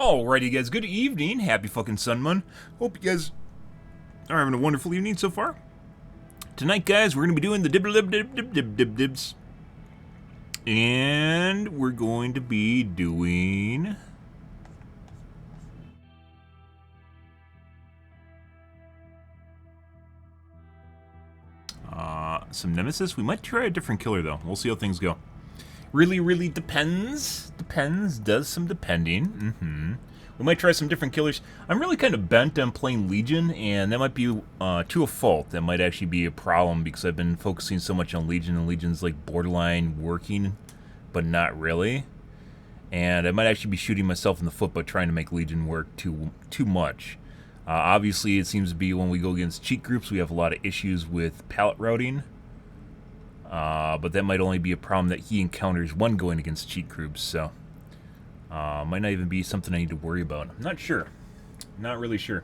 Alrighty guys, good evening, happy fucking Sunmun. Hope you guys are having a wonderful evening so far. Tonight guys, we're going to be doing the dibs. And we're going to be doing... some Nemesis. We might try a different killer though. We'll see how things go. Really depends. Does some depending. We might try some different killers. I'm really kind of bent on playing Legion, and that might be to a fault. That might actually be a problem because I've been focusing so much on Legion, and Legion's like borderline working, but not really. And I might actually be shooting myself in the foot by trying to make Legion work too much. Obviously, it seems to be when we go against cheat groups, we have a lot of issues with pallet routing. But that might only be a problem that he encounters when going against cheat groups, so might not even be something I need to worry about. I'm not sure. Not really sure.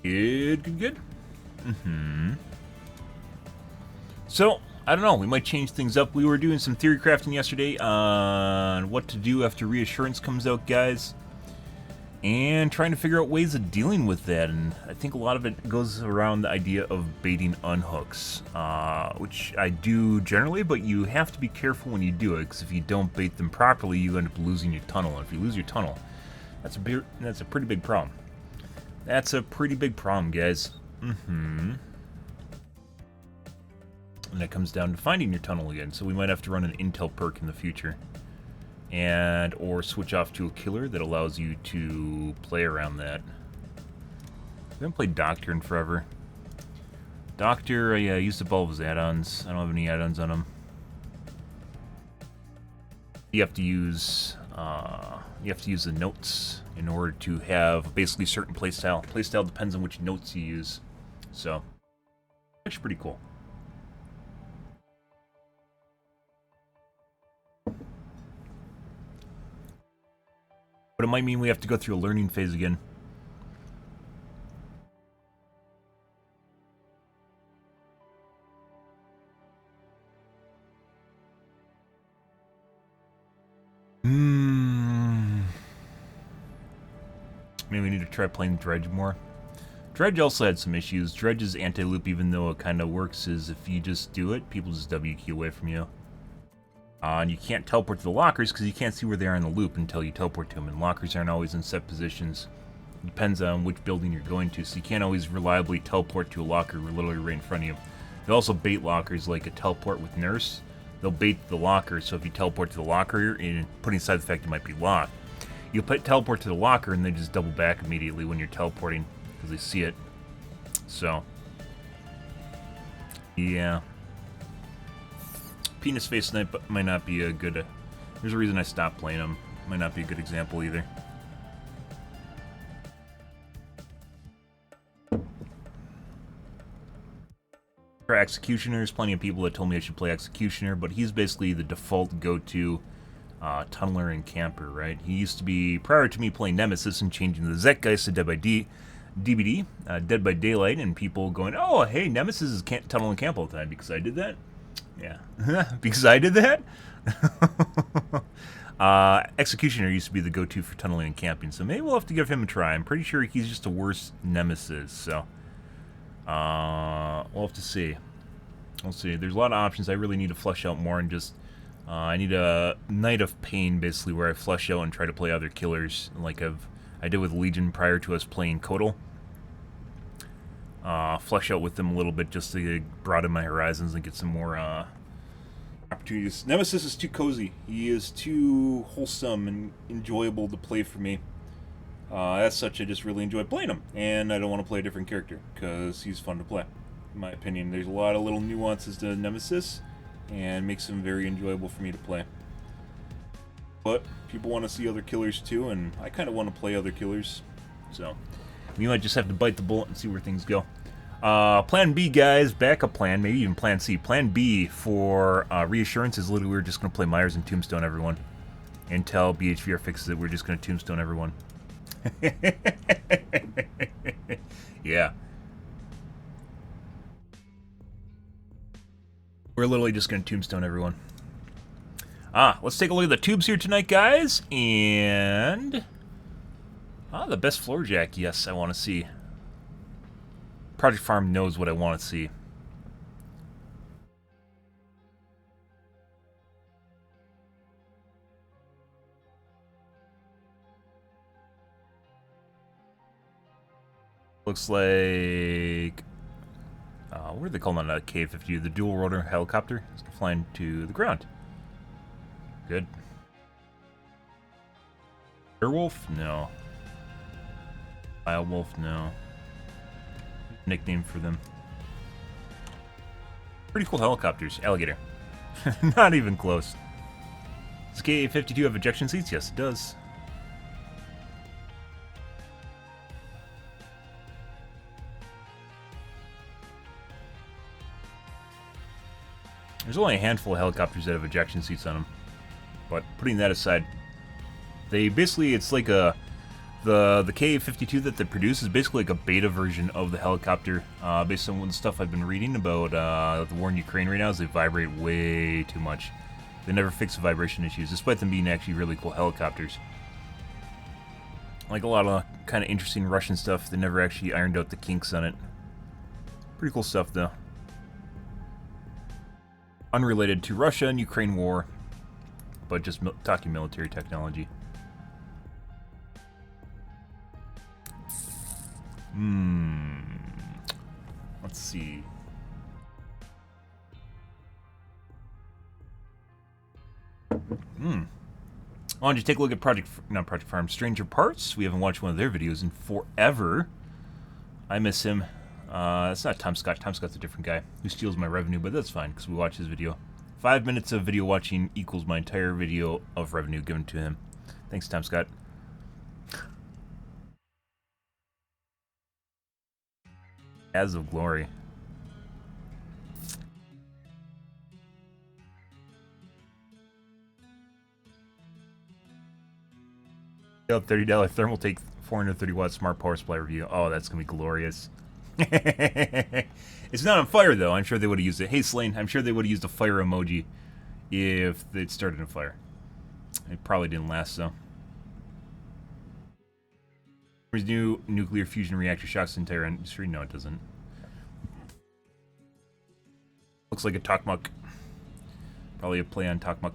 Good. So, I don't know, we might change things up. We were doing some theory crafting yesterday on what to do after Reassurance comes out, guys. And trying to figure out ways of dealing with that. And I think a lot of it goes around the idea of baiting unhooks, which I do generally, but you have to be careful when you do it, because if you don't bait them properly, you end up losing your tunnel. And if you lose your tunnel, that's a pretty big problem. That's a pretty big problem, guys. And that comes down to finding your tunnel again, so we might have to run an intel perk in the future. And or switch off to a killer that allows you to play around that. I haven't played Doctor in forever. Doctor, I used up all of his add-ons. I don't have any add-ons on him. You have to use the notes in order to have basically certain playstyle. Playstyle depends on which notes you use. So, actually pretty cool. But it might mean we have to go through a learning phase again. Maybe we need to try playing Dredge more. Dredge also had some issues. Dredge's anti-loop, even though it kind of works, is if you just do it, people just WQ away from you. And you can't teleport to the lockers because you can't see where they are in the loop until you teleport to them. And lockers aren't always in set positions. It depends on which building you're going to, so you can't always reliably teleport to a locker literally right in front of you. They also bait lockers like a teleport with Nurse. They'll bait the locker, so if you teleport to the locker, and putting aside the fact it might be locked, you teleport to the locker and they just double back immediately when you're teleporting because they see it. So, yeah. Penis Face Snipe might not be a good... there's a reason I stopped playing him. Might not be a good example either. For Executioner, there's plenty of people that told me I should play Executioner, but he's basically the default go-to tunneler and camper, right? He used to be, prior to me playing Nemesis and changing the Zeitgeist to Dead by Dead by Daylight, and people going, oh, hey, Nemesis is tunnel and camp all the time because I did that. Yeah, because I did that? Executioner used to be the go-to for tunneling and camping, so maybe we'll have to give him a try. I'm pretty sure he's just a worse Nemesis, so we'll have to see. We'll see. There's a lot of options. I really need to flesh out more and just I need a Night of Pain, basically, where I flesh out and try to play other killers, like I did with Legion prior to us playing Kotal. Flesh out with them a little bit just to broaden my horizons and get some more opportunities. Nemesis is too cozy. He is too wholesome and enjoyable to play for me. As such, I just really enjoy playing him, and I don't want to play a different character because he's fun to play. In my opinion, there's a lot of little nuances to Nemesis, and makes him very enjoyable for me to play. But people want to see other killers too, and I kind of want to play other killers, so we might just have to bite the bullet and see where things go. Plan B, guys, backup plan, maybe even Plan C. Plan B for Reassurance is literally we're just going to play Myers and Tombstone everyone. Until BHVR fixes it, we're just going to Tombstone everyone. Yeah. We're literally just going to tombstone everyone. Let's take a look at the tubes here tonight, guys. And... the best floor jack. Yes, I want to see. Project Farm knows what I want to see. Looks like... what are they calling on a K-52? The dual rotor helicopter is flying to the ground. Good. Airwolf? No. Wolf? No. Nickname for them. Pretty cool helicopters. Alligator. Not even close. Does K-52 have ejection seats? Yes, it does. There's only a handful of helicopters that have ejection seats on them. But putting that aside, they basically, it's like the K-52 that they produce is basically like a beta version of the helicopter. Based on the stuff I've been reading about the war in Ukraine right now, is they vibrate way too much. They never fix the vibration issues, despite them being actually really cool helicopters. Like a lot of kind of interesting Russian stuff, they never actually ironed out the kinks on it. Pretty cool stuff, though. Unrelated to Russia and Ukraine war, but just talking military technology. Let's see. Why don't you take a look at Project Farm, Stranger Parts? We haven't watched one of their videos in forever. I miss him. It's not Tom Scott. Tom Scott's a different guy who steals my revenue, but that's fine because we watch his video. 5 minutes of video watching equals my entire video of revenue given to him. Thanks, Tom Scott. As of Glory. $30 thermal take 430 watt smart power supply review. Oh, that's gonna be glorious. It's not on fire though. I'm sure they would have used it. Hey Slane, I'm sure they would have used a fire emoji if it started a fire. It probably didn't last though. There's new nuclear fusion reactor shocks the entire industry. No, it doesn't. Looks like a Tokmak. Probably a play on Tokmak.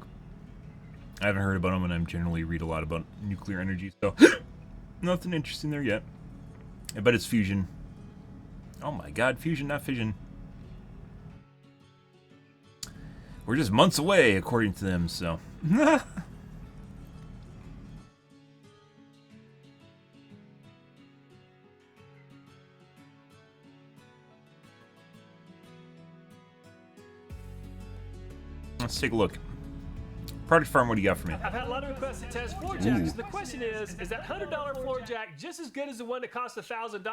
I haven't heard about them, and I generally read a lot about nuclear energy, so nothing interesting there yet. I bet it's fusion. Oh my god, fusion, not fission. We're just months away, according to them, so. Let's take a look. Project Farm, what do you got for me? I've had a lot of requests to test floor jacks. The question is that $100 floor jack just as good as the one that costs $1,000?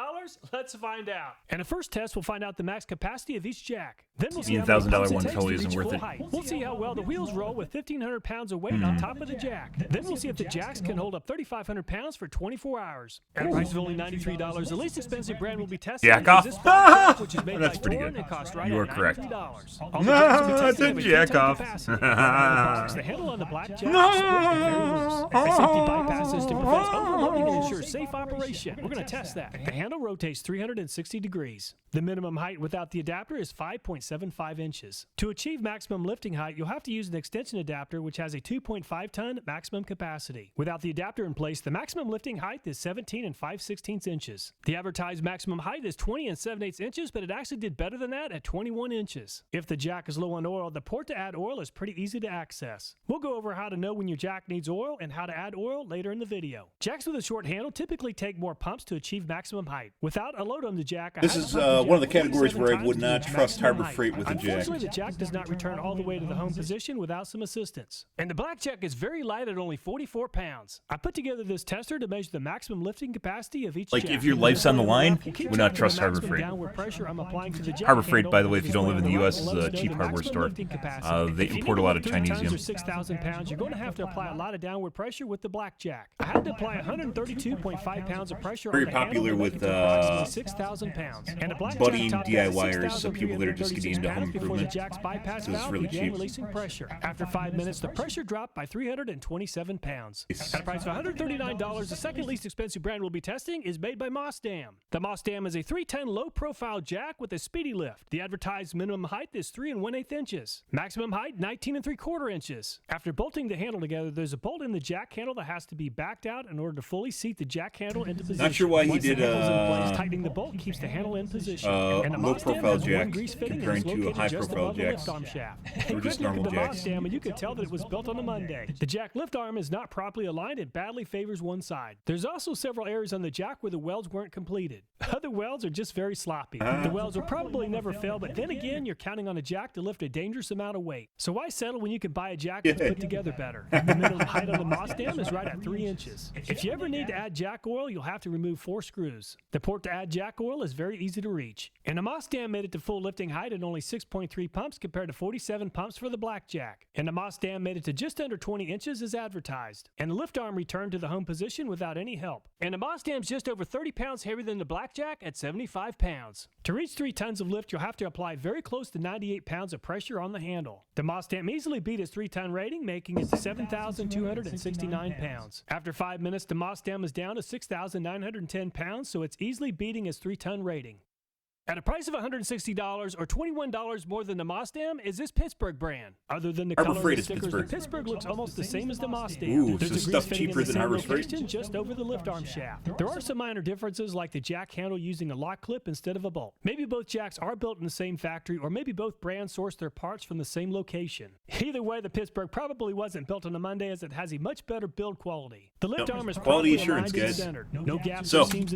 Let's find out. And the first test, we'll find out the max capacity of each jack. Then we'll see how many $1,000 pumps one it takes totally to isn't reach worth full it. height. We'll see how well the wheels roll with 1,500 pounds of weight on top of the jack. Then we'll see if the jacks can hold up 3,500 pounds for 24 hours. At a price of only $93, the least expensive brand will be tested. Jack off. This jack, which is made That's by pretty Torn good. and costs right You are at correct. $93. All the jacks will be No, it's tested a have jack 3-ton off. capacity. The handle on the black jack is split and very loose. A safety bypass system prevents overloading and ensures safe operation. We're going to test that. The handle rotates 360 degrees. The minimum height without the adapter is 5.75 inches. To achieve maximum lifting height, you'll have to use an extension adapter which has a 2.5-ton maximum capacity. Without the adapter in place, the maximum lifting height is 17 5/16 inches. The advertised maximum height is 20 7/8 inches, but it actually did better than that at 21 inches. If the jack is low on oil, the port to add oil is pretty easy to access. We'll go over how to know when your jack needs oil and how to add oil later in the video. Jacks with a short handle typically take more pumps to achieve maximum height. Without a load on the jack, This is one of the categories where I would not trust Harbor Freight with a jack. Unfortunately, the jack does not return all the way to the home position without some assistance. And the black jack is very light at only 44 pounds. I put together this tester to measure the maximum lifting capacity of each Like, jack. if your life's on the line, would not trust Harbor Freight. Harbor Freight, by the way, if you don't live in the U.S., is a cheap hardware store. They import a lot of Chinesium. 6,000 pounds, you're going to have to apply a lot of downward pressure with the black jack. I had to apply apply 132.5 pounds of pressure Very on the popular handle, with, approximately 6,000 pounds. And a blackjack budding topped out at DIYers, so people that are just getting into home before the improvement. jack's bypass So it's valve really began cheap. releasing pressure. After 5 minutes, the pressure dropped by 327 pounds. At a price of $139, the second least expensive brand we'll be testing is made by Mossdam. The Mossdam is a 310 low-profile jack with a speedy lift. The advertised minimum height is 3 1/8 inches. Maximum height, 19 3/4 inches. After bolting the handle together, there's a bolt in the jack handle that has to be backed out in order to fully seat the jack handle into position. Not sure why he Once the did handle's in place, tightening the bolt keeps the handle in position. And the low Mossdam profile has one jack grease fitting comparing and is to a located high just profile above the jacks. lift arm shaft. Or just normal Look at jacks. the Mossdam, and you could tell that it was built on a Monday. The jack lift arm is not properly aligned and badly favors one side. There's also several areas on the jack where the welds weren't completed. Other welds are just very sloppy. The welds will probably never fail, but then again, you're counting on a jack to lift a dangerous amount of weight. So why settle when you can buy a jack that's put together better? The minimum height on the Mossdam is right at 3 inches. If you ever need to add jack oil, you'll have to remove 4 screws. The port to add jack oil is very easy to reach. And the Mossdam made it to full lifting height at only 6.3 pumps compared to 47 pumps for the blackjack. And the Mossdam made it to just under 20 inches as advertised. And the lift arm returned to the home position without any help. And the Mossdam's just over 30 pounds heavier than the blackjack at 75 pounds. To reach 3 tons of lift, you'll have to apply very close to 98 pounds of pressure on the handle. The Mossdam easily beat its 3-ton rating, making it to 7,269 pounds. After 5 minutes, the Mossdam is down to 6,910 pounds, so it's easily beating its 3-ton rating. At a price of $160 or $21 more than the Mossdam is this Pittsburgh brand. Other than the Harbor color Freight of is the stickers, Pittsburgh. the Pittsburgh looks almost the same as the Mossdam. Ooh, There's so a stuff grease fitting cheaper in the than same Harbor Freight? location just over the lift arm shaft. There are some minor differences like the jack handle using a lock clip instead of a bolt. Maybe both jacks are built in the same factory, or maybe both brands source their parts from the same location. Either way, the Pittsburgh probably wasn't built on a Monday, as it has a much better build quality. The lift arm is Quality properly assurance, aligned and guys. centered. No gaps So, or seams.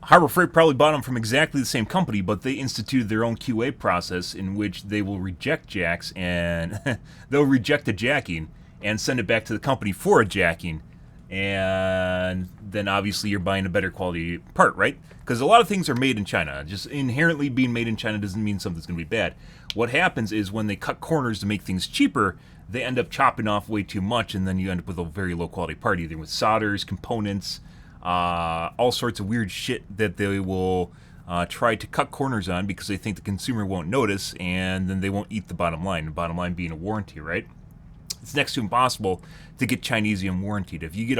Harbor Freight probably bought them from exactly the same company, but they instituted their own QA process in which they will reject jacks and they'll reject the jacking and send it back to the company for a jacking. And then obviously you're buying a better quality part, right? Because a lot of things are made in China. Just inherently being made in China doesn't mean something's going to be bad. What happens is when they cut corners to make things cheaper, they end up chopping off way too much, and then you end up with a very low quality part, either with solders, components, all sorts of weird shit that they will try to cut corners on because they think the consumer won't notice, and then they won't eat the bottom line. The bottom line being a warranty, right? It's next to impossible to get Chinesium warranted. If you get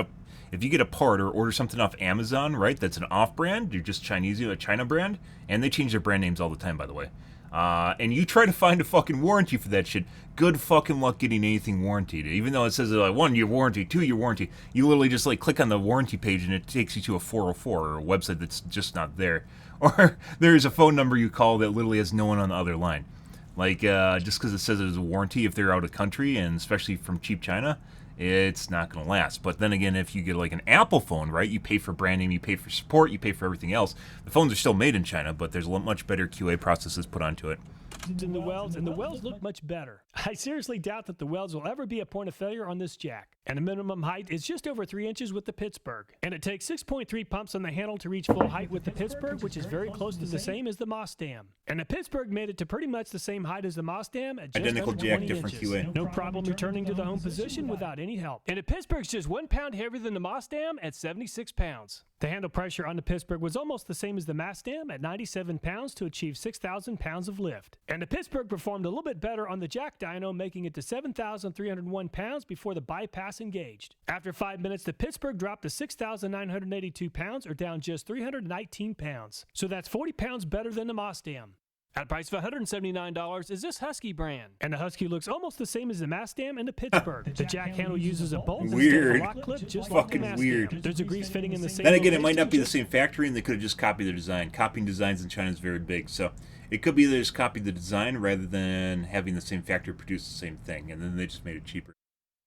a part or order something off Amazon, right, that's an off-brand, you're just Chinesium, a China brand, and they change their brand names all the time, by the way. And you try to find a fucking warranty for that shit, good fucking luck getting anything warranted. Even though it says 1 year warranty, 2 year warranty, you literally just click on the warranty page and it takes you to a 404 or a website that's just not there. Or there's a phone number you call that literally has no one on the other line. Just because it says it's a warranty, if they're out of country, and especially from cheap China, it's not going to last. But then again, if you get an Apple phone, right, you pay for brand name, you pay for support, you pay for everything else. The phones are still made in China, but there's a much better QA processes put onto it. In the welds, and the welds look much better. I seriously doubt that the welds will ever be a point of failure on this jack. And the minimum height is just over 3 inches with the Pittsburgh. And it takes 6.3 pumps on the handle to reach full height with the Pittsburgh, which is very close to the same as the Mossdam. And the Pittsburgh made it to pretty much the same height as the Mossdam at just Identical under jack, 20 different inches. QA. No problem returning to the home position without any help. And the Pittsburgh's just 1 pound heavier than the Mossdam at 76 pounds. The handle pressure on the Pittsburgh was almost the same as the Mossdam at 97 pounds to achieve 6,000 pounds of lift. And the Pittsburgh performed a little bit better on the jack dyno, making it to 7,301 pounds before the bypass engaged. After 5 minutes, the Pittsburgh dropped to 6,982 pounds, or down just 319 pounds. So that's 40 pounds better than the Mossdam. At a price of $179 is this Husky brand. And the Husky looks almost the same as the Mossdam and the Pittsburgh. The jack handle uses a bolt instead of a Weird. lock clip, just Fucking like the Mossdam. weird. There's a grease fitting in the same Then again, it might location, not be the same factory, and they could have just copied the design. Copying designs in China is very big, so it could be they just copied the design rather than having the same factory produce the same thing, and then they just made it cheaper.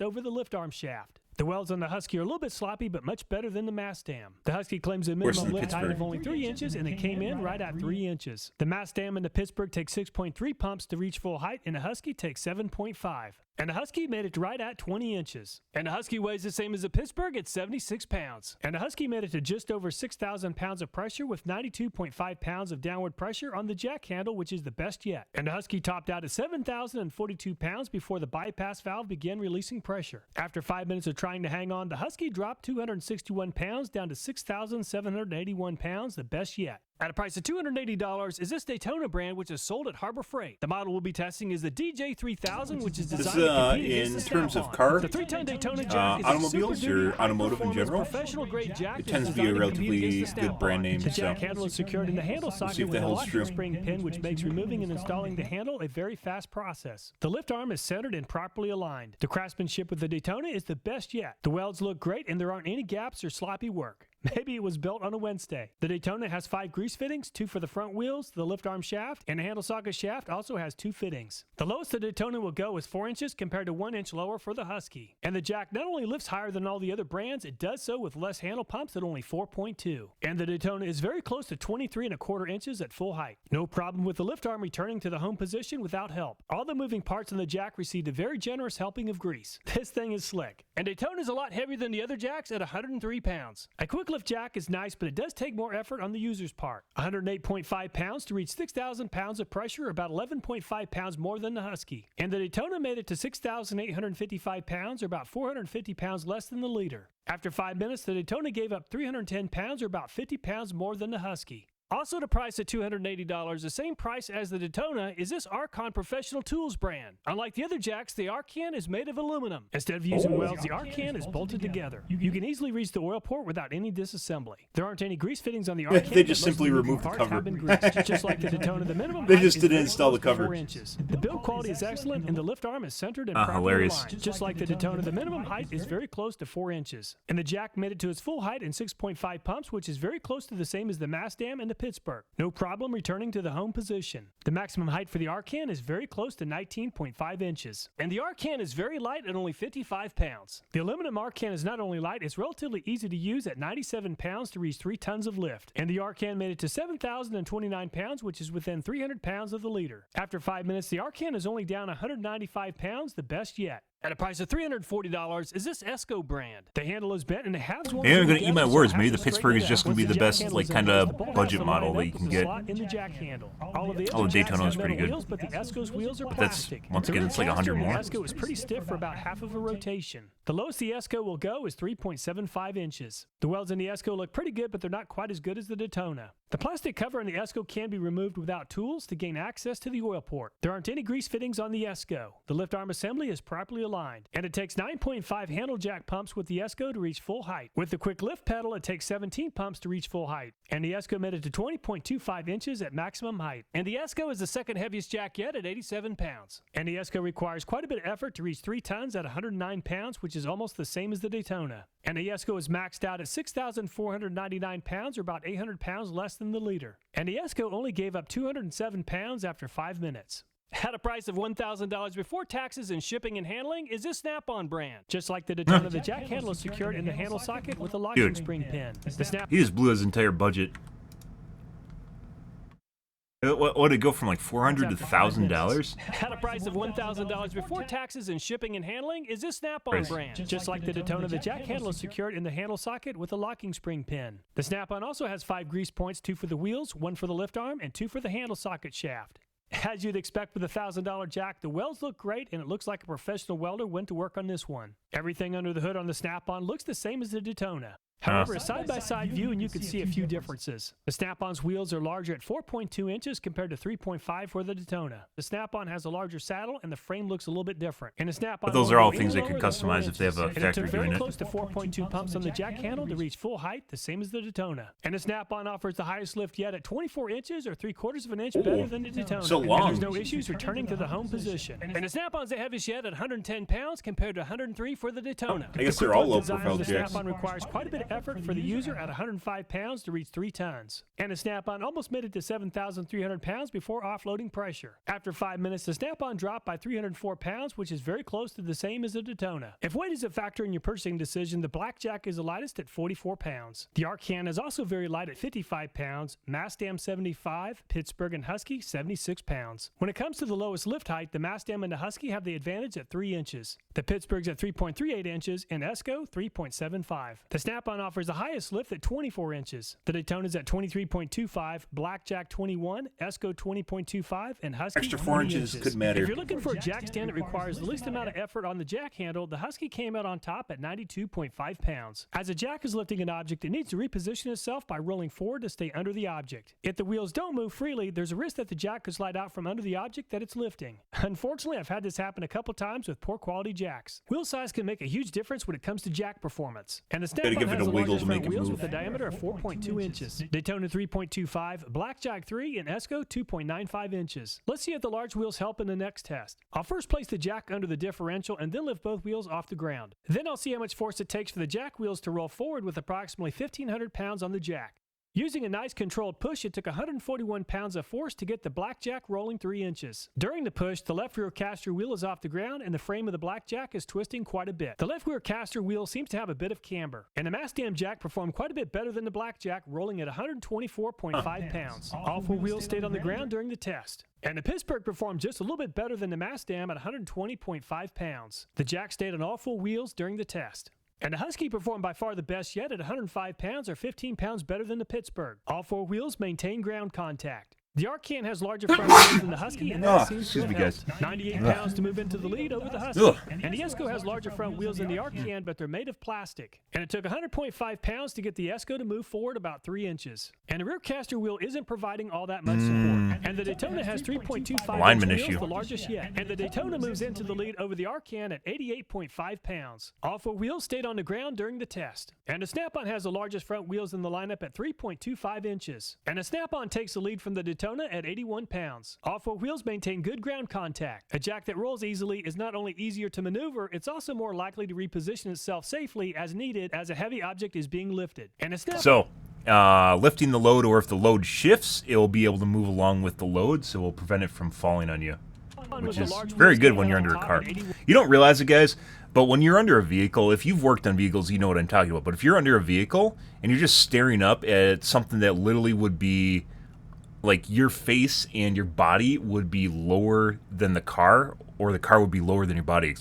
over the lift arm shaft. The welds on the Husky are a little bit sloppy, but much better than the Mossdam. The Husky claims a Worse minimum than the lift height of Pittsburgh. only 3 inches, and it came in right at 3 inches. The Mossdam and the Pittsburgh take 6.3 pumps to reach full height, and the Husky takes 7.5. And the Husky made it right at 20 inches. And the Husky weighs the same as the Pittsburgh at 76 pounds. And the Husky made it to just over 6,000 pounds of pressure with 92.5 pounds of downward pressure on the jack handle, which is the best yet. And the Husky topped out at 7,042 pounds before the bypass valve began releasing pressure. After 5 minutes of trying to hang on, the Husky dropped 261 pounds down to 6,781 pounds, the best yet. At a price of $280 is this Daytona brand, which is sold at Harbor Freight. The model we'll be testing is the DJ3000, which is designed to compete against the in terms of Snap-on. car, The 3-ton Daytona jack is automobiles a super or duty, automotive in high-performance, general, professional-grade jack it that tends is to be a designed compete relatively against the good Snap-on. brand name. The So jack handle is secured in the handle see socket if with that a holds locking true. spring pin, which makes removing and installing the handle a very fast process. The lift arm is centered and properly aligned. The craftsmanship with the Daytona is the best yet. The welds look great and there aren't any gaps or sloppy work. Maybe it was built on a Wednesday. The Daytona has 5 grease fittings, 2 for the front wheels, the lift arm shaft, and the handle socket shaft also has 2 fittings. The lowest the Daytona will go is 4 inches compared to 1 inch lower for the Husky. And the jack not only lifts higher than all the other brands, it does so with less handle pumps at only 4.2. And the Daytona is very close to 23¼ inches at full height. No problem with the lift arm returning to the home position without help. All the moving parts on the jack received a very generous helping of grease. This thing is slick. And Daytona is a lot heavier than the other jacks at 103 pounds. A quick lift jack is nice, but it does take more effort on the user's part. 108.5 pounds to reach 6,000 pounds of pressure, about 11.5 pounds more than the Husky. And the Daytona made it to 6,855 pounds, or about 450 pounds less than the leader. After 5 minutes, the Daytona gave up 310 pounds, or about 50 pounds more than the Husky. Also to price at $280, the same price as the Daytona, is this Archon Professional Tools brand. Unlike the other jacks, the Archon is made of aluminum. Instead of using welds, the Archon is bolted together. You can easily reach the oil port without any disassembly. There aren't any grease fittings on the Archon. They just simply removed the parts cover. have been greased. Just like the Daytona, the minimum They height just is didn't very install the close to cover. 4 inches. The build quality is excellent, and the lift arm is centered and properly hilarious. aligned. Just like the Daytona, the minimum height is very close to 4 inches. And the jack made it to its full height in 6.5 pumps, which is very close to the same as the Massdam and the Pittsburgh. No problem returning to the home position. The maximum height for the Archon is very close to 19.5 inches. And the Archon is very light at only 55 pounds. The aluminum Archon is not only light, it's relatively easy to use at 97 pounds to reach 3 tons of lift. And the Archon made it to 7,029 pounds, which is within 300 pounds of the leader. After 5 minutes, the Archon is only down 195 pounds, the best yet. At a price of $340 is this Esco brand. The handle is bent and the halves won't Maybe I'm go going to eat my together, so words. I'll Maybe have the to Pittsburgh straighten is it just out. going to be Once the jack best, handle like, is in kind place, of the bolt budget has to model line that up you with can the get. slot in the jack handle. All of the Oh, other the jacks Daytona is have pretty metal good. wheels, but the Esco's wheels are But that's, plastic. once The again, rear it's like caster 100 in the more. Esco is pretty stiff for about half of a rotation. The lowest the Esco will go is 3.75 inches. The welds in the Esco look pretty good, but they're not quite as good as the Daytona. The plastic cover in the Esco can be removed without tools to gain access to the oil port. There aren't any grease fittings on the Esco. The lift arm assembly is properly aligned, and it takes 9.5 handle jack pumps with the Esco to reach full height. With the quick lift pedal, it takes 17 pumps to reach full height, and the Esco made it to 20.25 inches at maximum height. And the Esco is the second heaviest jack yet at 87 pounds. And the Esco requires quite a bit of effort to reach 3 tons at 109 pounds, which is almost the same as the Daytona. And the Esco is maxed out at 6,499 pounds, or about 800 pounds less than the leader. And the Esco only gave up 207 pounds after 5 minutes. At a price of $1,000 before taxes and shipping and handling is this Snap-on brand. Just like the Daytona, the jack handle is secured in the handle socket with a locking Dude. spring pin. The Snap He just blew his entire budget. What did it go from like $400 to $1,000? At a price of $1,000 before taxes and shipping and handling is this Snap-on Crazy. brand. Just like the Daytona, the jack handle is secured in the handle socket with a locking spring pin. The Snap-on also has 5 grease points, 2 for the wheels, 1 for the lift arm, and 2 for the handle socket shaft. As you'd expect with a $1,000 jack, the welds look great, and it looks like a professional welder went to work on this one. Everything under the hood on the Snap-on looks the same as the Daytona. However, a side-by-side view and you can see a few differences. The Snap-on's wheels are larger at 4.2 inches compared to 3.5 for the Daytona. The Snap-on has a larger saddle and the frame looks a little bit different. And the Snap-on But those won't are all go things any they could lower than 4 customize if they have a inches. And factory it took very doing it. close to 4.2 pumps on the jack handle to reach full height, the same as the Daytona. And the Snap-on offers the highest lift yet at 24 inches or 3/4 of an inch better than the Daytona. So And long. there's no issues returning to the home position. And the Snap-on's the heaviest yet at 110 pounds compared to 103 for the Daytona. I guess The they're all quick low lift design profile of the jacks. Snap-on requires quite a bit of effort for the user at 105 pounds to reach 3 tons. And the Snap-on almost made it to 7,300 pounds before offloading pressure. After 5 minutes, the Snap-on dropped by 304 pounds, which is very close to the same as the Daytona. If weight is a factor in your purchasing decision, the Blackjack is the lightest at 44 pounds. The Archon is also very light at 55 pounds, Massdam 75, Pittsburgh and Husky 76 pounds. When it comes to the lowest lift height, the Massdam and the Husky have the advantage at 3 inches. The Pittsburgh's at 3.38 inches and Esco 3.75. The Snap-on Snap-on offers the highest lift at 24 inches. The Daytona's at 23.25, Blackjack 21, Esco 20.25, and Husky Extra 4 inches could matter. If you're looking for a jack stand that requires the least amount of effort on the jack handle, the Husky came out on top at 92.5 pounds. As a jack is lifting an object, it needs to reposition itself by rolling forward to stay under the object. If the wheels don't move freely, there's a risk that the jack could slide out from under the object that it's lifting. Unfortunately, I've had this happen a couple times with poor quality jacks. Wheel size can make a huge difference when it comes to jack performance. And the Snap-on give it has a the wiggle largest to make front it wheels move. with a diameter of 4.2 inches. Daytona 3.25, Blackjack 3, and Esco 2.95 inches. Let's see if the large wheels help in the next test. I'll first place the jack under the differential and then lift both wheels off the ground. Then I'll see how much force it takes for the jack wheels to roll forward with approximately 1,500 pounds on the jack. Using a nice controlled push, it took 141 pounds of force to get the Blackjack rolling 3 inches. During the push, the left rear caster wheel is off the ground and the frame of the Blackjack is twisting quite a bit. The left rear caster wheel seems to have a bit of camber, and the Mastdam jack performed quite a bit better than the Blackjack, rolling at 124.5 pounds. All 4 wheels stayed on the ground during the test. And the Pittsburgh performed just a little bit better than the Mastdam at 120.5 pounds. The jack stayed on all 4 wheels during the test. And the Husky performed by far the best yet at 105 pounds or 15 pounds better than the Pittsburgh. All 4 wheels maintain ground contact. The Arcan has larger front wheels than the Husky, and that seems to have helped. 98 pounds to move into the lead over the Husky. And the Esco has larger front wheels than the Arcan, but they're made of plastic. And it took 100.5 pounds to get the Esco to move forward about 3 inches. And the rear caster wheel isn't providing all that much support. And the Daytona has 3.25 Alignment inch issue. wheels, the largest yet. And the Daytona moves into the lead over the Arcan at 88.5 pounds. All 4 wheels stayed on the ground during the test. And the Snap-on has the largest front wheels in the lineup at 3.25 inches. And the Snap-on takes the lead from the Daytona at 81 pounds. All 4 wheels maintain good ground contact. A jack that rolls easily is not only easier to maneuver, it's also more likely to reposition itself safely as needed as a heavy object is being lifted. And a Snap-on So, lifting the load, or if the load shifts, it will be able to move along with the load, so it will prevent it from falling on you, which is very good when you're under a car. You don't realize it, guys, but when you're under a vehicle, if you've worked on vehicles, you know what I'm talking about. But if you're under a vehicle and you're just staring up at something that literally would be like your face and your body would be lower than the car, or the car would be lower than your body,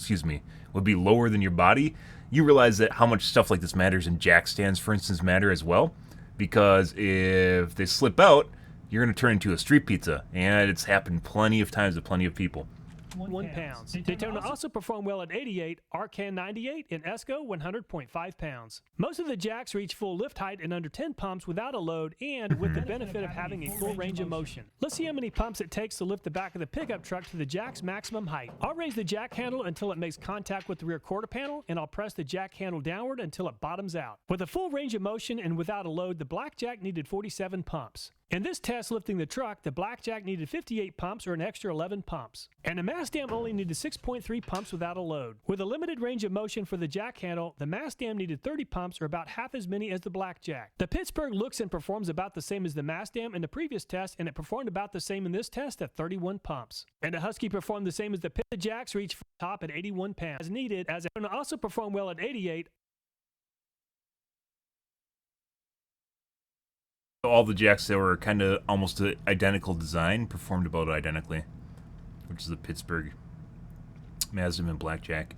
would be lower than your body, you realize that how much stuff like this matters, and jack stands, for instance, matter as well. Because if they slip out, you're going to turn into a street pizza, and it's happened plenty of times to plenty of people. 1 pounds. Daytona also performed well at 88, Arcan 98, and Esco 100.5 pounds. Most of the jacks reach full lift height in under 10 pumps without a load and with the benefit of having a full range of motion. Let's see how many pumps it takes to lift the back of the pickup truck to the jack's maximum height. I'll raise the jack handle until it makes contact with the rear quarter panel, and I'll press the jack handle downward until it bottoms out. With a full range of motion and without a load, the Blackjack needed 47 pumps. In this test lifting the truck, the Blackjack needed 58 pumps or an extra 11 pumps. And the Mastdam only needed 6.3 pumps without a load. With a limited range of motion for the jack handle, the Mastdam needed 30 pumps or about half as many as the Blackjack. The Pittsburgh looks and performs about the same as the Mastdam in the previous test, and it performed about the same in this test at 31 pumps. And the Husky performed the same as the Pitt. The jacks reached top at 81 pounds as needed, as it also performed well at 88. All the jacks that were kind of almost an identical design performed about identically, which is the Pittsburgh, Mastdam, and Blackjack.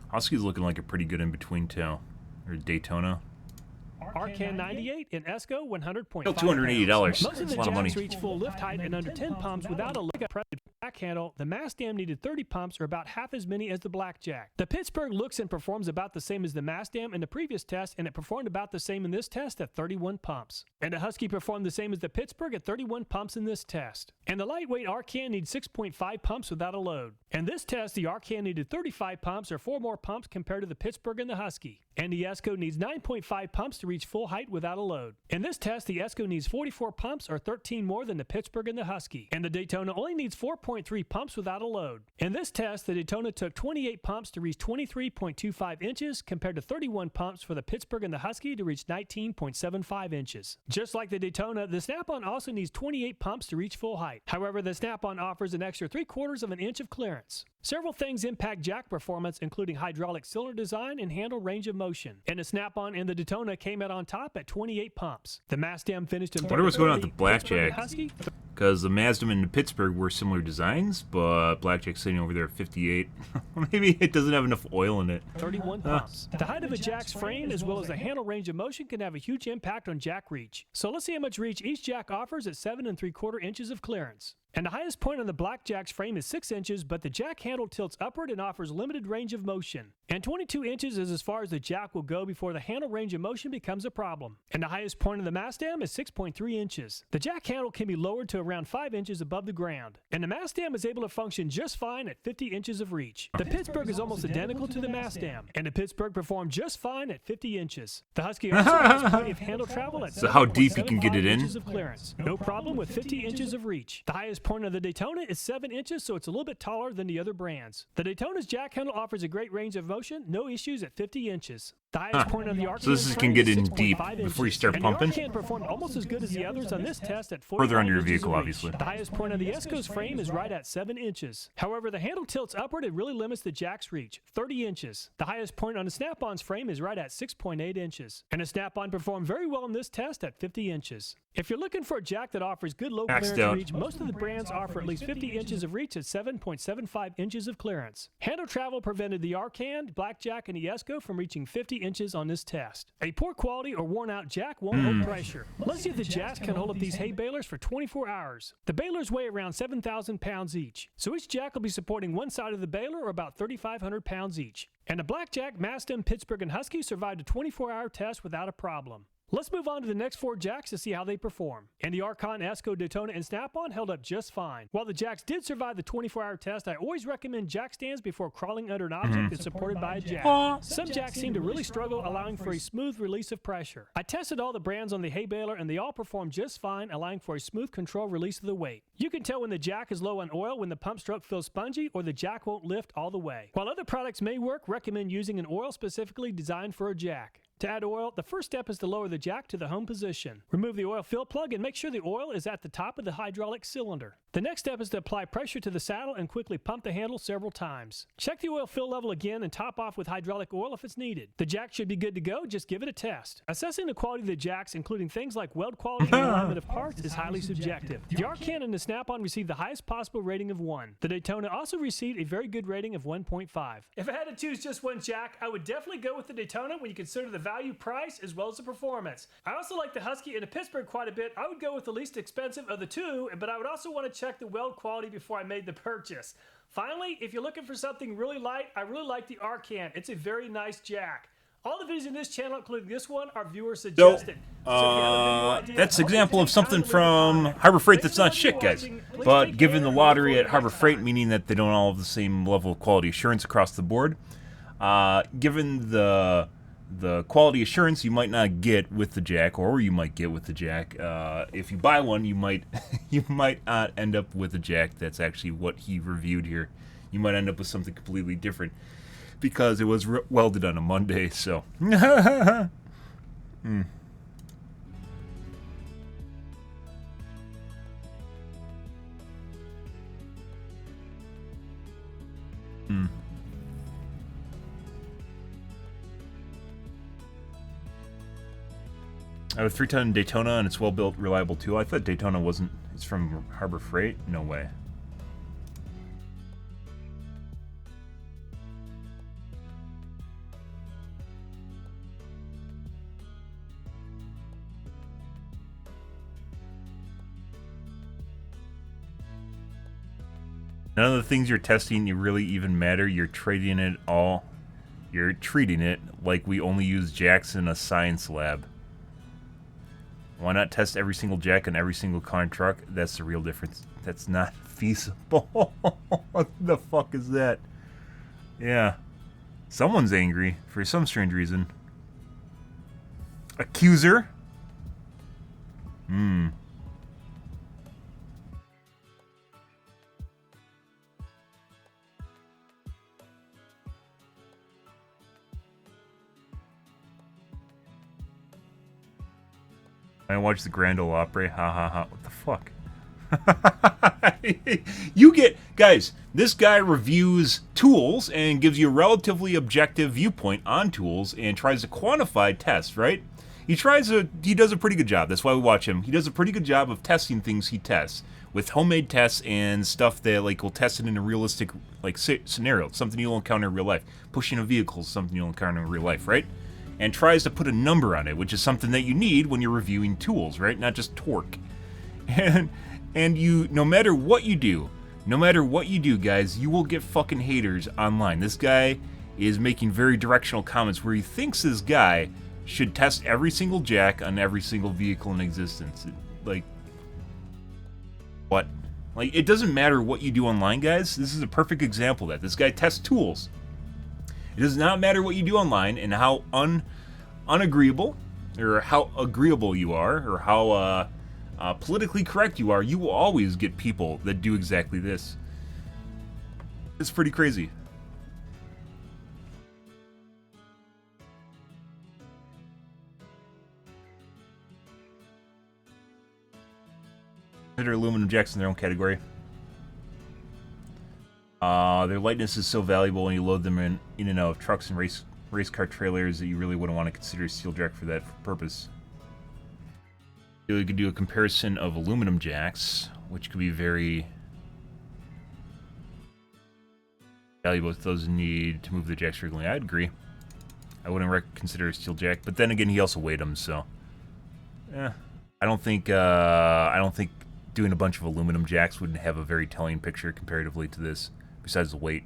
Husky's looking like a pretty good in-between tail, or Daytona. Arcan 98 and Esco 100.5 Still $280. Most of That's the a lot of money. jacks reach full lift height in under 10 pumps without a jack handle. The Mastdam needed 30 pumps or about half as many as the Blackjack. The Pittsburgh looks and performs about the same as the Mastdam in the previous test, and it performed about the same in this test at 31 pumps. And the Husky performed the same as the Pittsburgh at 31 pumps in this test. And the lightweight Arcan needs 6.5 pumps without a load. In this test, the Arcan needed 35 pumps or 4 more pumps compared to the Pittsburgh and the Husky. And the Esco needs 9.5 pumps to reach full height without a load. In this test, the Esco needs 44 pumps or 13 more than the Pittsburgh and the Husky. And the Daytona only needs 4.3 pumps without a load. In this test, the Daytona took 28 pumps to reach 23.25 inches compared to 31 pumps for the Pittsburgh and the Husky to reach 19.75 inches. Just like the Daytona, the Snap-on also needs 28 pumps to reach full height. However, the Snap-on offers an extra 3/4 of an inch of clearance. Several things impact jack performance, including hydraulic cylinder design and handle range of motion. And the Snap-on and the Daytona came out on top at 28 pumps. The Mastdam finished in Whatever's going on with the Blackjack. Blackjack, Because the Mazda and the Pittsburgh were similar designs, but Blackjack's sitting over there at 58. Maybe it doesn't have enough oil in it. 31 pumps. The height of a jack's frame as well as the handle range of motion can have a huge impact on jack reach. So let's see how much reach each jack offers at 7 3/4 inches of clearance. And the highest point on the Blackjack's frame is 6 inches, but the jack handle tilts upward and offers limited range of motion. And 22 inches is as far as the jack will go before the handle range of motion becomes a problem. And the highest point on the mast dam is 6.3 inches. The jack handle can be lowered to around 5 inches above the ground. And the mast dam is able to function just fine at 50 inches of reach. The Pittsburgh is almost identical to the mast dam, and the Pittsburgh performed just fine at 50 inches. The Husky also has plenty of handle travel at So how deep you can get it in? inches of clearance. No problem with 50 inches of reach. The highest point of the Daytona is 7 inches, so it's a little bit taller than the other brands. The Daytona's jack handle offers a great range of motion, no issues at 50 inches. The highest point of the Arcan So this can get in deep 6.5 before you inches. start And pumping? The Arcan performed almost as good as the others on this test at 45 Further under your inches of vehicle, reach. obviously. The highest point of the Esco's frame is right at 7 inches. However, the handle tilts upward and really limits the jack's reach, 30 inches. The highest point on the Snap-on's frame is right at 6.8 inches. And the Snap-on performed very well in this test at 50 inches. If you're looking for a jack that offers good low Maxed clearance out. reach, most of the brands offer at least 50 inches of reach at 7.75 inches of clearance. Handle travel prevented the Arcan, Blackjack, and the Esco from reaching 50 inches on this test. A poor quality or worn out jack won't hold pressure. Let's see if the jacks can hold up these hay balers for 24 hours. The balers weigh around 7,000 pounds each, so each jack will be supporting one side of the baler or about 3,500 pounds each. And the Blackjack, Mazda, Pittsburgh, and Husky survived a 24-hour test without a problem. Let's move on to the next 4 jacks to see how they perform. And the Arcan, Esco, Daytona, and Snap-on held up just fine. While the jacks did survive the 24-hour test, I always recommend jack stands before crawling under an object that's supported by a jack. Some jacks seem to really struggle, allowing for a smooth release of pressure. I tested all the brands on the hay baler, and they all performed just fine, allowing for a smooth control release of the weight. You can tell when the jack is low on oil when the pump stroke feels spongy or the jack won't lift all the way. While other products may work, recommend using an oil specifically designed for a jack. To add oil, the first step is to lower the jack to the home position. Remove the oil fill plug and make sure the oil is at the top of the hydraulic cylinder. The next step is to apply pressure to the saddle and quickly pump the handle several times. Check the oil fill level again and top off with hydraulic oil if it's needed. The jack should be good to go, just give it a test. Assessing the quality of the jacks, including things like weld quality and alignment of parts, is highly subjective. The Arcan and the Snap-on received the highest possible rating of 1. The Daytona also received a very good rating of 1.5. If I had to choose just one jack, I would definitely go with the Daytona when you consider the value price as well as the performance. I also like the Husky and the Pittsburgh quite a bit. I would go with the least expensive of the two, but I would also want to check the weld quality before I made the purchase. Finally, if you're looking for something really light, I really like the Arcan. It's a very nice jack. All the videos in this channel, including this one, are viewer suggested. That's an example of something from Harbor Freight that's not shit, guys. But given the lottery at Harbor Freight, meaning that they don't all have the same level of quality assurance across the board, given the quality assurance you might not get with the jack, or you might get with the jack, if you buy one, you might not end up with a jack that's actually what he reviewed here. You might end up with something completely different because it was welded on a Monday. So I have a 3-ton Daytona, and it's well-built, reliable, too. I thought Daytona wasn't... It's from Harbor Freight? No way. None of the things you're testing you really even matter. You're treating it like we only use jacks in a science lab. Why not test every single jack on every single car and truck? That's the real difference. That's not feasible. What the fuck is that? Yeah. Someone's angry for some strange reason. Accuser? I watched the Grand Ole Opry. Ha ha ha. What the fuck? You get... Guys, this guy reviews tools and gives you a relatively objective viewpoint on tools and tries to quantify tests, right? He does a pretty good job. That's why we watch him. He does a pretty good job of testing things he tests with homemade tests and stuff that like will test it in a realistic like scenario, something you'll encounter in real life. Pushing a vehicle is something you'll encounter in real life, right? And tries to put a number on it, which is something that you need when you're reviewing tools, right? Not just torque. And you, no matter what you do, guys, you will get fucking haters online. This guy is making very directional comments where he thinks this guy should test every single jack on every single vehicle in existence. Like, what? Like, it doesn't matter what you do online, guys. This is a perfect example of that. This guy tests tools. It does not matter what you do online and how unagreeable or how agreeable you are or how politically correct you are. You will always get people that do exactly this. It's pretty crazy. Consider aluminum jacks in their own category. Their lightness is so valuable when you load them in and out of trucks and race car trailers that you really wouldn't want to consider a steel jack for that purpose. You could do a comparison of aluminum jacks, which could be very valuable to those who need to move the jacks regularly. I'd agree. I wouldn't consider a steel jack, but then again, he also weighed them, so I don't think doing a bunch of aluminum jacks would have a very telling picture comparatively to this, besides the weight.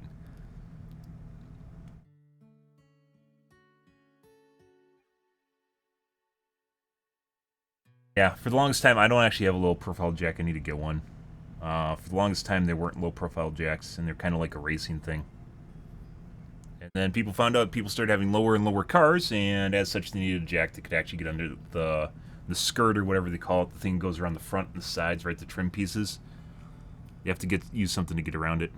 Yeah, for the longest time, I don't actually have a low profile jack. I need to get one. For the longest time, there weren't low profile jacks, and they're kind of like a racing thing. And then people found out people started having lower and lower cars, and as such, they needed a jack that could actually get under the skirt or whatever they call it. The thing goes around the front and the sides, right? The trim pieces. You have to use something to get around it.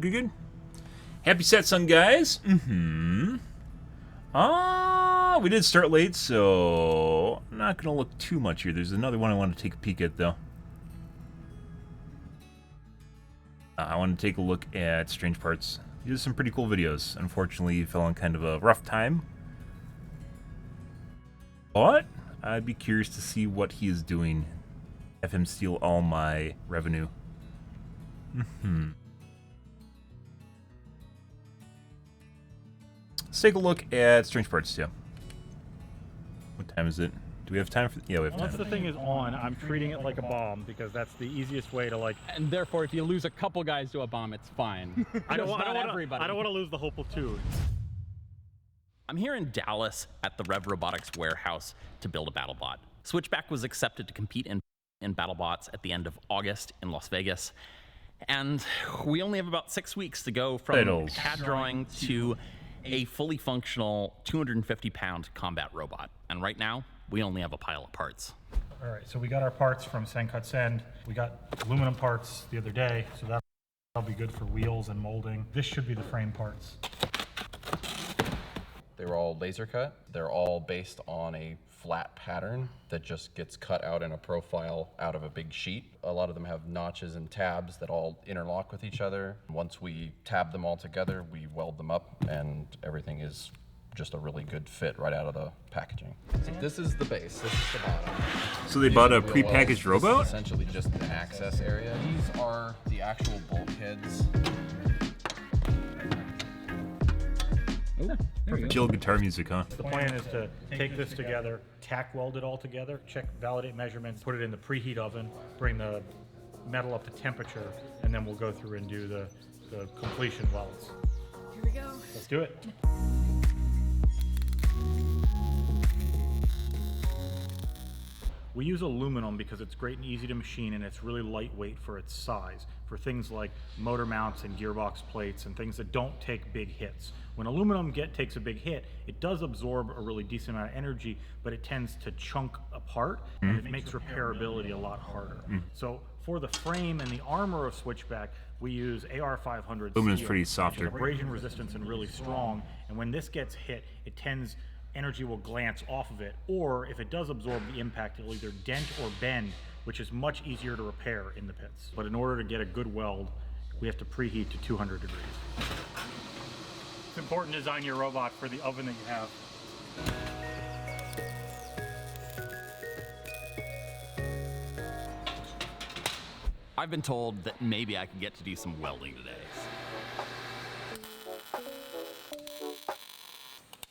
Good. Happy Satsang, guys. We did start late, so I'm not gonna look too much here. There's another one I want to take a peek at, though. I want to take a look at Strange Parts. He does some pretty cool videos. Unfortunately, he fell on kind of a rough time. But I'd be curious to see what he is doing. Have him steal all my revenue. Let's take a look at Strange Parts 2. What time is it? Do we have time for? Yeah, we have time. Once the thing is on, I'm treating it like a bomb because that's the easiest way to like. And therefore, if you lose a couple guys to a bomb, it's fine. I don't want everybody. I don't want to lose the whole platoon. I'm here in Dallas at the Rev Robotics warehouse to build a BattleBot. Switchback was accepted to compete in BattleBots at the end of August in Las Vegas. And we only have about 6 weeks to go from CAD drawing to a fully functional 250-pound combat robot. And right now, we only have a pile of parts. All right, so we got our parts from Sencut Send. We got aluminum parts the other day, so that'll be good for wheels and molding. This should be the frame parts. They were all laser cut. They're all based on a flat pattern that just gets cut out in a profile out of a big sheet. A lot of them have notches and tabs that all interlock with each other. Once we tab them all together, we weld them up, and everything is just a really good fit right out of the packaging. So this is the base, this is the bottom. So they bought a prepackaged robot? This is essentially just an access area. These are the actual bulkheads. Chill guitar music, huh? The plan is to take this together, tack weld it all together, check, validate measurements, put it in the preheat oven, bring the metal up to temperature, and then we'll go through and do the completion welds. Here we go. Let's do it. We use aluminum because it's great and easy to machine, and it's really lightweight for its size, for things like motor mounts and gearbox plates and things that don't take big hits. When aluminum takes a big hit, it does absorb a really decent amount of energy, but it tends to chunk apart, and it makes repairability a lot harder. So for the frame and the armor of Switchback, we use AR500 Aluminum's steel, pretty which is softer. abrasion resistance and really strong, and when this gets hit, energy will glance off of it, or if it does absorb the impact, it'll either dent or bend, which is much easier to repair in the pits. But in order to get a good weld, we have to preheat to 200 degrees. It's important to design your robot for the oven that you have. I've been told that maybe I could get to do some welding today.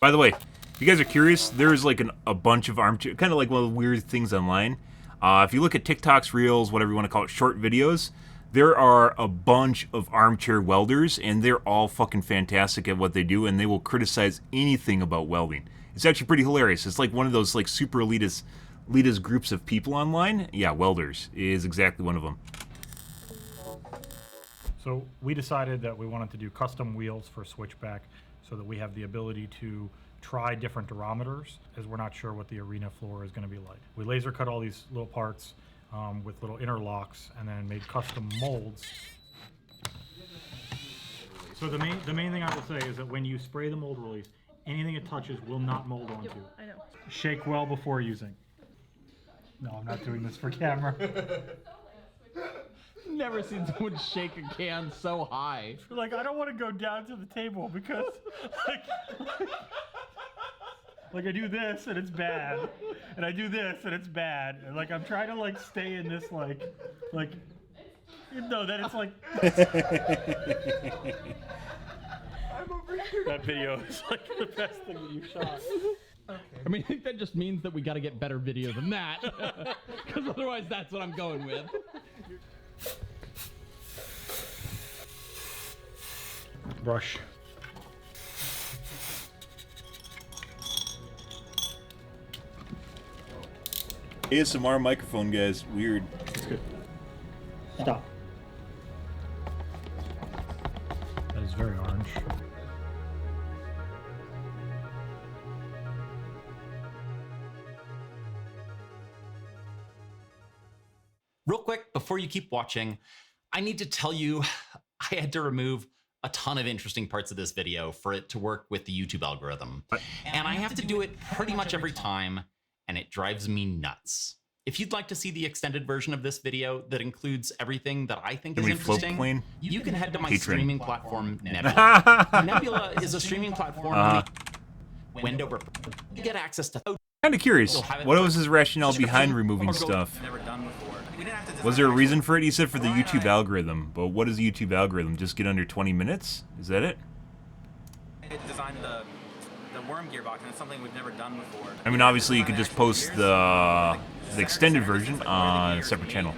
By the way, if you guys are curious, there's like a bunch of armchair, kind of like one of the weird things online. If you look at TikToks, Reels, whatever you want to call it, short videos, there are a bunch of armchair welders, and they're all fucking fantastic at what they do, and they will criticize anything about welding. It's actually pretty hilarious. It's like one of those like super elitist groups of people online. Yeah, welders is exactly one of them. So we decided that we wanted to do custom wheels for Switchback so that we have the ability to try different durometers, as we're not sure what the arena floor is going to be like. We laser cut all these little parts with little interlocks, and then made custom molds. So the main thing I will say is that when you spray the mold release, anything it touches will not mold onto. I know. Shake well before using. No, I'm not doing this for camera. Never seen someone shake a can so high. Like, I don't want to go down to the table because, like I do this and it's bad, and I do this and it's bad, and like I'm trying to like stay in this like, no, then it's like. I'm over here. That video is like the best thing that you shot. Okay. I mean, I think that just means that we got to get better video than that, because otherwise that's what I'm going with. Brush. ASMR microphone, guys. Weird. That's good. Stop. That is very orange. Real quick, before you keep watching, I need to tell you I had to remove a ton of interesting parts of this video for it to work with the YouTube algorithm. And I have to do it pretty much every time, and it drives me nuts. If you'd like to see the extended version of this video that includes everything that I think is interesting, you can head to my streaming platform, Nebula. Nebula is a streaming platform Wendover to get access to. Kind of curious. What was his rationale behind removing stuff? Was there a reason for it? He said for the YouTube algorithm, but what is the YouTube algorithm? Just get under 20 minutes? Is that it? It designed the worm gearbox, and it's something we've never done before. I mean, obviously you could just post the extended version on a separate channel,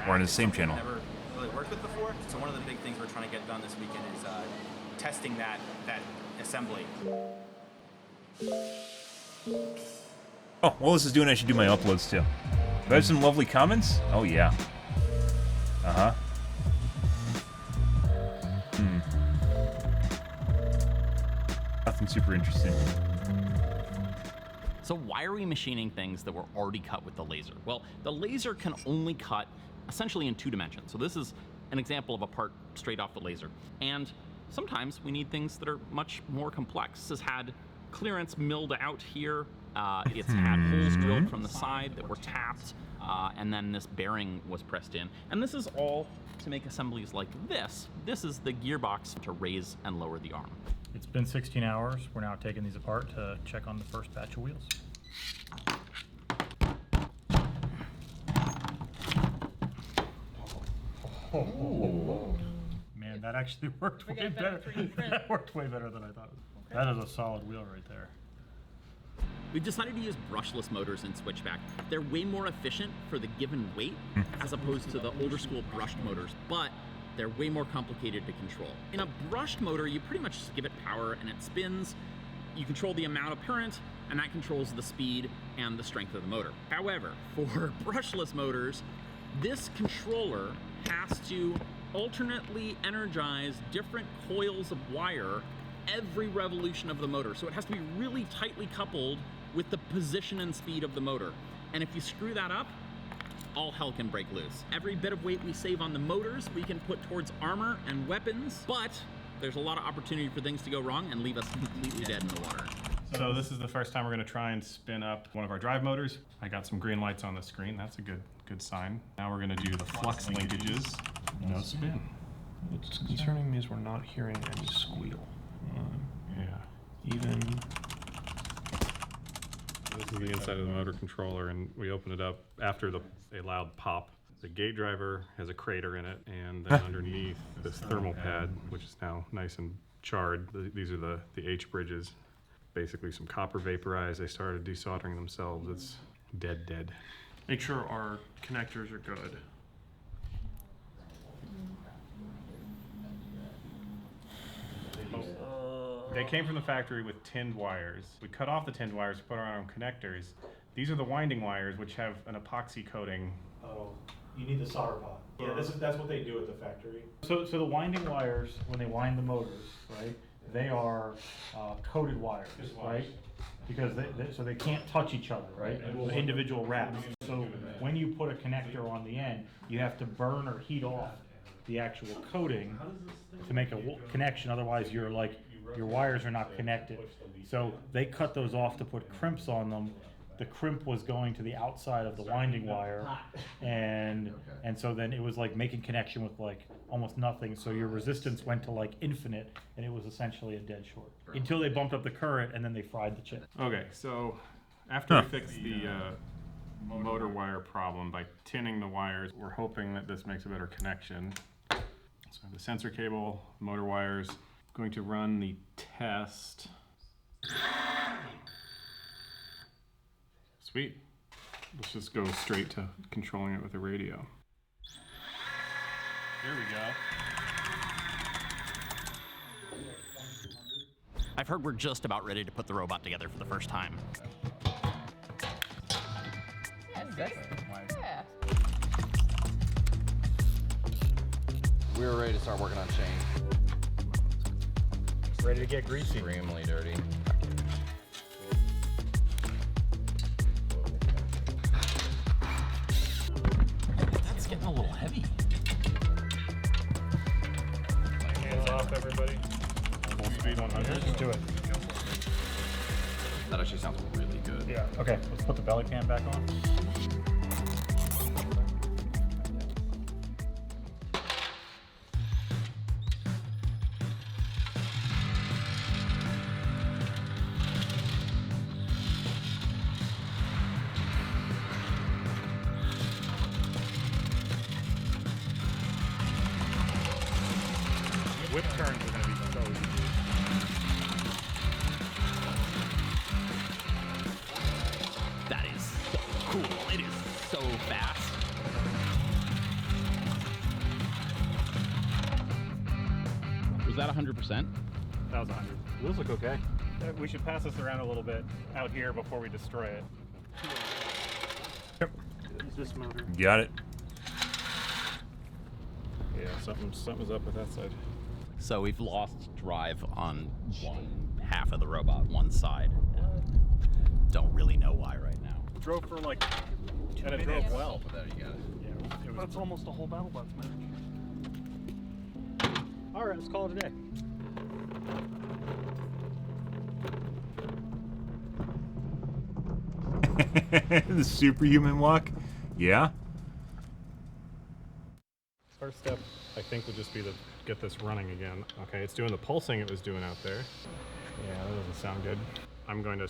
or on the same channel. Never really worked with before, so one of the big things we're trying to get done this weekend is testing that assembly. Oh, well, this is doing I should do my uploads too. Do I have some lovely comments? Oh, yeah. Uh-huh. Nothing super interesting. So why are we machining things that were already cut with the laser? Well, the laser can only cut essentially in 2 dimensions. So this is an example of a part straight off the laser. And sometimes we need things that are much more complex. This has had clearance milled out here. It's had holes drilled from the side that were tapped, and then this bearing was pressed in. And this is all to make assemblies like this. This is the gearbox to raise and lower the arm. It's been 16 hours. We're now taking these apart to check on the first batch of wheels. Oh. Man, that actually worked way better. That worked way better than I thought. That is a solid wheel right there. We've decided to use brushless motors in Switchback. They're way more efficient for the given weight as opposed to the older school brushed motors, but they're way more complicated to control. In a brushed motor, you pretty much just give it power and it spins. You control the amount of current, and that controls the speed and the strength of the motor. However, for brushless motors, this controller has to alternately energize different coils of wire every revolution of the motor. So it has to be really tightly coupled with the position and speed of the motor. And if you screw that up, all hell can break loose. Every bit of weight we save on the motors, we can put towards armor and weapons, but there's a lot of opportunity for things to go wrong and leave us completely dead in the water. So this is the first time we're going to try and spin up one of our drive motors. I got some green lights on the screen. That's a good sign. Now we're going to do the flux linkages. No spin. What's concerning me is we're not hearing any squeal. Yeah. Even. This is the inside of the motor controller, and we open it up after a loud pop. The gate driver has a crater in it, and then underneath this thermal pad, which is now nice and charred. These are the H bridges. Basically some copper vaporized. They started desoldering themselves. It's dead. Make sure our connectors are good. They came from the factory with tinned wires. We cut off the tinned wires, put our own connectors. These are the winding wires, which have an epoxy coating. Oh, you need the solder pot. Yeah, that's what they do at the factory. So the winding wires, when they wind the motors, right, they are coated wires, right? Because they can't touch each other, right? The individual wraps. So when you put a connector on the end, you have to burn or heat off the actual coating to make a connection. Otherwise, your wires are not connected. So they cut those off to put crimps on them. The crimp was going to the outside of the winding wire, and so then it was like making connection with like almost nothing. So your resistance went to like infinite, and it was essentially a dead short until they bumped up the current, and then they fried the chip. Okay, so after we fix the motor wire problem by tinning the wires, we're hoping that this makes a better connection. So I have the sensor cable, motor wires. Going to run the test. Sweet. Let's just go straight to controlling it with a radio. There we go. I've heard we're just about ready to put the robot together for the first time. We were ready to start working on chain. Ready to get greasy. Extremely dirty. That's getting a little heavy. Hands off, everybody. Full speed 100. Let's do it. That actually sounds really good. Yeah. Okay, let's put the belly pan back on. Whip turns are going to be so easy. That is so cool. It is so fast. Was that 100%? That was 100. Those look okay. We should pass this around a little bit out here before we destroy it. Yep. This motor. Got it. Yeah, something's up with that side. So we've lost drive on one half of the robot, one side. Don't really know why right now. Drove for like 2 And it minutes. drove well. There you got it. Yeah, That's almost a whole BattleBots match. All right, let's call it a day. The superhuman walk? Yeah? First step, I think, would just be to get this running again. Okay, it's doing the pulsing it was doing out there. Yeah, that doesn't sound good. I'm going to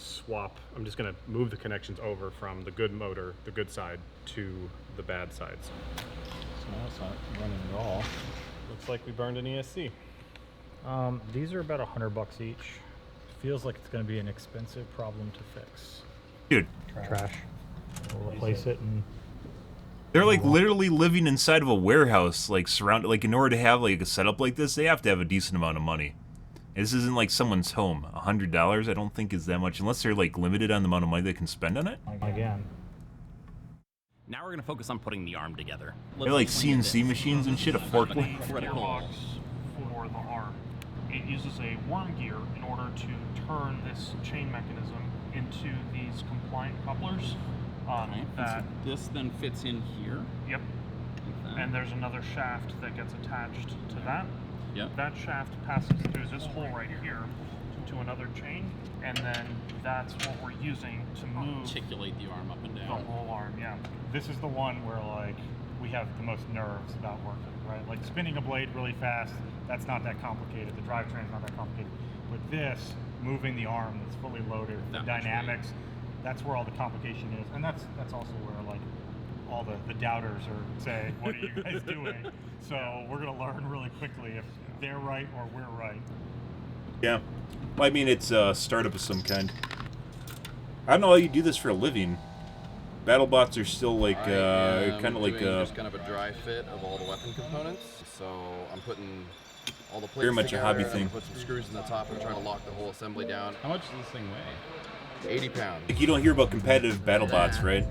I'm just going to move the connections over from the good motor, the good side, to the bad sides. So now it's not running at all. Looks like we burned an ESC. These are about $100 each. Feels like it's going to be an expensive problem to fix. Dude, Trash. We'll replace it and. they're like literally living inside of a warehouse, like surrounded, like in order to have like a setup like this, they have to have a decent amount of money. This isn't like someone's home. $100 I don't think is that much, unless they're like limited on the amount of money they can spend on it. Again. Now we're gonna focus on putting the arm together. They're like CNC machines and shit, a forklift. Gearbox for the arm. It uses a worm gear in order to turn this chain mechanism into these compliant couplers. That This then fits in here. Yep. Like that. And there's another shaft that gets attached to that. Yep. That shaft passes through this hole right here to another chain, and then that's what we're using to move Articulate the arm up and the down. whole arm. Yeah. This is the one where like we have the most nerves about working, right? Like spinning a blade really fast, that's not that complicated. The drivetrain's not that complicated. But this, moving the arm that's fully loaded, the dynamics, that's where all the complication is. And that's also where like all the doubters are say, what are you guys doing? So we're gonna learn really quickly if they're right or we're right. Yeah. Well, I mean, it's a startup of some kind. I don't know how you do this for a living. BattleBots are still like, kind of like just kind of a dry fit of all the weapon components. So I'm putting all the plates very much a together, hobby I'm gonna thing. put some screws in the top and try to lock the whole assembly down. How much does this thing weigh? 80 pounds. Like, you don't hear about competitive BattleBots, right?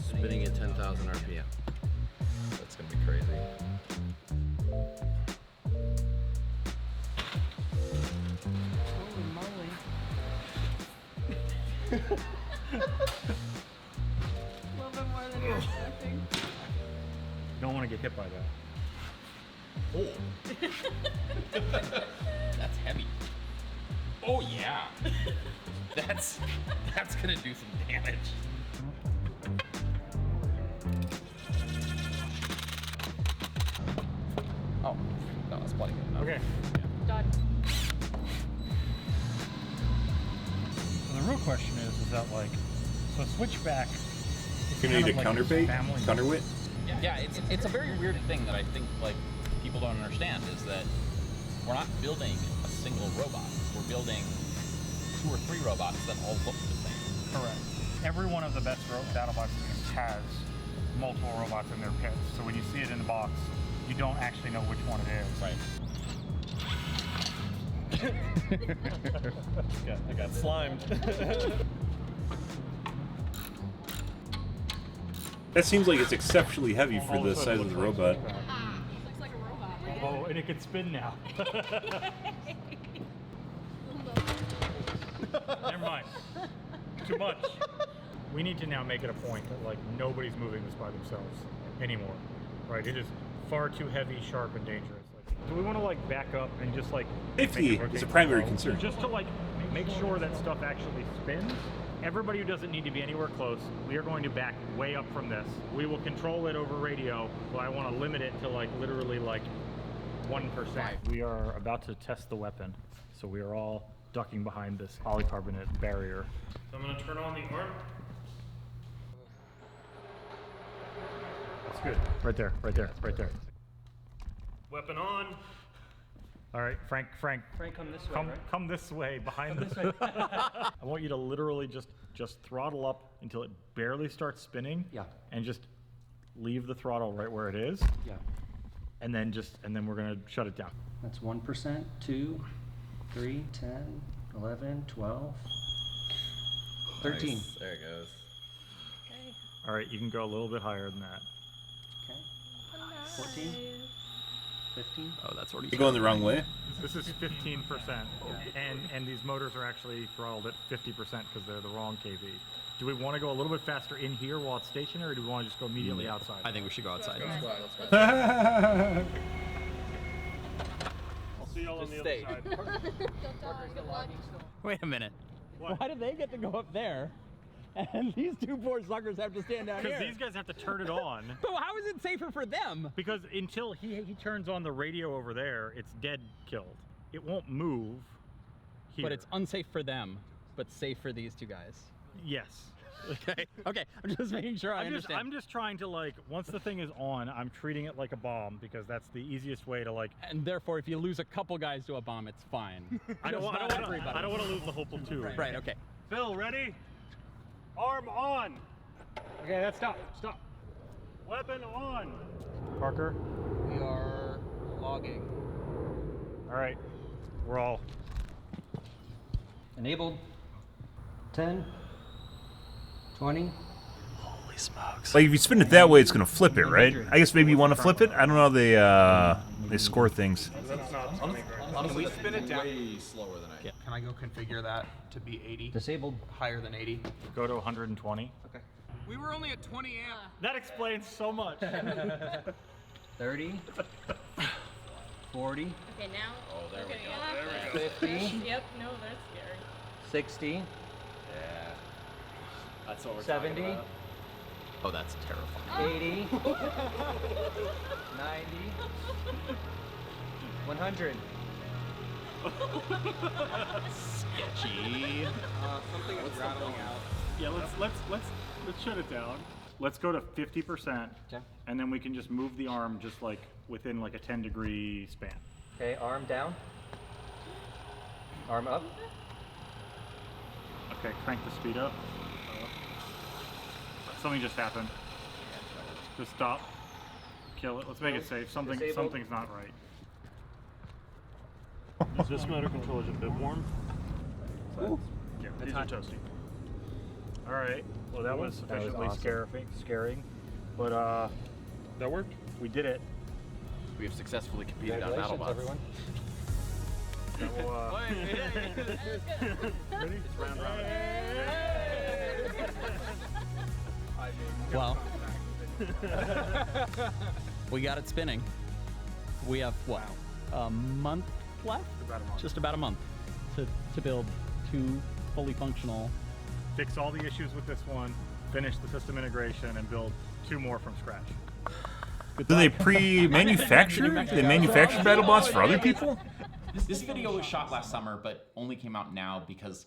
Spinning at 10,000 RPM. That's gonna be crazy. Holy moly. A little bit more than you're expecting. You don't want to get hit by that. Oh. That's heavy. Oh yeah. That's gonna do some damage. Oh, no, that's plenty good enough. Okay. Done. So the real question is that like, so switchback. You're gonna need a counterweight? Counterweight? Yeah, it's a very weird thing that I think like people don't understand is that we're not building a single robot. We're building 2 or 3 robots that all look the same. Correct. Every one of the best BattleBots games has multiple robots in their pits. So when you see it in the box, you don't actually know which one it is. Right. I got slimed. That seems like it's exceptionally heavy for the size of the robot. Looks like a robot, right? Oh, and it can spin now. Never mind. Too much. We need to now make it a point that like nobody's moving this by themselves anymore. Right? It is far too heavy, sharp, and dangerous. Like, do we want to like back up and just like Safety is a primary concern. Just to like make sure that stuff actually spins. Everybody who doesn't need to be anywhere close, we are going to back way up from this. We will control it over radio, but I want to limit it to like literally like 1%. We are about to test the weapon, so we are all ducking behind this polycarbonate barrier. So I'm gonna turn on the arm. That's good. Right there, right there, right there. Weapon on. All right, Frank, Frank, come this way, right? come this way, behind this way. I want you to literally just throttle up until it barely starts spinning. Yeah. And just leave the throttle right where it is. Yeah. And then we're gonna shut it down. That's 1%, 2, 3, 10, 11, 12, 13. Nice. There it goes. Okay. All right, you can go a little bit higher than that. Okay. 14, 15. Oh, that's already. You're going the wrong way. This is 15%, and these motors are actually throttled at 50% because they're the wrong kV. Do we want to go a little bit faster in here while it's stationary, or do we want to just go immediately outside? I think we should go outside. Let's go. I'll see y'all on the other side. Don't die. Good luck. Wait a minute. Why do they get to go up there? And these 2 poor suckers have to stand down Because here. these guys have to turn it on. But how is it safer for them? Because until he turns on the radio over there, it's dead killed. It won't move here. But it's unsafe for them, but safe for these 2 guys. Yes. Okay. Okay. I'm just making sure I understand. I'm just trying to like, once the thing is on, I'm treating it like a bomb because that's the easiest way to like. And therefore, if you lose a couple guys to a bomb, it's fine. I don't want to lose the whole platoon. Right. Okay. Phil, ready? Arm on. Okay, that's stop. Weapon on. Parker. We are logging. All right, we're all Enabled. 10. 20. Holy smokes. Like, if you spin it that way, it's going to flip it, right? I guess maybe you want to flip it? I don't know how they score things. Honestly, we spin it down? way slower than I am. Can I go configure that to be 80? Disabled. Higher than 80? Go to 120. Okay. We were only at 20 amp. That explains so much. 30. 40. Okay, now. Oh, there we go. Yeah. There we go. 50. Yep, no, that's scary. 60. Yeah. That's what we're 70. talking about. Oh, that's terrifying. 80. 90. 100. Sketchy. Something is rattling out. Yeah, let's shut it down. Let's go to 50%, Okay. and then we can just move the arm just like within like a 10-degree span. Okay, arm down. Arm up. Okay, crank the speed up. Something just happened. Just stop. Kill it. Let's make it safe. Disabled. Something's not right. Is this motor controller a bit warm? Yeah, these are toasty. All right. Well, that was sufficiently awesome. scaring, but That worked? we did it. We have successfully competed on Congratulations, BattleBots. everyone. So, ready? It's round robin. Well, we got it spinning. We have, what, a month left? About a month. Just about a month to build 2 fully functional. Fix all the issues with this one, finish the system integration, and build 2 more from scratch. Do they pre-manufacture? They manufacture BattleBots for other people? This video was shot last summer, but only came out now because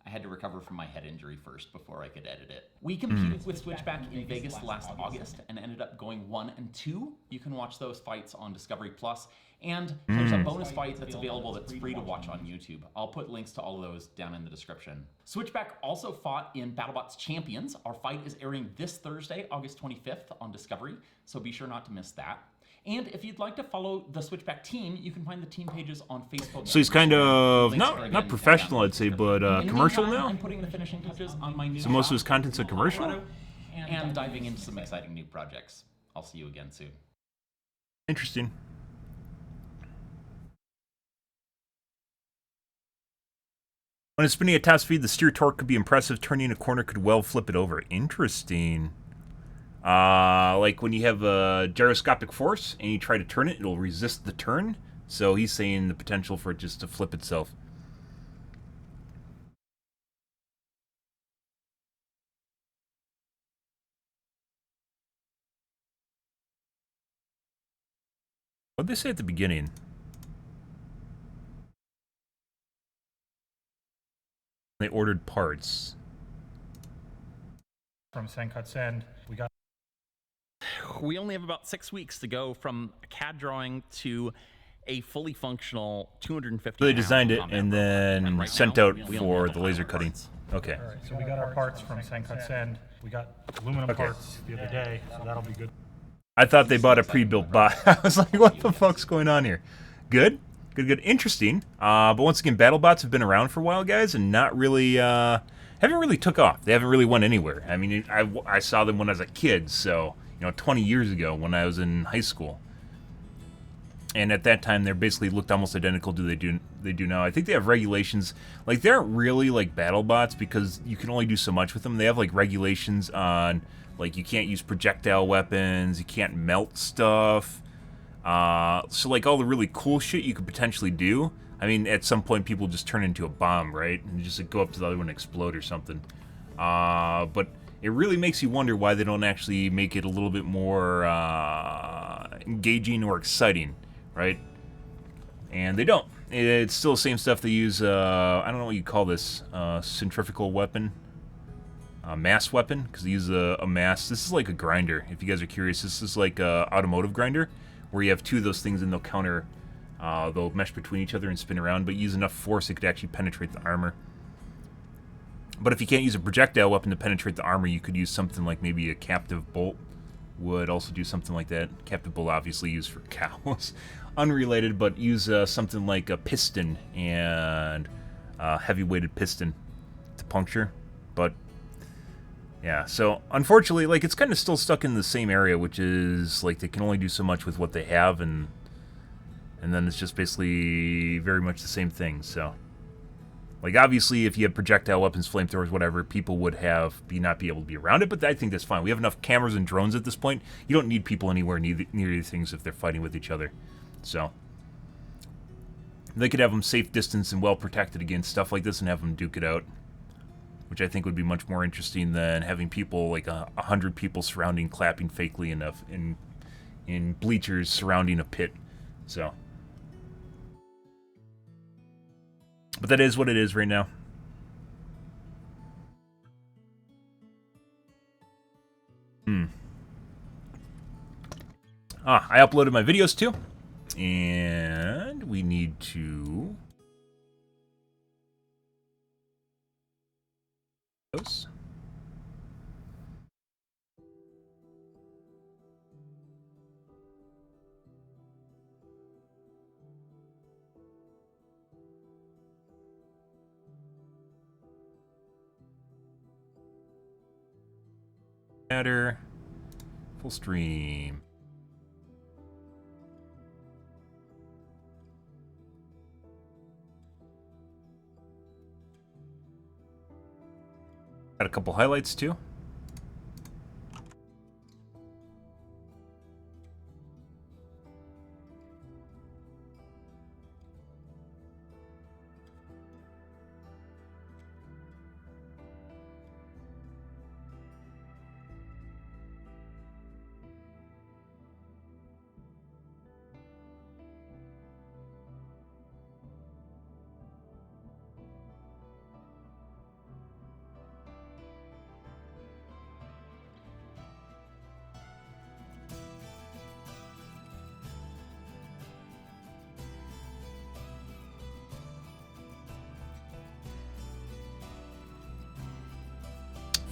I had to recover from my head injury first before I could edit it. We competed with Switchback in Vegas last August and ended up going 1 and 2. You can watch those fights on Discovery Plus, and there's a bonus fight that's available that's free to watch on YouTube. I'll put links to all of those down in the description. Switchback also fought in BattleBots Champions. Our fight is airing this Thursday, August 25th on Discovery, so be sure not to miss that. And if you'd like to follow the Switchback team, you can find the team pages on Facebook. So he's kind of, not professional, I'd say, but commercial now? I'm putting the finishing touches on my new So most of his shop, content's a commercial? Colorado, and diving into some exciting new projects. I'll see you again soon. Interesting. When it's spinning at top speed, the steer torque could be impressive. Turning a corner could well flip it over. Interesting. Like when you have a gyroscopic force and you try to turn it, it'll resist the turn. So he's saying the potential for it just to flip itself. What'd they say at the beginning? They ordered parts. From Senkatsen, we got. We only have about 6 weeks to go from a CAD drawing to a fully functional 250. So they designed it combat and robot. then right sent now, out we only for have the laser final cutting. parts. Okay. All right, so we got our parts from Senkatsen. We got aluminum Okay. parts the other day, so that'll be good. I thought they bought a pre-built bot. I was like, what the fuck's going on here? Good. Good, good. Interesting. But once again, BattleBots have been around for a while, guys, and not really, haven't really took off. They haven't really went anywhere. I mean, I saw them when I was a kid, so, 20 years ago when I was in high school. And at that time, they basically looked almost identical to they do now. I think they have regulations. Like, they aren't really like BattleBots because you can only do so much with them. They have, like, regulations on, like, you can't use projectile weapons, you can't melt stuff. So, like, all the really cool shit you could potentially do. I mean, at some point, people just turn into a bomb, right? And just like, go up to the other one and explode or something. But it really makes you wonder why they don't actually make it a little bit more engaging or exciting, right? And they don't. It's still the same stuff they use. I don't know what you call this. Centrifugal weapon. Mass weapon, because they use a mass. This is like a grinder, if you guys are curious. This is like a automotive grinder, where you have 2 of those things and they'll counter. They'll mesh between each other and spin around, but use enough force it could actually penetrate the armor. But if you can't use a projectile weapon to penetrate the armor, you could use something like maybe a captive bolt would also do something like that. Captive bolt obviously used for cows. Unrelated, but use something like a piston and heavy-weighted piston to puncture. But yeah, so unfortunately, like, it's kind of still stuck in the same area, which is like they can only do so much with what they have, and then it's just basically very much the same thing. So, like, obviously, if you have projectile weapons, flamethrowers, whatever, people would not be able to be around it. But I think that's fine. We have enough cameras and drones at this point. You don't need people anywhere near these things if they're fighting with each other. So they could have them safe distance and well protected against stuff like this, and have them duke it out, which I think would be much more interesting than having people, like 100 people surrounding, clapping fakely enough in bleachers surrounding a pit. So, but that is what it is right now. I uploaded my videos too, and we need to those. Matter, full stream. Got a couple highlights too.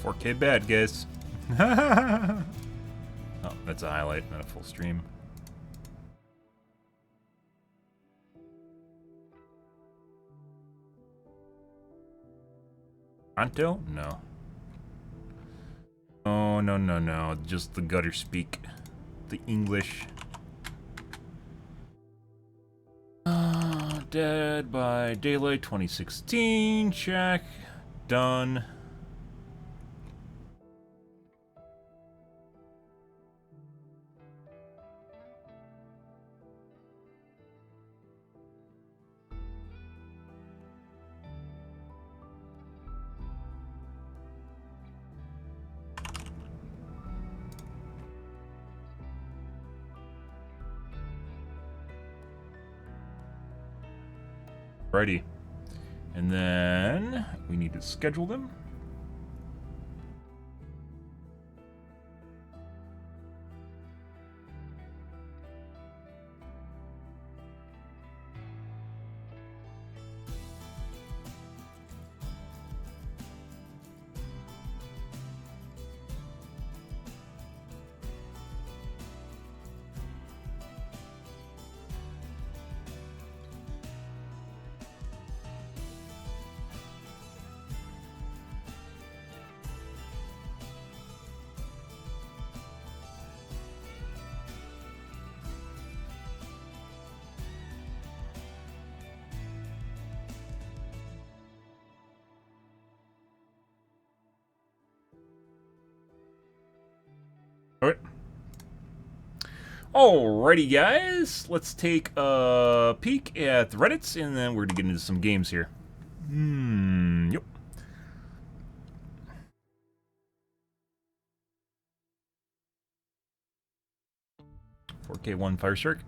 $4K bad, guys. Oh, that's a highlight, not a full stream. Anto? No. Oh, no, no, no. Just the gutter speak. The English. Dead by Daylight 2016. Check. Done. Righty. And then we need to schedule them. Alright. Alrighty, guys. Let's take a peek at the Reddits, and then we're going to get into some games here. Yep. $4K1 Fireshark.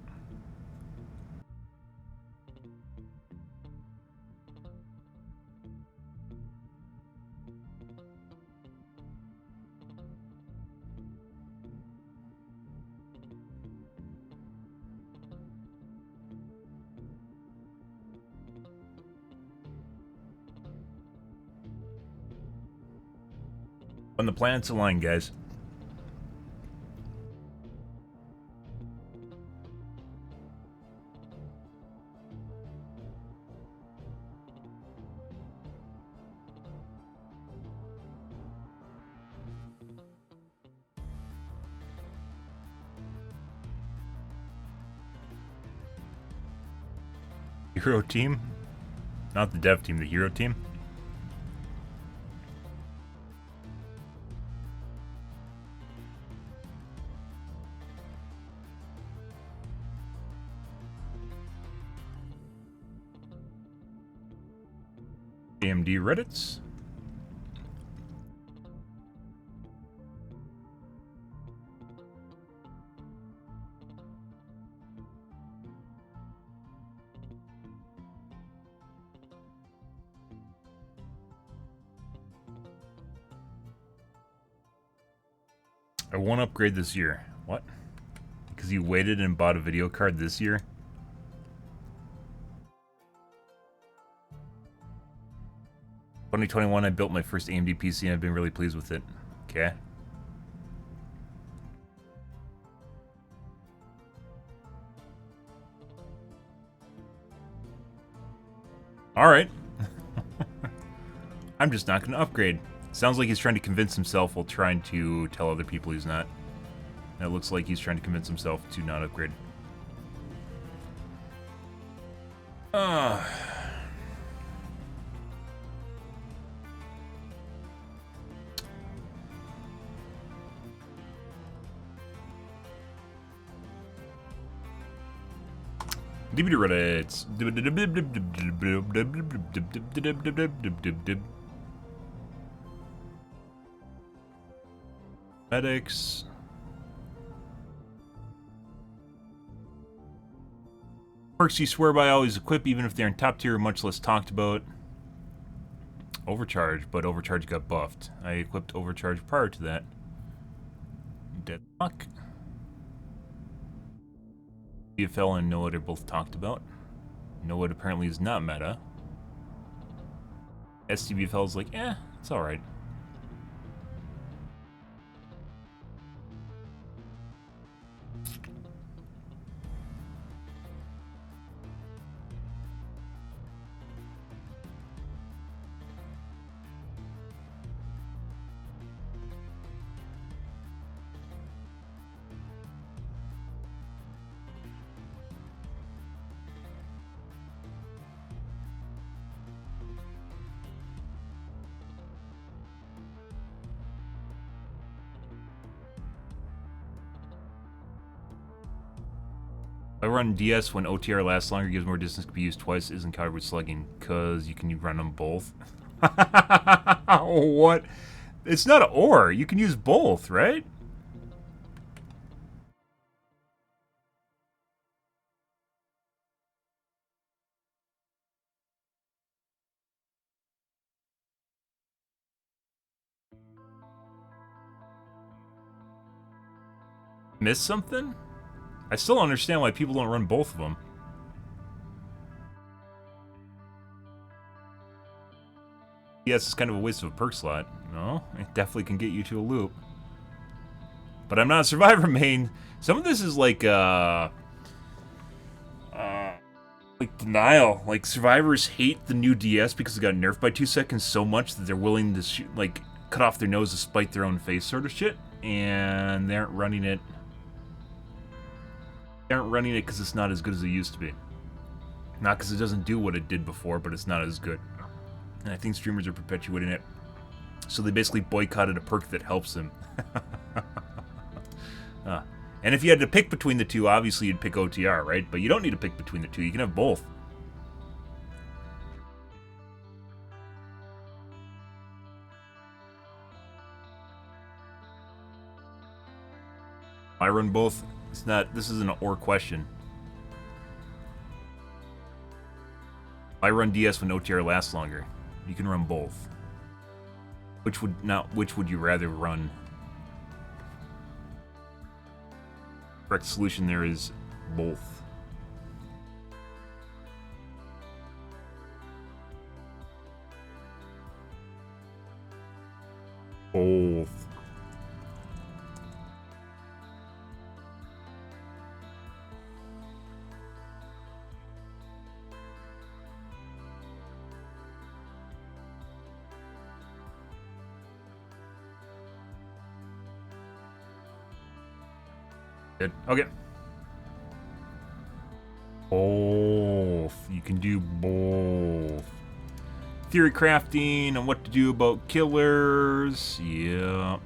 When the planets align, guys. Hero team? Not the dev team, the hero team? AMD Reddits? I won't upgrade this year. What? Because you waited and bought a video card this year? In 2021, I built my first AMD PC and I've been really pleased with it. Okay. Alright. I'm just not going to upgrade. Sounds like he's trying to convince himself while trying to tell other people he's not. And it looks like he's trying to convince himself to not upgrade. DVD Reddits. Medics. Perks you swear by always equip, even if they're in top tier, much less talked about. Overcharge, but Overcharge got buffed. I equipped Overcharge prior to that. Deadlock. BFL and NOAD are both talked about. NOAD apparently is not meta. STBFL is like, it's alright. I run DS when OTR lasts longer, gives more distance, can be used twice, isn't covered with slugging, because you can run them both. What? It's not an or. You can use both, right? Missed something? I still don't understand why people don't run both of them. Yes, it's kind of a waste of a perk slot. No, it definitely can get you to a loop. But I'm not a Survivor main. Some of this is like denial. Like, Survivors hate the new DS because it got nerfed by 2 seconds so much that they're willing to shoot, like, cut off their nose to spite their own face sort of shit. And they aren't running it. They aren't running it because it's not as good as it used to be. Not because it doesn't do what it did before, but it's not as good. And I think streamers are perpetuating it. So they basically boycotted a perk that helps them. And if you had to pick between the two, obviously you'd pick OTR, right? But you don't need to pick between the two. You can have both. I run both. It's not. This isn't an or question. I run DS when OTR lasts longer. You can run both. Which would you rather run? Correct solution there is both. Both. Good. Okay. Both. You can do both. Theory crafting and what to do about killers. Yeah.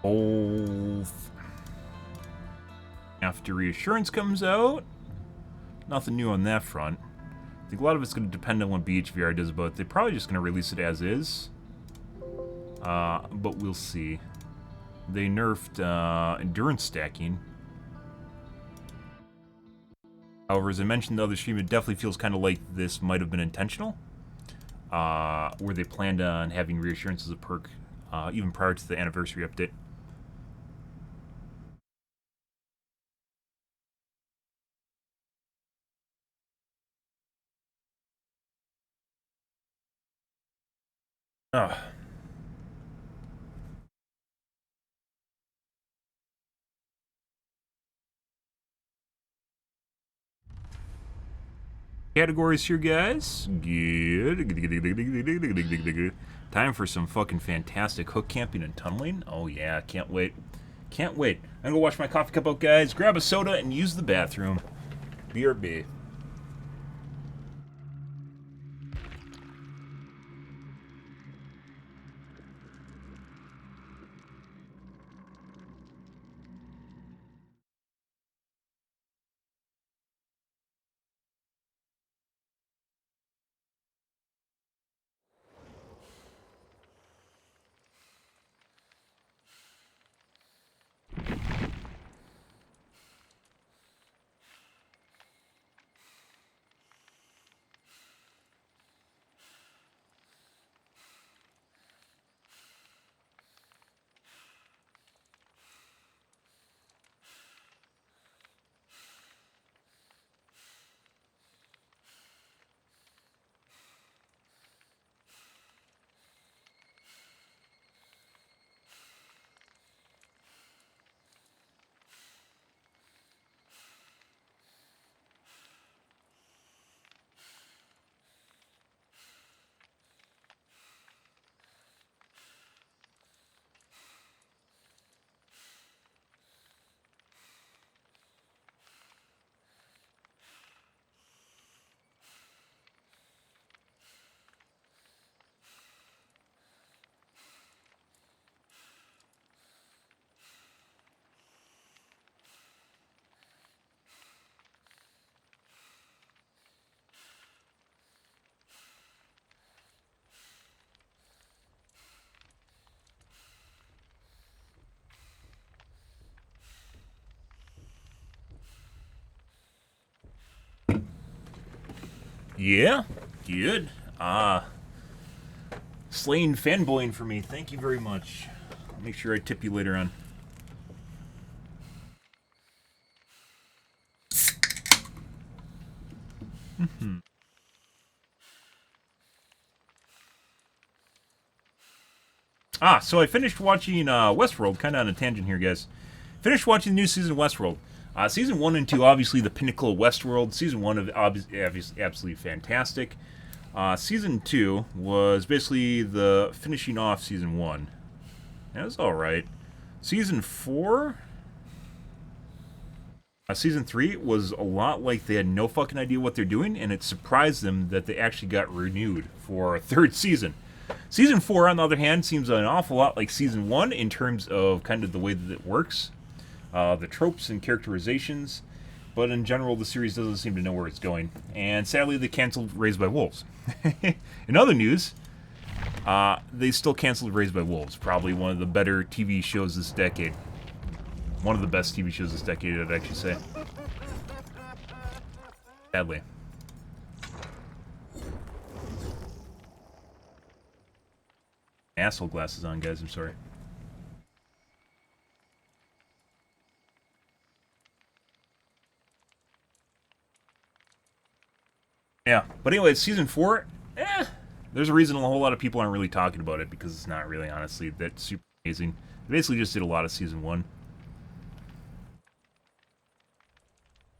Both. After Reassurance comes out, nothing new on that front. I think a lot of it's going to depend on what BHVR does, but they're probably just going to release it as is. But we'll see. They nerfed endurance stacking. However, as I mentioned in the other stream, it definitely feels kind of like this might have been intentional. Where they planned on having Reassurance as a perk even prior to the anniversary update. Ugh. Categories here, guys. Good. Time for some fucking fantastic hook camping and tunneling. Oh yeah, can't wait. Can't wait. I'm gonna go wash my coffee cup out, guys. Grab a soda and use the bathroom. BRB. Yeah, good. Slaying fanboying for me. Thank you very much. I'll make sure I tip you later on. So I finished watching Westworld, kind of on a tangent here, guys. Finished watching the new season of Westworld. Season 1 and 2, obviously the pinnacle of Westworld. Season 1, obviously, absolutely fantastic. Season 2 was basically the finishing off Season 1. That was alright. Season 4... Season 3 was a lot like they had no fucking idea what they're doing, and it surprised them that they actually got renewed for a third season. Season 4, on the other hand, seems an awful lot like Season 1 in terms of kind of the way that it works. The tropes and characterizations, but in general, the series doesn't seem to know where it's going. And sadly, they canceled Raised by Wolves. In other news, they still canceled Raised by Wolves, probably one of the better TV shows this decade. One of the best TV shows this decade, I'd actually say. Sadly. Asshole glasses on, guys, I'm sorry. Yeah, but anyway, Season 4, there's a reason a whole lot of people aren't really talking about it, because it's not really, honestly, that super amazing. They basically just did a lot of Season 1.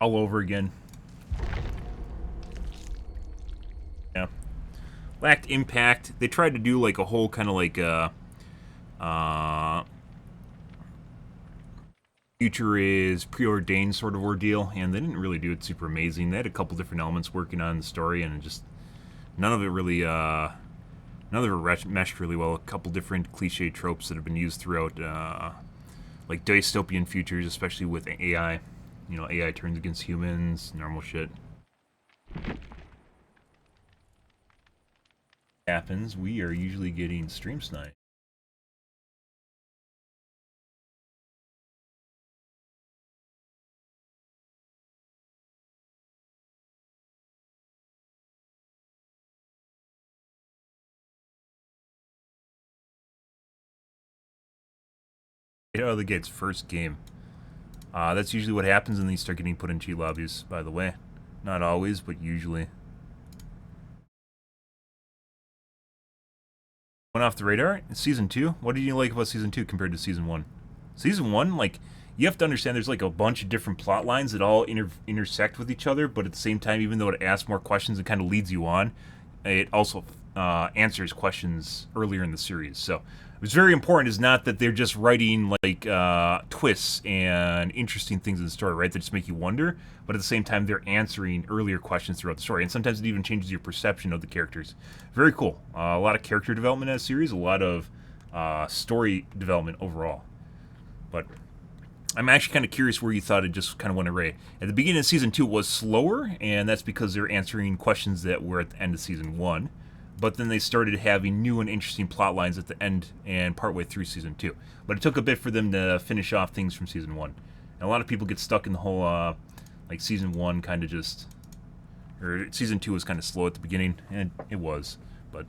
All over again. Yeah. Lacked impact. They tried to do, like, a whole kind of, like, Future is preordained sort of ordeal, and they didn't really do it super amazing. They had a couple different elements working on the story, and just none of it really, none of it meshed really well. A couple different cliche tropes that have been used throughout, like dystopian futures, especially with AI. You know, AI turns against humans, normal shit. Happens, we are usually getting stream snipe. Out of the gates, first game. That's usually what happens when these start getting put in cheat lobbies, by the way. Not always, but usually. Went off the radar. Season 2. What did you like about Season 2 compared to Season 1? Season 1, like, you have to understand there's like a bunch of different plot lines that all intersect with each other, but at the same time, even though it asks more questions and kind of leads you on, it also answers questions earlier in the series. So what's very important is not that they're just writing like twists and interesting things in the story, right? That just make you wonder, but at the same time, they're answering earlier questions throughout the story, and sometimes it even changes your perception of the characters. Very cool. A lot of character development in that series, a lot of story development overall. But I'm actually kind of curious where you thought it just kind of went away. At the beginning of Season 2, it was slower, and that's because they're answering questions that were at the end of Season 1. But then they started having new and interesting plot lines at the end and partway through Season 2. But it took a bit for them to finish off things from Season 1. And a lot of people get stuck in the whole, like, Season 1 kind of just... Or Season 2 was kind of slow at the beginning, and it was. But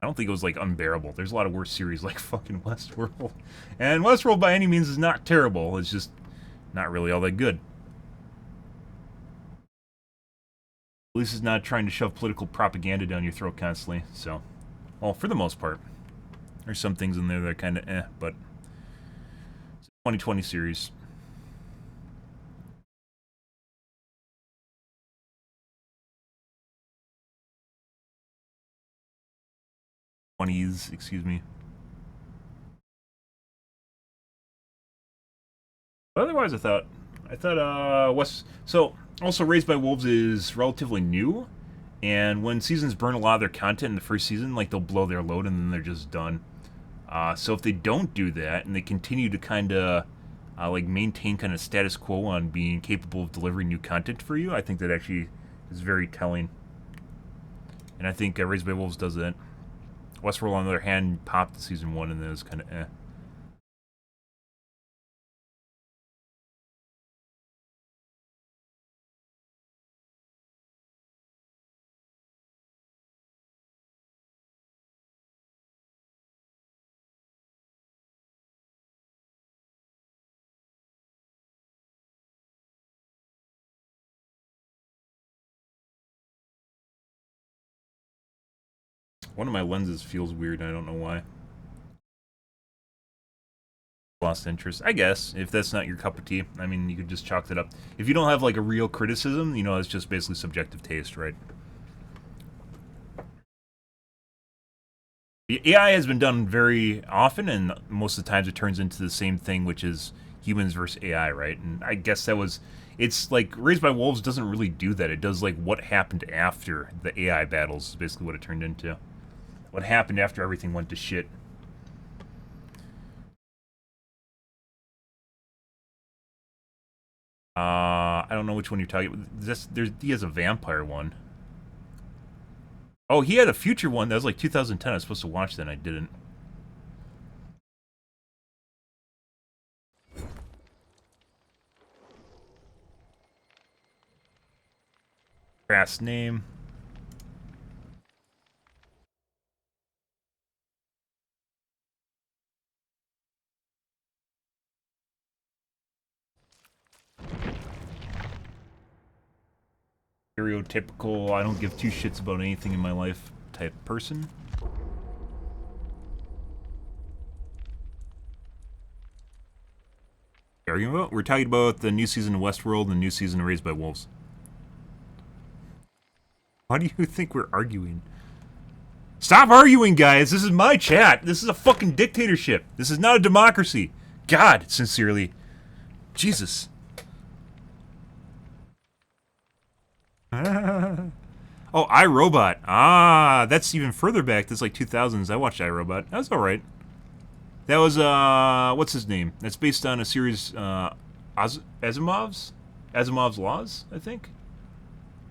I don't think it was, like, unbearable. There's a lot of worse series like fucking Westworld. And Westworld, by any means, is not terrible. It's just not really all that good. At least it's not trying to shove political propaganda down your throat constantly, so... Well, for the most part. There's some things in there that are kind of but... It's a 2020 series. Excuse me. But otherwise, I thought so also Raised by Wolves is relatively new, and when seasons burn a lot of their content in the first season, like they'll blow their load and then they're just done. So if they don't do that and they continue to kind of like maintain kind of status quo on being capable of delivering new content for you, I think that actually is very telling. And I think Raised by Wolves does that. Westworld, on the other hand, popped the Season 1 and then it was kind of One of my lenses feels weird, I don't know why. Lost interest, I guess. If that's not your cup of tea, I mean, you could just chalk that up. If you don't have like a real criticism, you know, it's just basically subjective taste, right? The AI has been done very often, and most of the times it turns into the same thing, which is humans versus AI, right? And I guess that was... It's like, Raised by Wolves doesn't really do that. It does like what happened after the AI battles, is basically what it turned into. What happened after everything went to shit. I don't know which one you're talking about. He has a vampire one. Oh, he had a future one. That was like 2010. I was supposed to watch that and I didn't. Grass name. Stereotypical, I don't give two shits about anything in my life type person. Arguing about? We're talking about the new season of Westworld and the new season of Raised by Wolves. Why do you think we're arguing? Stop arguing, guys! This is my chat! This is a fucking dictatorship! This is not a democracy! God, sincerely. Jesus. Oh, iRobot. Ah, that's even further back. That's like 2000s. I watched iRobot. That was alright. That was, what's his name? That's based on a series, Asimov's? Asimov's Laws, I think?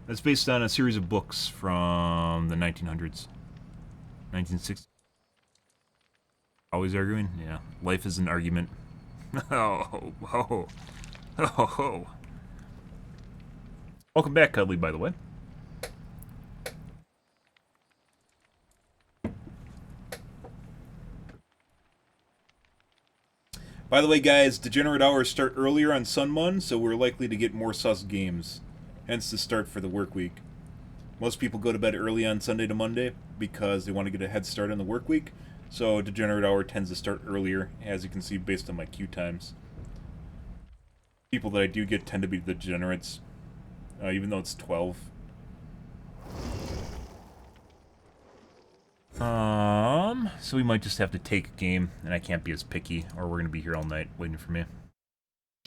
That's based on a series of books from the 1900s. 1960s. Always arguing? Yeah. Life is an argument. Oh, ho, ho, ho. Welcome back, Cuddly, by the way. By the way, guys, Degenerate Hours start earlier on Sunmun, so we're likely to get more sus games. Hence the start for the work week. Most people go to bed early on Sunday to Monday because they want to get a head start on the work week, so Degenerate Hour tends to start earlier, as you can see based on my queue times. People that I do get tend to be the degenerates, even though it's 12. So we might just have to take a game, and I can't be as picky, or we're gonna be here all night waiting for me.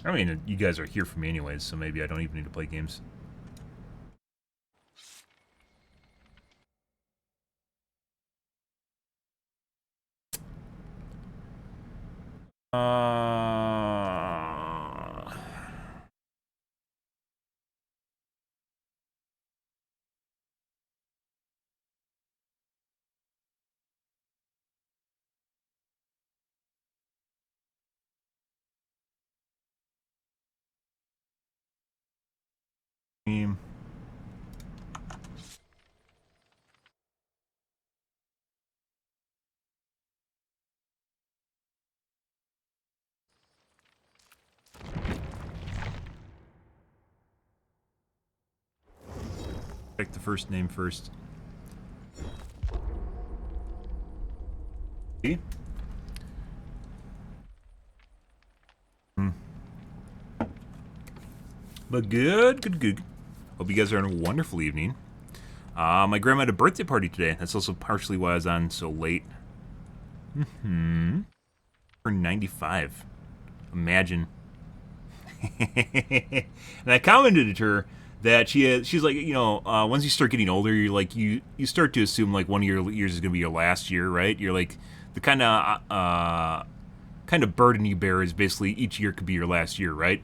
I mean, you guys are here for me anyways, so maybe I don't even need to play games. Game. Check the first name first. See? But good. Hope you guys are having a wonderful evening. My grandma had a birthday party today. That's also partially why I was on so late. Turned 95. Imagine. And I commented to her that she's like, you know, once you start getting older, you're like, you start to assume like one of your years is gonna be your last year, right? You're like, the kind of burden you bear is basically each year could be your last year, right?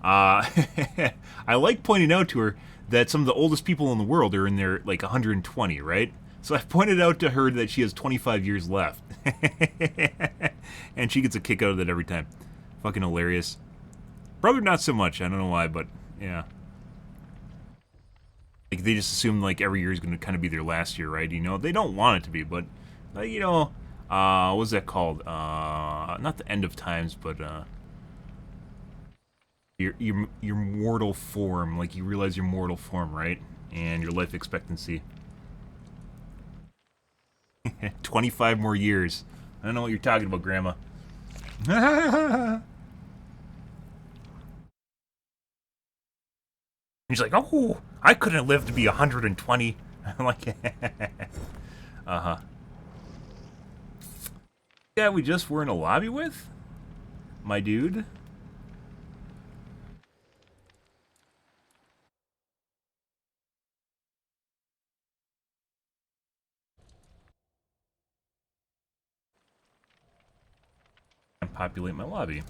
I like pointing out to her that some of the oldest people in the world are in their like 120, right? So I pointed out to her that she has 25 years left. And she gets a kick out of that every time. Fucking hilarious. Brother, not so much. I don't know why, but yeah. Like, they just assume like every year is going to kind of be their last year, right? You know, they don't want it to be, but you know, what's that called? Not the end of times, but your mortal form. Like, you realize your mortal form, right? And your life expectancy. 25 more years. I don't know what you're talking about, Grandma. He's like, oh, I couldn't live to be 120. I'm like, uh-huh. Yeah, we just were in a lobby with? My dude? And populate my lobby.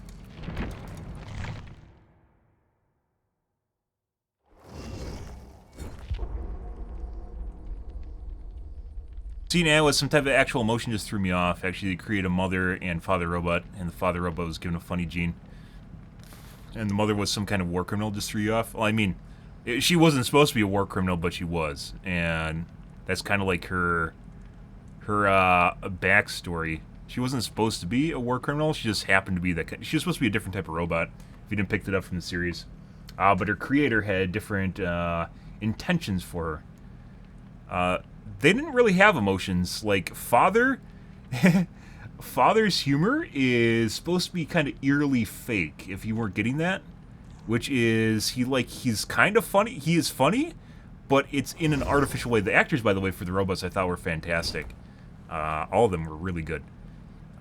Seeing Anna with some type of actual emotion just threw me off. Actually, they created a mother and father robot, and the father robot was given a funny gene. And the mother was some kind of war criminal, just threw you off. Well, I mean, she wasn't supposed to be a war criminal, but she was. And that's kind of like her backstory. She wasn't supposed to be a war criminal, she just happened to be that kind. She was supposed to be a different type of robot, if you didn't pick it up from the series. But her creator had different intentions for her. They didn't really have emotions. Like, Father's humor is supposed to be kind of eerily fake, if you weren't getting that. Which is, he's kind of funny. He is funny, but it's in an artificial way. The actors, by the way, for the robots I thought were fantastic. All of them were really good.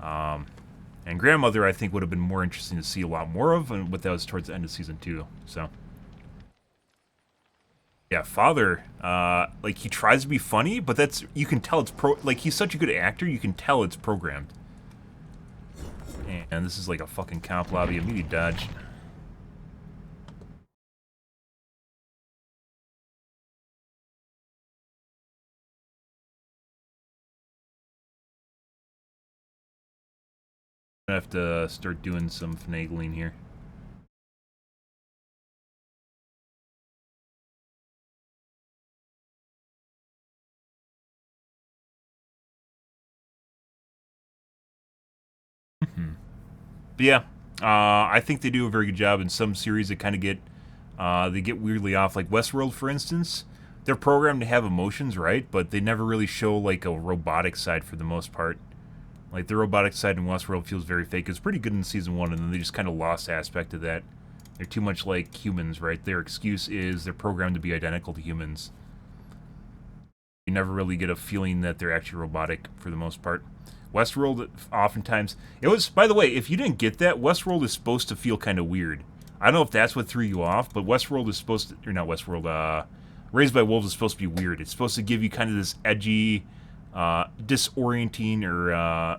And And Grandmother, I think, would have been more interesting to see a lot more of, but that was towards the end of season 2. So, yeah, Father, like, he tries to be funny, but that's, you can tell it's like, he's such a good actor, you can tell it's programmed. And this is like a fucking comp lobby. Immediate dodge. I have to start doing some finagling here. But yeah, I think they do a very good job in some series that kind of get, they get weirdly off. Like Westworld, for instance, they're programmed to have emotions, right? But they never really show like a robotic side for the most part. Like the robotic side in Westworld feels very fake. It's pretty good in season 1, and then they just kind of lost aspect of that. They're too much like humans, right? Their excuse is they're programmed to be identical to humans. You never really get a feeling that they're actually robotic for the most part. Westworld, oftentimes... It was, by the way, if you didn't get that, Westworld is supposed to feel kind of weird. I don't know if that's what threw you off, but Westworld is supposed to... Or not Westworld, Raised by Wolves is supposed to be weird. It's supposed to give you kind of this edgy, disorienting, or,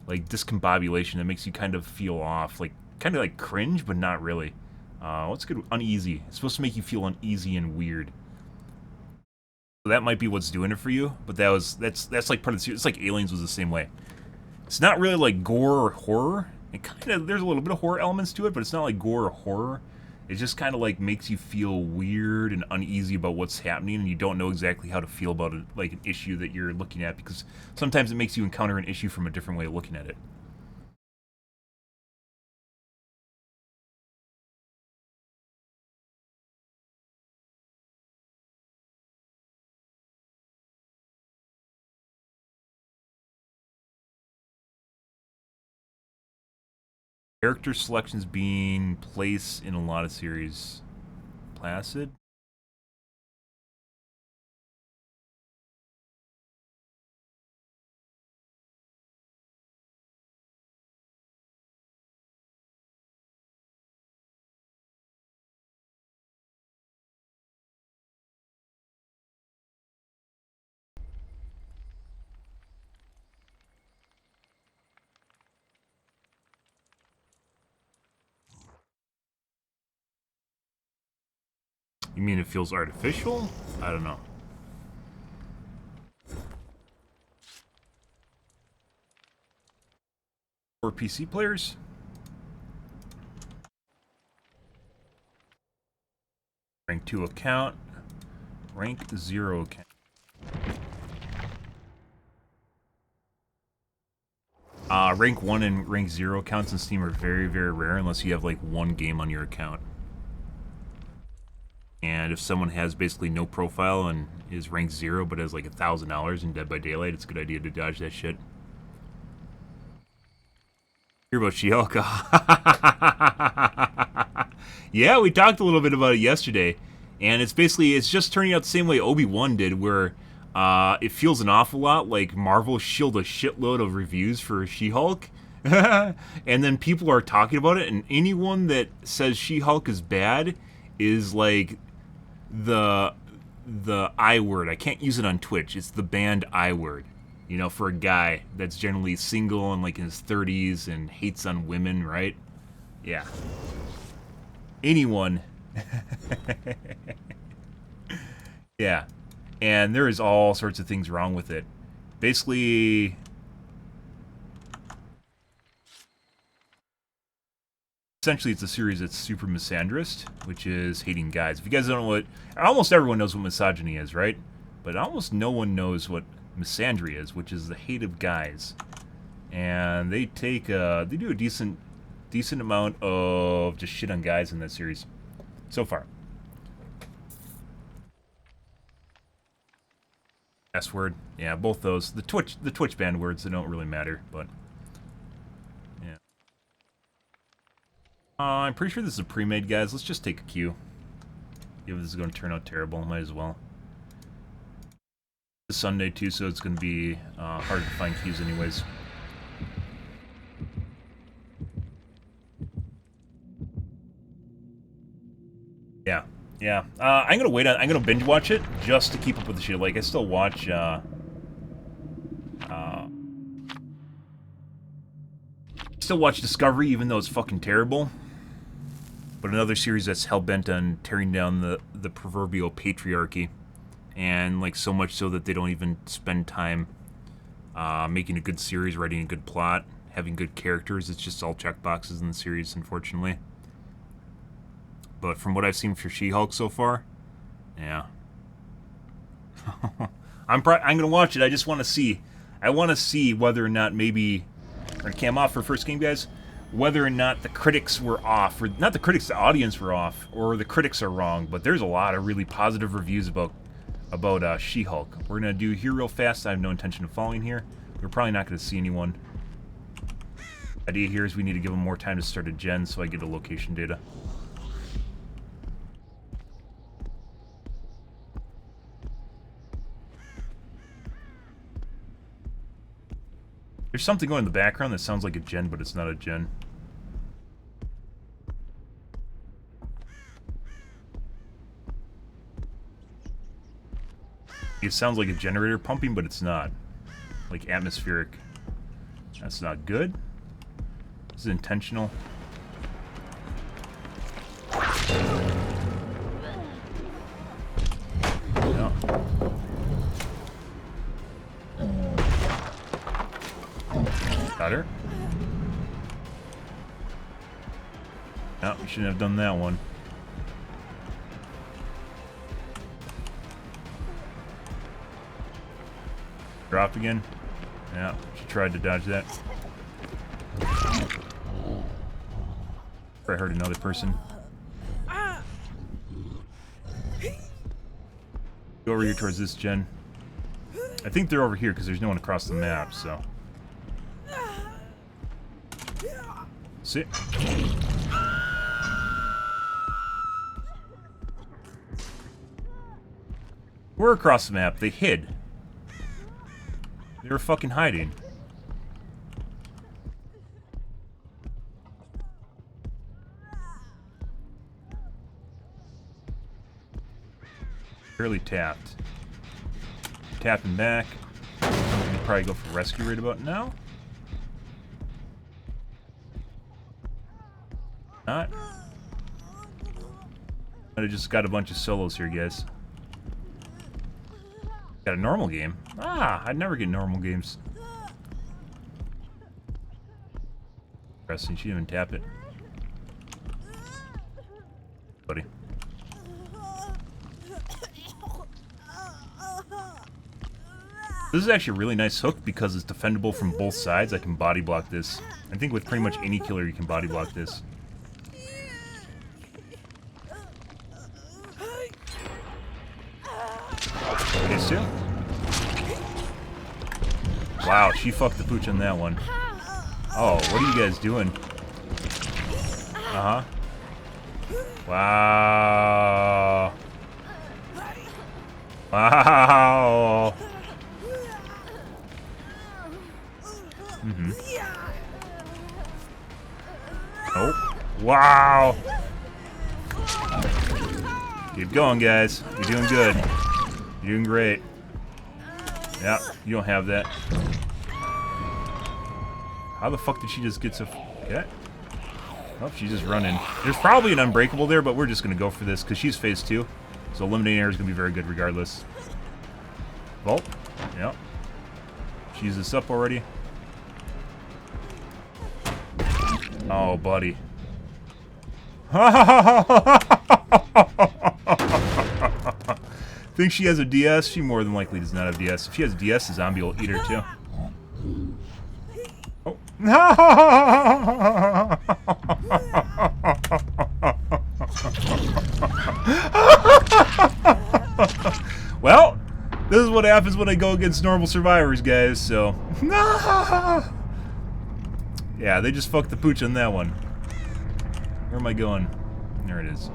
like, discombobulation that makes you kind of feel off. Like, kind of like cringe, but not really. What's good? Uneasy. It's supposed to make you feel uneasy and weird. So that might be what's doing it for you, but that's like part of the series. It's like Aliens was the same way. It's not really like gore or horror. It kind of, there's a little bit of horror elements to it, but it's not like gore or horror. It just kind of like makes you feel weird and uneasy about what's happening, and you don't know exactly how to feel about it, like an issue that you're looking at, because sometimes it makes you encounter an issue from a different way of looking at it. Character selections being placed in a lot of series. Placid? You mean it feels artificial? I don't know. For PC players? Rank 2 account. Rank 0 account. Rank 1 and rank 0 accounts in Steam are very, very rare unless you have like one game on your account. And if someone has basically no profile and is ranked 0 but has like $1,000 in Dead by Daylight, it's a good idea to dodge that shit. Hear about She-Hulk? Yeah, we talked a little bit about it yesterday. And it's basically, it's just turning out the same way Obi-Wan did, where it feels an awful lot like Marvel shilled a shitload of reviews for She-Hulk. And then people are talking about it, and anyone that says She-Hulk is bad is like the I word. I can't use it on Twitch. It's the banned I word. You know, for a guy that's generally single and like in his 30s and hates on women, right? Yeah. Anyone. Yeah. And there is all sorts of things wrong with it. Basically, essentially, it's a series that's super misandrist, which is hating guys. If you guys don't know what... Almost everyone knows what misogyny is, right? But almost no one knows what misandry is, which is the hate of guys. And they take... they do a decent amount of just shit on guys in that series. So far. S word. Yeah, both those. The Twitch banned words, they don't really matter, but... Yeah. I'm pretty sure this is a pre-made, guys. Let's just take a queue. If this is going to turn out terrible, might as well. It's Sunday, too, so it's going to be hard to find queues anyways. Yeah, I'm gonna wait on. I'm gonna binge watch it just to keep up with the shit. Like I still watch. Still watch Discovery, even though it's fucking terrible. But another series that's hell bent on tearing down the proverbial patriarchy, and like so much so that they don't even spend time making a good series, writing a good plot, having good characters. It's just all checkboxes in the series, unfortunately. But from what I've seen for She-Hulk so far, yeah. I'm gonna watch it. I just want to see. I want to see whether or not maybe. Or cam off for first game, guys. Whether or not the critics were off, or not the critics, the audience were off, or the critics are wrong. But there's a lot of really positive reviews about She-Hulk. We're gonna do here real fast. I have no intention of following here. We're probably not gonna see anyone. Idea here is we need to give them more time to start a gen, so I get the location data. There's something going in the background that sounds like a gen, but it's not a gen. It sounds like a generator pumping, but it's not. Like atmospheric. That's not good. This is intentional. No. Got her. No, we shouldn't have done that one. Drop again. Yeah, she tried to dodge that. I heard another person. Go over here towards this gen. I think they're over here because there's no one across the map, so. See? We're across the map. They hid. They were fucking hiding. Barely tapped. Tapping back. We'd probably go for rescue right about now. Not. I just got a bunch of solos here, guys. Got a normal game. Ah, I'd never get normal games. Pressing, she didn't even tap it. Buddy. This is actually a really nice hook because it's defendable from both sides. I can body block this. I think with pretty much any killer you can body block this. Okay, Sue. Wow, she fucked the pooch on that one. Oh, what are you guys doing? Uh-huh. Wow. Wow. Mm-hmm. Oh. Wow. Keep going, guys. You're doing good. You're doing great. Yeah, you don't have that. How the fuck did she just get so... Okay. Oh, she's just running. There's probably an unbreakable there, but we're just going to go for this because she's phase 2. So eliminating her is going to be very good regardless. Vault. Yep. She used this up already. Oh, buddy. Think she has a DS? She more than likely does not have DS. If she has DS, the zombie will eat her too. Oh. Well, this is what happens when I go against normal survivors, guys, so. Yeah, they just fucked the pooch on that one. Where am I going? There it is.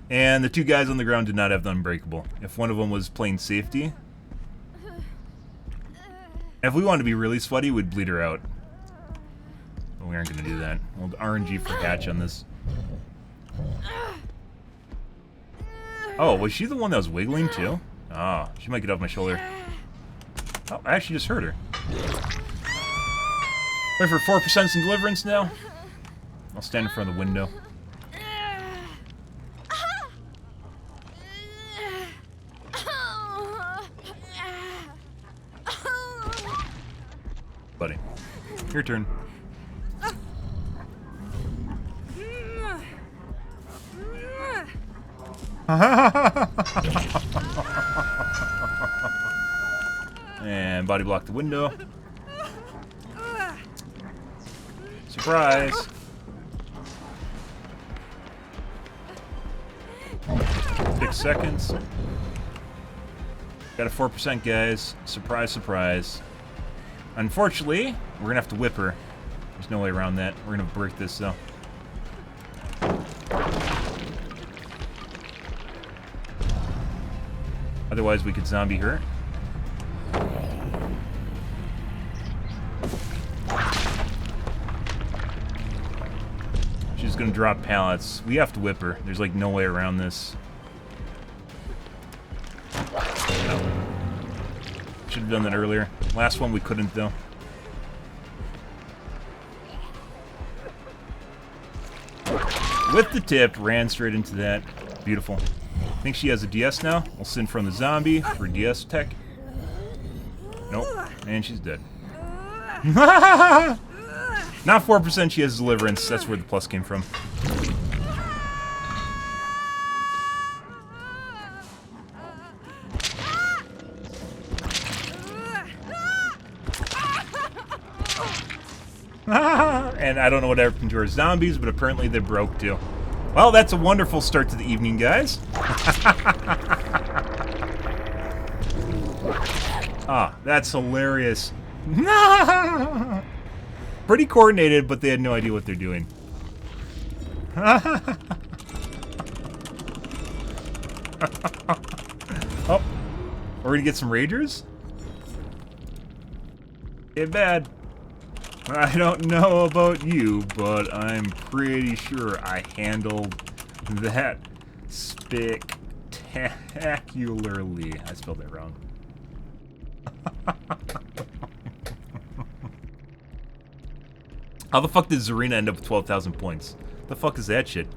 And the two guys on the ground did not have the unbreakable. If one of them was playing safety. If we wanted to be really sweaty, we'd bleed her out. We aren't going to do that. We'll RNG for hatch on this. Oh, was she the one that was wiggling too? Oh, she might get off my shoulder. Oh, I actually just heard her. Wait for 4% in deliverance now. I'll stand in front of the window. Buddy, your turn. And body block the window. Surprise! 6 seconds. Got a 4%, guys. Surprise, surprise. Unfortunately, we're gonna have to whip her. There's no way around that. We're gonna break this, though. Otherwise, we could zombie her. She's gonna drop pallets. We have to whip her. There's like no way around this. No. Should have done that earlier. Last one we couldn't, though. With the tip, ran straight into that. Beautiful. I think she has a DS now. We'll send from the zombie for DS tech. Nope. And she's dead. Not 4%, she has deliverance. That's where the plus came from. And I don't know what happened to our zombies, but apparently they broke too. Well, that's a wonderful start to the evening, guys. Ah, that's hilarious. Pretty coordinated, but they had no idea what they're doing. Oh, we're gonna get some ragers? Get bad. I don't know about you, but I'm pretty sure I handled that spectacularly. I spelled that wrong. How the fuck did Zarina end up with 12,000 points? The fuck is that shit?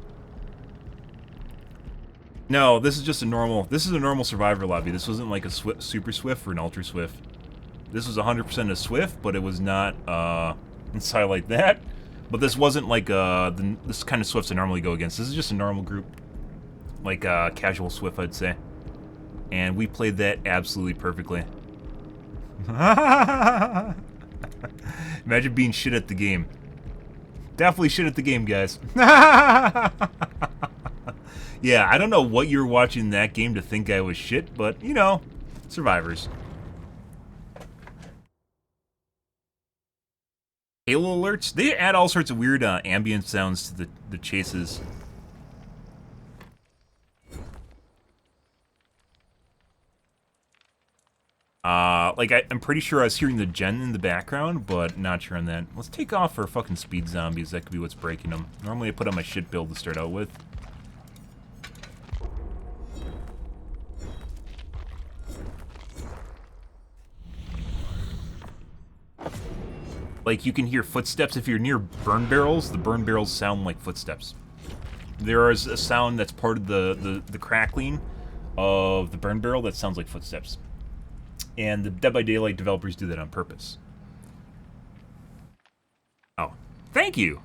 No, this is just a normal... This is a normal Survivor lobby. This wasn't like a Super Swift or an Ultra Swift. This was 100% a Swift, but it was not, let's highlight that. But this wasn't like, this kind of Swifts I normally go against. This is just a normal group. Like, casual Swift, I'd say. And we played that absolutely perfectly. Imagine being shit at the game. Definitely shit at the game, guys. Yeah, I don't know what you were watching that game to think I was shit, but, you know, survivors. Halo alerts? They add all sorts of weird ambient sounds to the chases. Like, I'm pretty sure I was hearing the gen in the background, but not sure on that. Let's take off our fucking speed zombies. That could be what's breaking them. Normally I put on my shit build to start out with. Like, you can hear footsteps if you're near burn barrels. The burn barrels sound like footsteps. There is a sound that's part of the crackling of the burn barrel that sounds like footsteps. And the Dead by Daylight developers do that on purpose. Oh, thank you.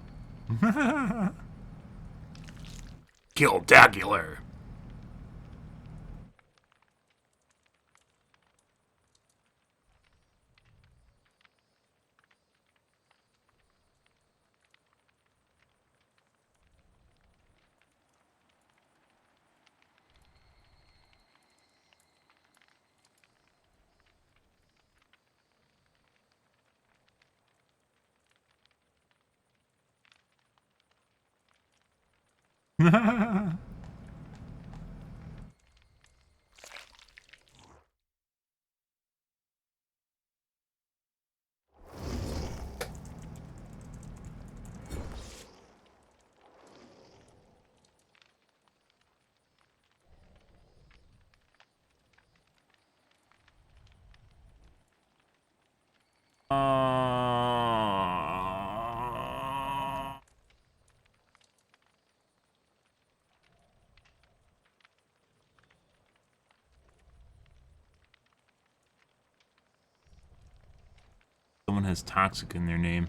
Killtacular. one has toxic in their name.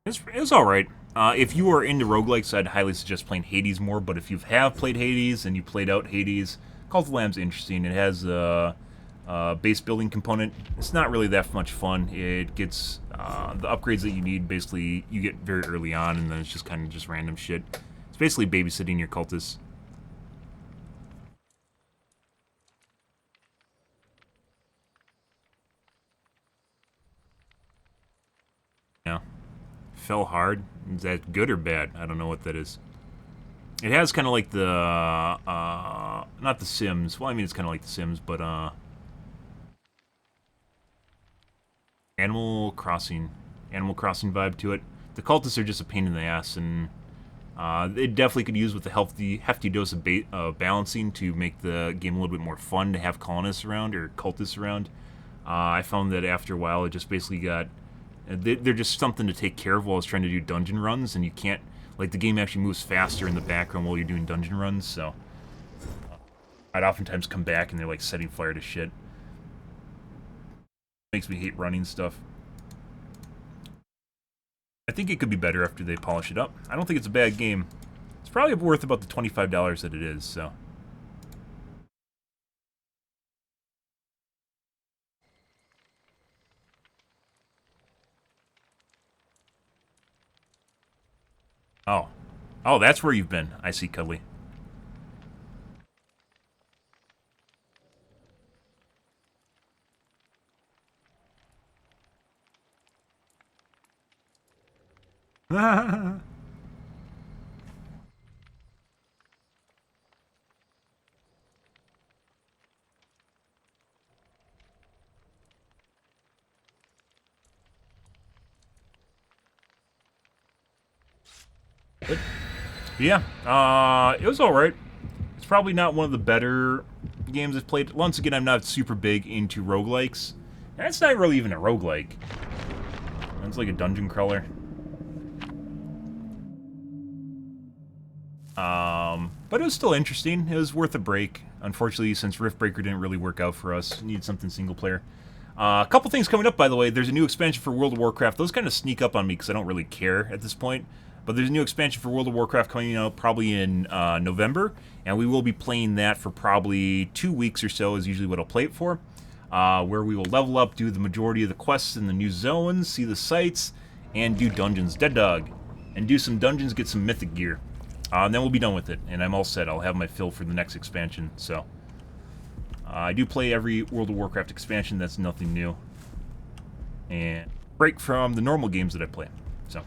It was alright. If you are into roguelikes, I'd highly suggest playing Hades more, but if you have played Hades and you played out Hades, Cult of the Lamb's interesting. It has a base building component. It's not really that much fun. It gets the upgrades that you need, basically, you get very early on, and then it's just kind of just random shit. It's basically babysitting your cultists. Yeah. Fell hard. Is that good or bad? I don't know what that is. It has kind of like the, not the Sims. Well, I mean, it's kind of like the Sims, but, Animal Crossing vibe to it. The cultists are just a pain in the ass, and it definitely could use with a hefty dose of balancing to make the game a little bit more fun to have colonists around, or cultists around. I found that after a while, it just basically got... They're just something to take care of while I was trying to do dungeon runs, and you can't... Like, the game actually moves faster in the background while you're doing dungeon runs, so... I'd oftentimes come back and they're, like, setting fire to shit. Makes me hate running stuff. I think it could be better after they polish it up. I don't think it's a bad game. It's probably worth about the $25 that it is, so... Oh. Oh, that's where you've been. I see, Cuddly. Yeah, it was alright. It's probably not one of the better games I've played. Once again, I'm not super big into roguelikes. And it's not really even a roguelike. It's like a dungeon crawler. But it was still interesting. It was worth a break. Unfortunately, since Riftbreaker didn't really work out for us, we needed something single player. A couple things coming up, by the way. There's a new expansion for World of Warcraft. Those kind of sneak up on me because I don't really care at this point. But there's a new expansion for World of Warcraft coming out probably in November, and we will be playing that for probably 2 weeks or so is usually what I'll play it for, where we will level up, do the majority of the quests in the new zones, see the sights, and do dungeons. Dead Dog. And do some dungeons, get some mythic gear. And then we'll be done with it, and I'm all set. I'll have my fill for the next expansion, so... I do play every World of Warcraft expansion, that's nothing new. And break from the normal games that I play, so...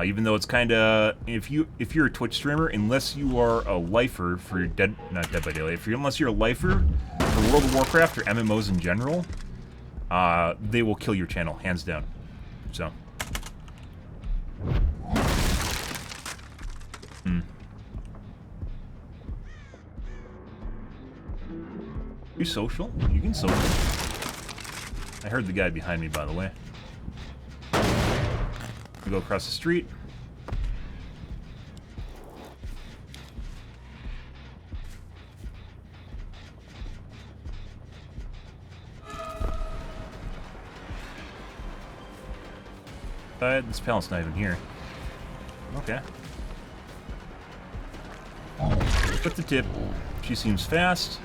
even though it's kind of, if you're a Twitch streamer, unless you are a lifer for not Dead by Daylight, unless you're a lifer for World of Warcraft or MMOs in general, they will kill your channel, hands down. So. You social? You can social. I heard the guy behind me, by the way. We go across the street. This pallet's not even here. Okay. Put the tip. She seems fast.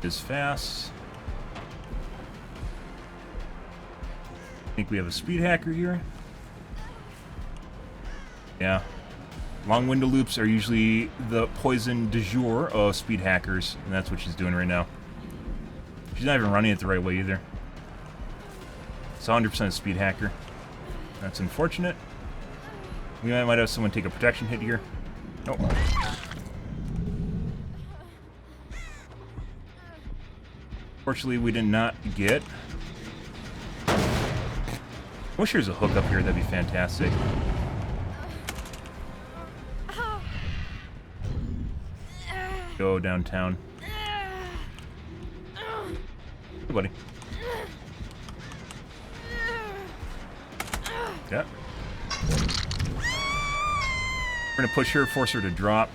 Is fast. I think we have a speed hacker here. Yeah. Long window loops are usually the poison du jour of speed hackers, and that's what she's doing right now. She's not even running it the right way either. It's 100% a speed hacker. That's unfortunate. We might have someone take a protection hit here. Nope. Fortunately, we did not get... I wish there was a hook up here, that'd be fantastic. Go downtown. Hey, buddy. Yeah. We're gonna push her, force her to drop.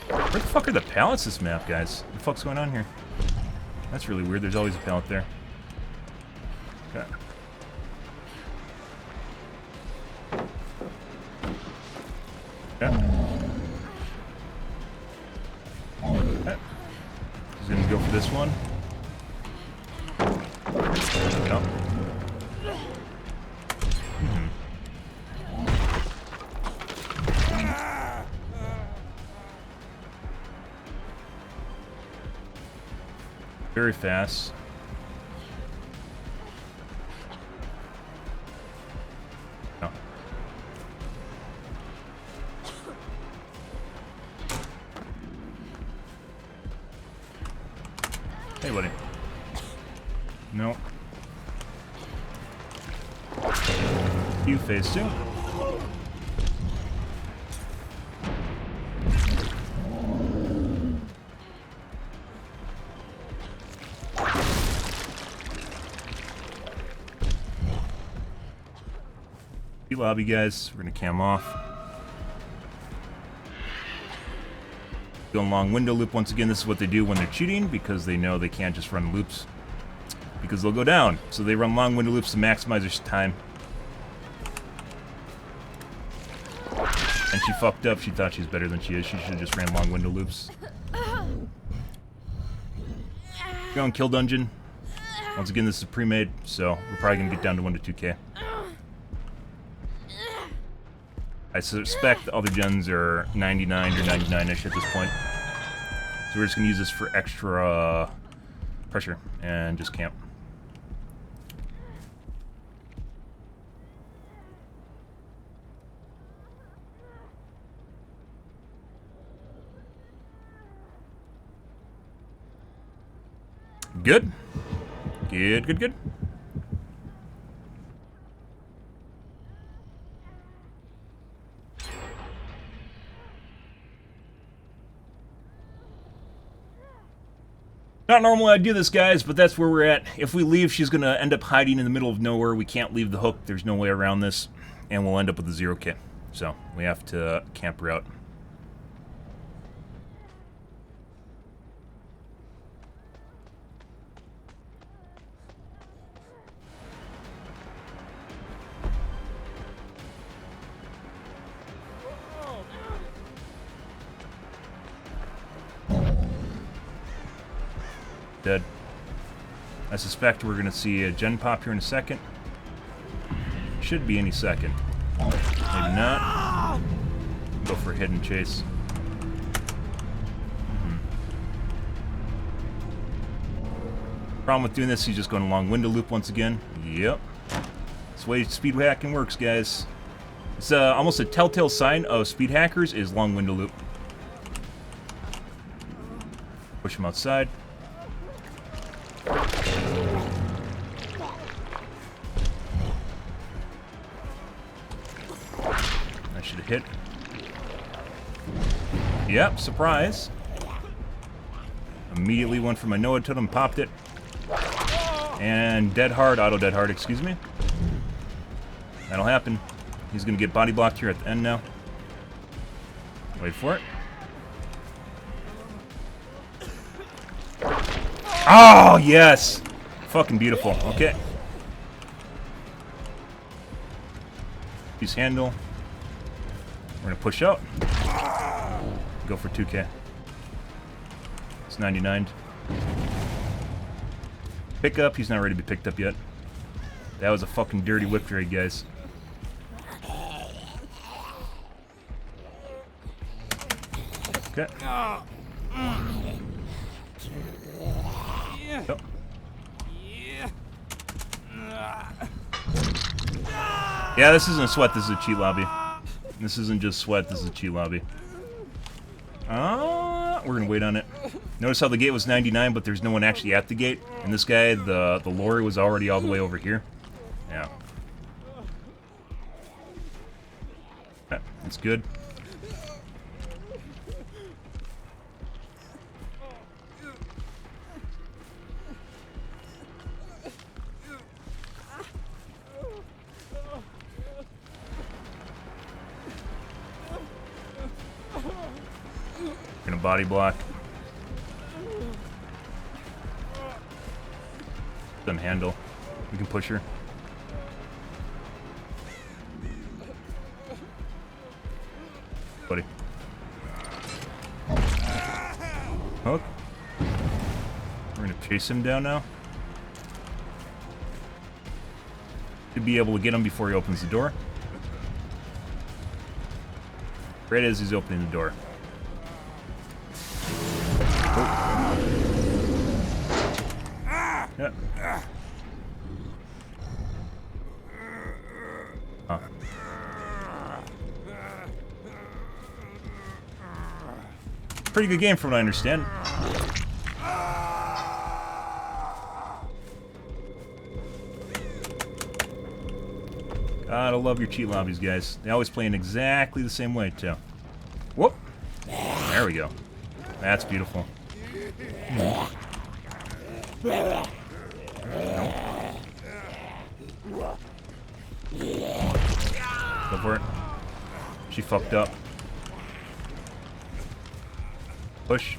Where the fuck are the pallets this map, guys? What the fuck's going on here? That's really weird. There's always a pallet there. Okay. Yeah. Okay. He's gonna go for this one. Yep. Very fast. No. Hey, buddy. No. You phase 2. Lobby, guys. We're gonna cam off. Going long window loop once again. This is what they do when they're cheating because they know they can't just run loops because they'll go down. So they run long window loops to maximize their time. And she fucked up. She thought she's better than she is. She should have just ran long window loops. Going kill dungeon. Once again, this is pre-made, so we're probably gonna get down to 1 to 2K. I suspect the other gens are 99 or 99-ish at this point. So we're just going to use this for extra pressure and just camp. Good. Good, good, good. Not normally I'd do this, guys, but that's where we're at. If we leave, she's going to end up hiding in the middle of nowhere. We can't leave the hook. There's no way around this. And we'll end up with a 0K. So, we have to camp her out. Dead. I suspect we're going to see a gen pop here in a second. Should be any second. Maybe not. Go for a hidden chase. Problem with doing this, he's just going a long window loop once again. Yep. That's the way speed hacking works, guys. It's almost a telltale sign of speed hackers is long window loop. Push him outside. I should have hit. Yep, surprise. Immediately went for my Noah totem, popped it. And dead hard, auto dead hard, excuse me. That'll happen. He's gonna get body blocked here at the end now. Wait for it. Oh, yes! Fucking beautiful. Okay. Use handle. We're gonna push out. Go for 2K. It's 99. Pick up. He's not ready to be picked up yet. That was a fucking dirty whip trade, guys. Okay. Oh. Yeah, this isn't a sweat, this is a cheat lobby. This isn't just sweat, this is a cheat lobby. We're gonna wait on it. Notice how the gate was 99, but there's no one actually at the gate. And this guy, the lorry was already all the way over here. Yeah. Okay, that's good. body block. Them handle. We can push her. Buddy. Hook. We're gonna chase him down now. To be able to get him before he opens the door. Right as he's opening the door. Yep. Huh. Pretty good game from what I understand. Gotta love your cheat lobbies, guys. They always play in exactly the same way, too. Whoop! There we go. That's beautiful. Nope. Go for it. She fucked up. Push.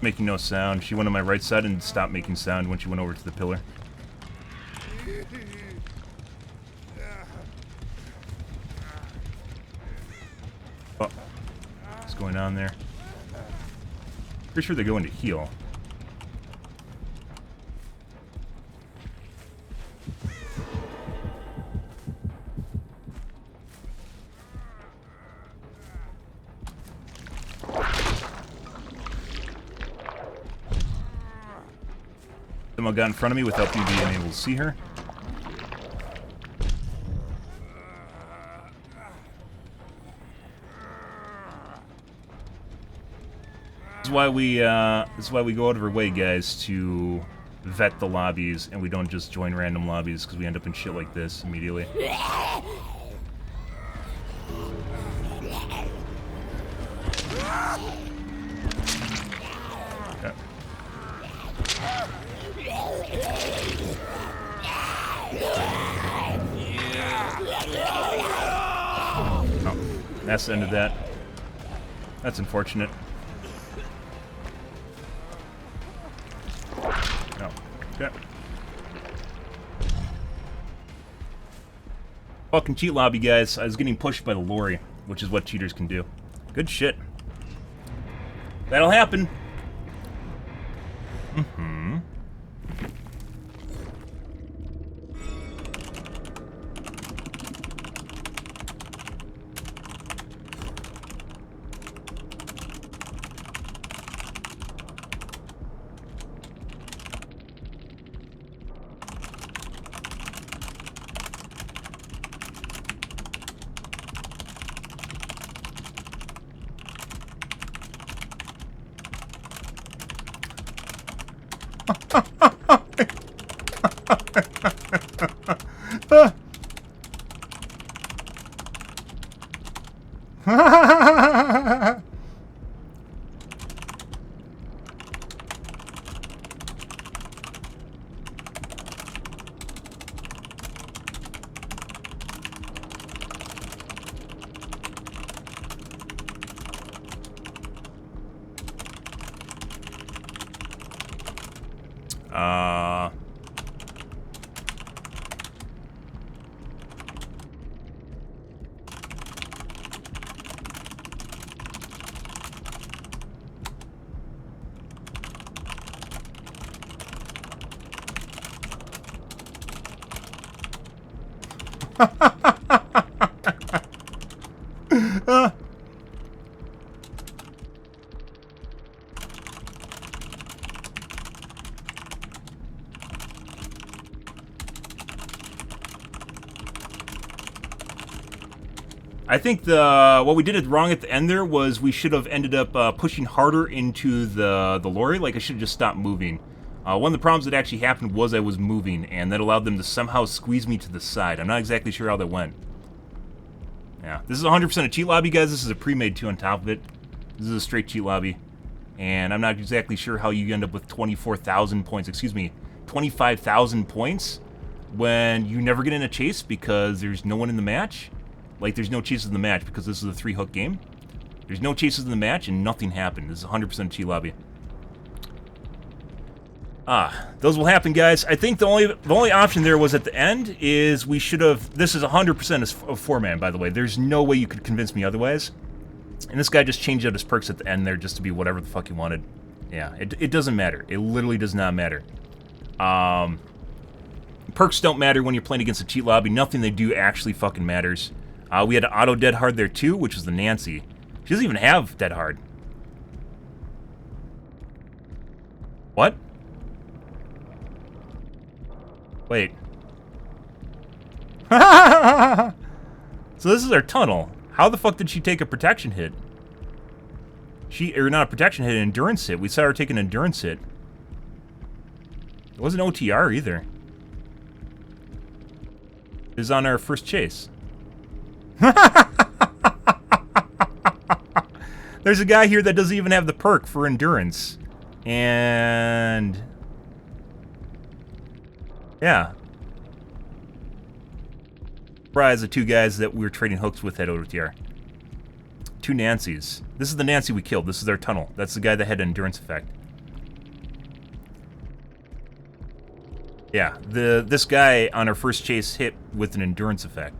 Making no sound. She went on my right side and stopped making sound when she went over to the pillar. Oh. What's going on there? Pretty sure they're going to heal. Someone got in front of me without me being able to see her. This is why we go out of our way, guys, to vet the lobbies, and we don't just join random lobbies because we end up in shit like this immediately. Okay. Oh, that's the end of that. That's unfortunate. Oh, okay. Fucking cheat lobby, guys. I was getting pushed by the lorry, which is what cheaters can do. Good shit. That'll happen. Mm-hmm. I think what we did wrong at the end there was we should have ended up pushing harder into the lorry. Like, I should have just stopped moving. One of the problems that actually happened was I was moving, and that allowed them to somehow squeeze me to the side. I'm not exactly sure how that went. Yeah, this is 100% a cheat lobby, guys. This is a pre-made too on top of it. This is a straight cheat lobby. And I'm not exactly sure how you end up with 24,000 points, excuse me, 25,000 points when you never get in a chase because there's no one in the match. Like, there's no chases in the match because this is a 3-hook game. There's no chases in the match and nothing happened. This is 100% cheat lobby. Those will happen, guys. I think the only option there was at the end is we should have... This is 100% a 4-man, by the way. There's no way you could convince me otherwise. And this guy just changed out his perks at the end there just to be whatever the fuck he wanted. Yeah, it doesn't matter. It literally does not matter. Perks don't matter when you're playing against a cheat lobby. Nothing they do actually fucking matters. We had an auto dead hard there too, which was the Nancy. She doesn't even have dead hard. What? Wait. So this is our tunnel. How the fuck did she take a protection hit? Or not a protection hit, an endurance hit. We saw her take an endurance hit. It wasn't OTR either. It was on our first chase. There's a guy here that doesn't even have the perk for endurance. And... yeah. Surprise, the 2 guys that we were trading hooks with at OTR. 2 Nancys. This is the Nancy we killed. This is their tunnel. That's the guy that had an endurance effect. Yeah, this guy on our first chase hit with an endurance effect.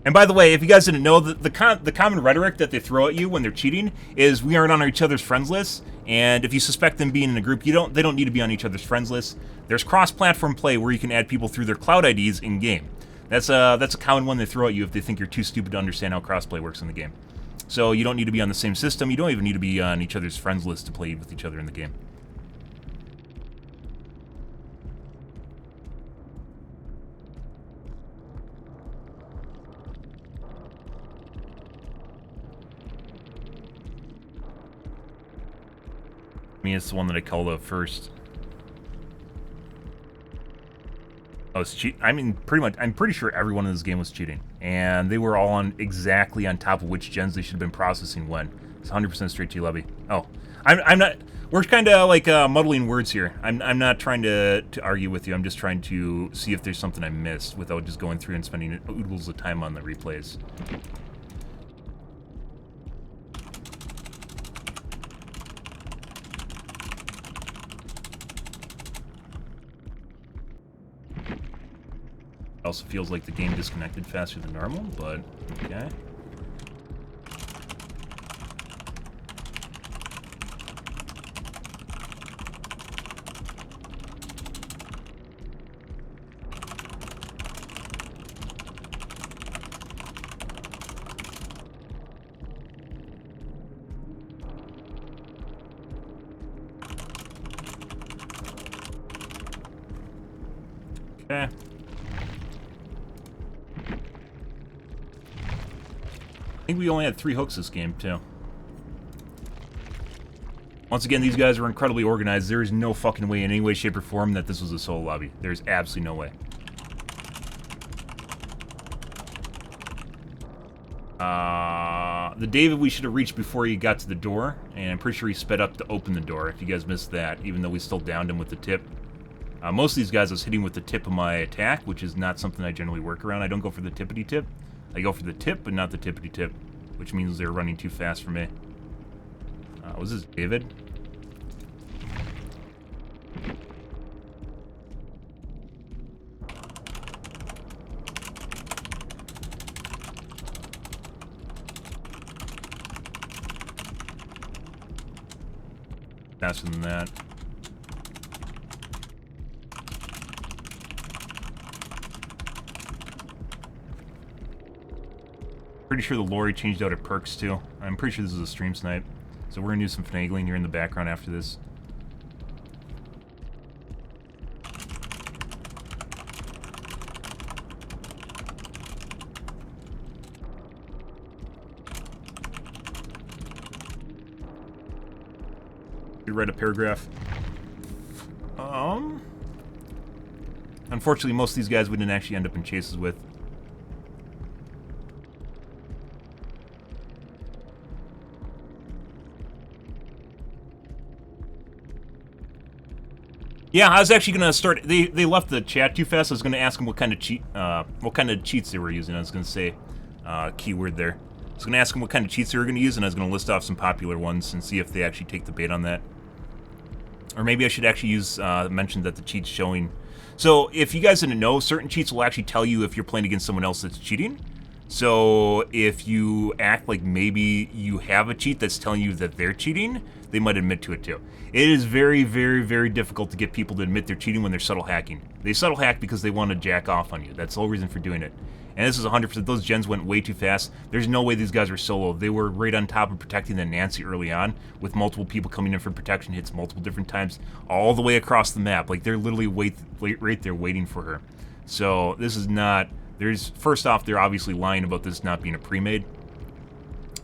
And by the way, if you guys didn't know, the common rhetoric that they throw at you when they're cheating is we aren't on each other's friends list, and if you suspect them being in a group, they don't need to be on each other's friends list. There's cross-platform play where you can add people through their cloud IDs in game. That's a common one they throw at you if they think you're too stupid to understand how crossplay works in the game. So you don't need to be on the same system. You don't even need to be on each other's friends list to play with each other in the game. I mean, it's the one that I called out first. I was I mean, pretty much. I'm pretty sure everyone in this game was cheating, and they were all exactly on top of which gens they should have been processing when. It's 100% straight G lobby. Oh, I'm not. We're kind of like muddling words here. I'm not trying to argue with you. I'm just trying to see if there's something I missed without just going through and spending oodles of time on the replays. Also feels like the game disconnected faster than normal, but okay. Okay. I think we only had 3 hooks this game, too. Once again, these guys are incredibly organized. There is no fucking way, in any way, shape, or form, that this was a solo lobby. There's absolutely no way. The David we should have reached before he got to the door, and I'm pretty sure he sped up to open the door, if you guys missed that, even though we still downed him with the tip. Most of these guys I was hitting with the tip of my attack, which is not something I generally work around. I don't go for the tippity-tip. I go for the tip, but not the tippity-tip, which means they're running too fast for me. Was this David? Faster than that. Pretty sure the lorry changed out her perks too. I'm pretty sure this is a stream snipe. So we're gonna do some finagling here in the background after this. You write a paragraph. Unfortunately, most of these guys we didn't actually end up in chases with. Yeah, I was actually gonna start. They left the chat too fast. I was gonna ask them what kind of cheats they were using. I was gonna say keyword there. I was gonna ask them what kind of cheats they were gonna use, and I was gonna list off some popular ones and see if they actually take the bait on that. Or maybe I should actually use mention that the cheat's showing. So if you guys didn't know, certain cheats will actually tell you if you're playing against someone else that's cheating. So if you act like maybe you have a cheat that's telling you that they're cheating, they might admit to it too. It is very, very, very difficult to get people to admit they're cheating when they're subtle hacking. They subtle hack because they want to jack off on you. That's the whole reason for doing it. And this is 100%. Those gens went way too fast. There's no way these guys were solo. They were right on top of protecting the Nancy early on, with multiple people coming in for protection hits multiple different times, all the way across the map. Like, they're literally right there waiting for her. So this is not... First off, they're obviously lying about this not being a pre-made.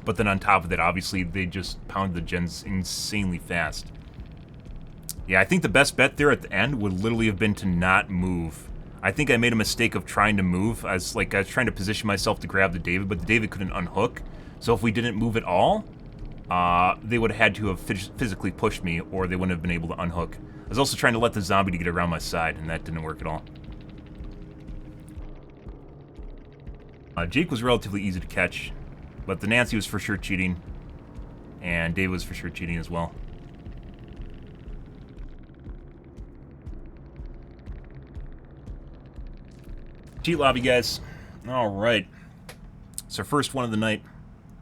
But then on top of that, obviously, they just pounded the gens insanely fast. Yeah, I think the best bet there at the end would literally have been to not move. I think I made a mistake of trying to move. I was trying to position myself to grab the David, but the David couldn't unhook. So if we didn't move at all, they would have had to have physically pushed me, or they wouldn't have been able to unhook. I was also trying to let the zombie to get around my side, and that didn't work at all. Jake was relatively easy to catch, but the Nancy was for sure cheating, and Dave was for sure cheating as well. Cheat lobby, guys. All right, it's our first one of the night.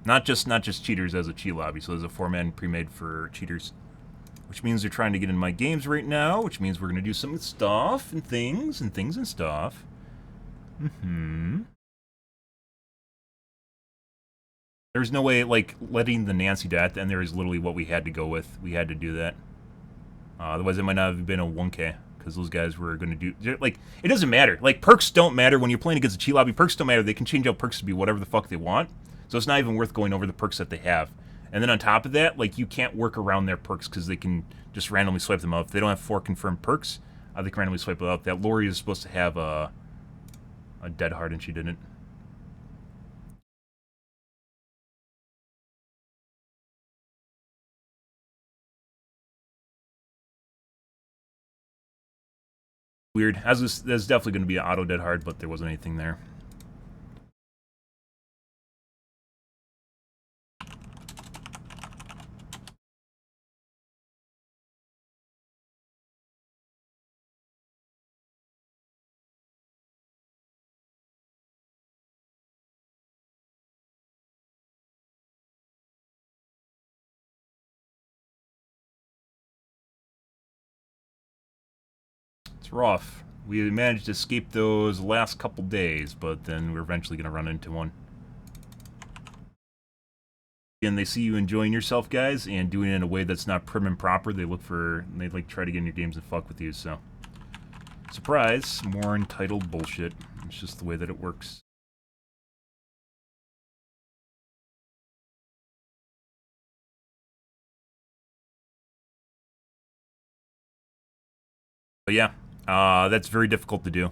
Not just cheaters as a cheat lobby. So there's a 4-man pre-made for cheaters, which means they're trying to get in my games right now. Which means we're gonna do some stuff and things and stuff. There's no way, like, letting the Nancy die at the end there is literally what we had to go with. We had to do that. Otherwise, it might not have been a 1K, because those guys were going to do... Like, it doesn't matter. Like, perks don't matter when you're playing against a cheat lobby. Perks don't matter. They can change out perks to be whatever the fuck they want. So it's not even worth going over the perks that they have. And then on top of that, like, you can't work around their perks, because they can just randomly swipe them out. If they don't have 4 confirmed perks, they can randomly swipe it out. That Lori is supposed to have a dead heart, and she didn't. Weird. There's definitely going to be an auto dead hard, but there wasn't anything there. It's rough. We managed to escape those last couple days, but then we're eventually going to run into one. And they see you enjoying yourself, guys, and doing it in a way that's not prim and proper. They like try to get in your games and fuck with you, so. Surprise, more entitled bullshit. It's just the way that it works. But yeah, that's very difficult to do.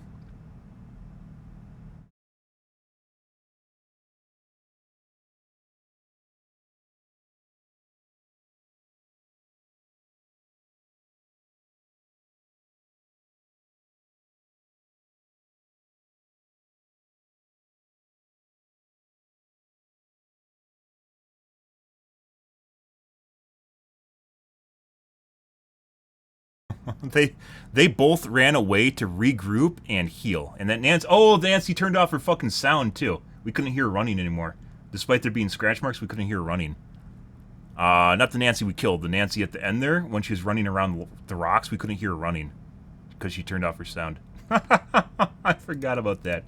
They both ran away to regroup and heal. And that Nancy turned off her fucking sound too. We couldn't hear her running anymore. Despite there being scratch marks, we couldn't hear her running. Not the Nancy we killed. The Nancy at the end there, when she was running around the rocks, we couldn't hear her running. Because she turned off her sound. I forgot about that.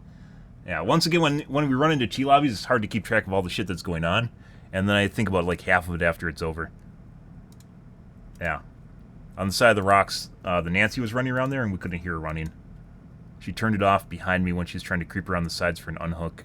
Yeah, once again, when we run into cheat lobbies, it's hard to keep track of all the shit that's going on. And then I think about like half of it after it's over. Yeah. On the side of the rocks, the Nancy was running around there, and we couldn't hear her running. She turned it off behind me when she was trying to creep around the sides for an unhook.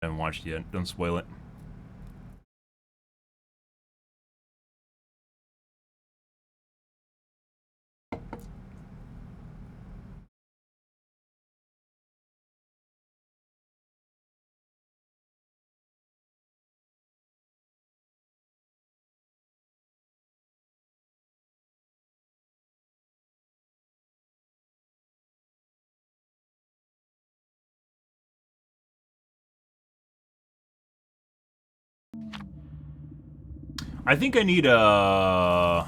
I haven't watched yet. Don't spoil it. I think I need a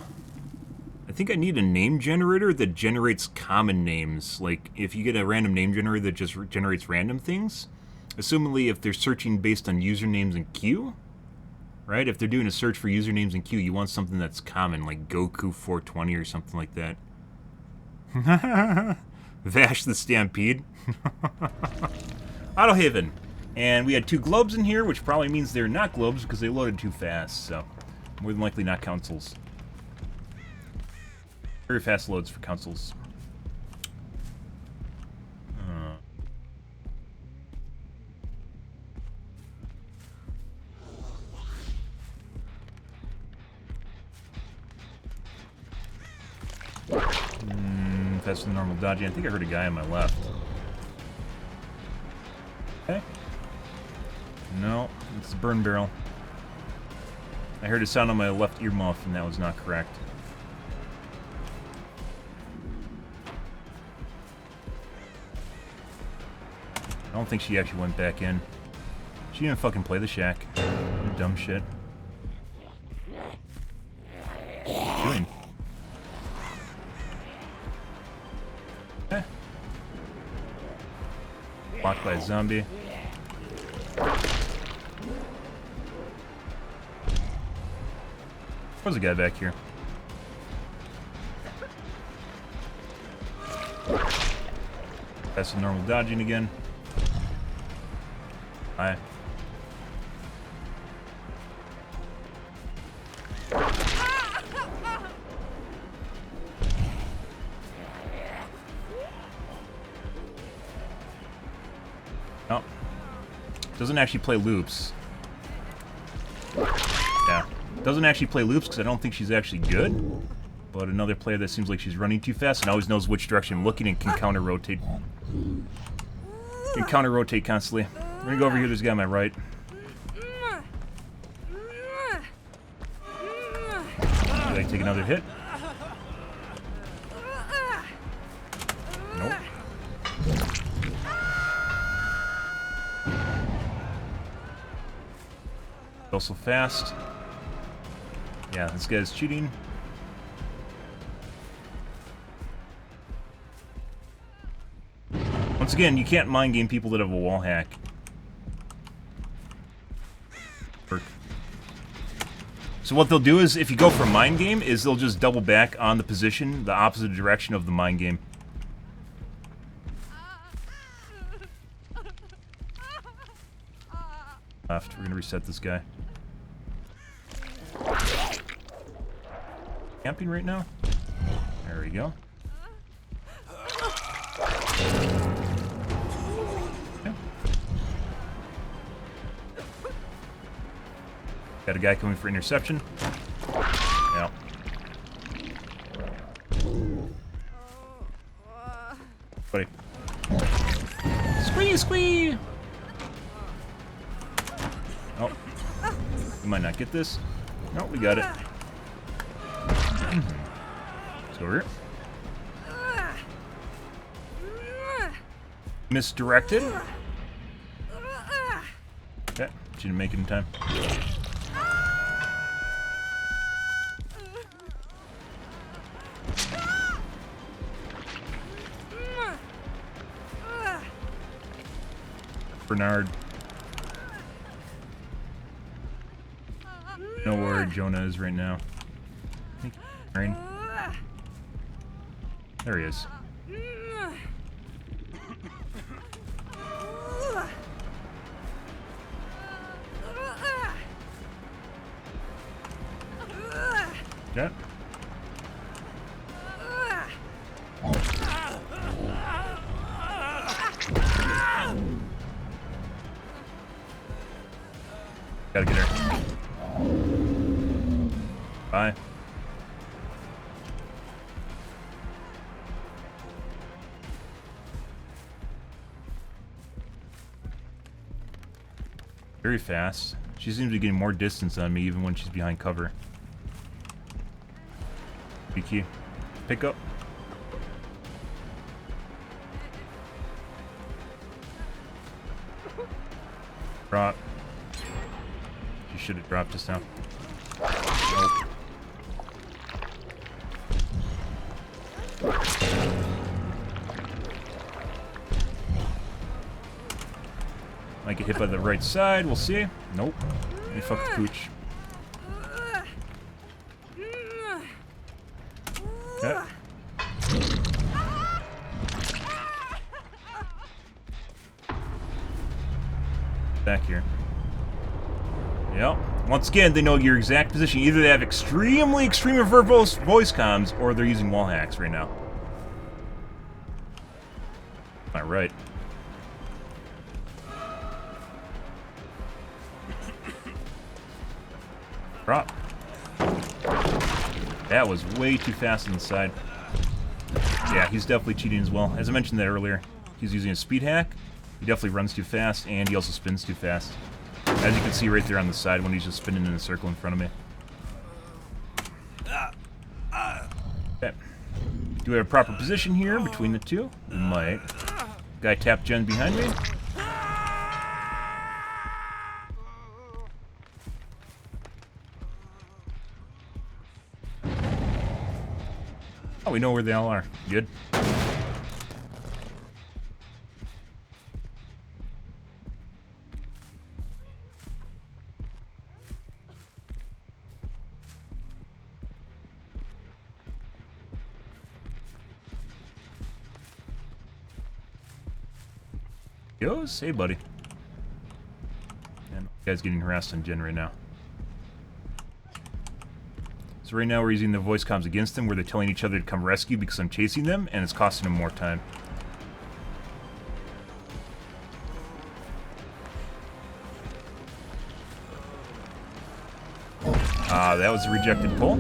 name generator that generates common names. Like, if you get a random name generator that just generates random things, assumingly if they're searching based on usernames in Q, right? If they're doing a search for usernames in Q, you want something that's common, like Goku420 or something like that. Vash the Stampede. Autohaven. And we had 2 globes in here, which probably means they're not globes because they loaded too fast, so more than likely not consoles. Very fast loads for consoles. Faster than normal dodging. I think I heard a guy on my left. Okay. No, it's the burn barrel. I heard a sound on my left earmuff, and that was not correct. I don't think she actually went back in. She didn't fucking play the shack. Dumb shit. What are you doing? Okay. Blocked by a zombie. There's a guy back here. That's the normal dodging again. Hi. Oh. Doesn't actually play loops. Yeah. Doesn't actually play loops because I don't think she's actually good. But another player that seems like she's running too fast and always knows which direction I'm looking and can counter-rotate. Can counter-rotate constantly. I'm gonna go over here, there's a guy on my right. Did I take another hit? Nope. Also fast. Yeah, this guy's cheating. Once again, you can't mind game people that have a wall hack. So what they'll do is, if you go for mind game, is they'll just double back on the position, the opposite direction of the mind game. Left. We're gonna reset this guy. Camping right now? There we go. Okay. Got a guy coming for interception. Yeah. Buddy. Squee, squee! Oh. We might not get this. No, we got it. Let's go over here. Misdirected. Okay, she didn't make it in time. Bernard. Know where Jonah is right now. There he is. Okay. Bye. Very fast. She seems to be getting more distance on me even when she's behind cover. BQ. Pick up. Drop. She should have dropped just now. Nope. Might get hit by the right side, we'll see. Nope. He fucked the cooch. Okay. Back here. Yep. Once again, they know your exact position. Either they have extremely verbose voice comms, or they're using wall hacks right now. Am I right? Drop. That was way too fast on the side. Yeah, he's definitely cheating as well. As I mentioned that earlier, he's using a speed hack. He definitely runs too fast, and he also spins too fast. As you can see right there on the side when he's just spinning in a circle in front of me. Okay. Do we have a proper position here between the two? We might. Guy tapped Jen behind me. Oh, we know where they all are. Good. Goes? Hey, buddy. And the guy's getting harassed on Jen right now. So right now we're using the voice comms against them, where they're telling each other to come rescue because I'm chasing them, and it's costing them more time. Ah, that was a rejected pull.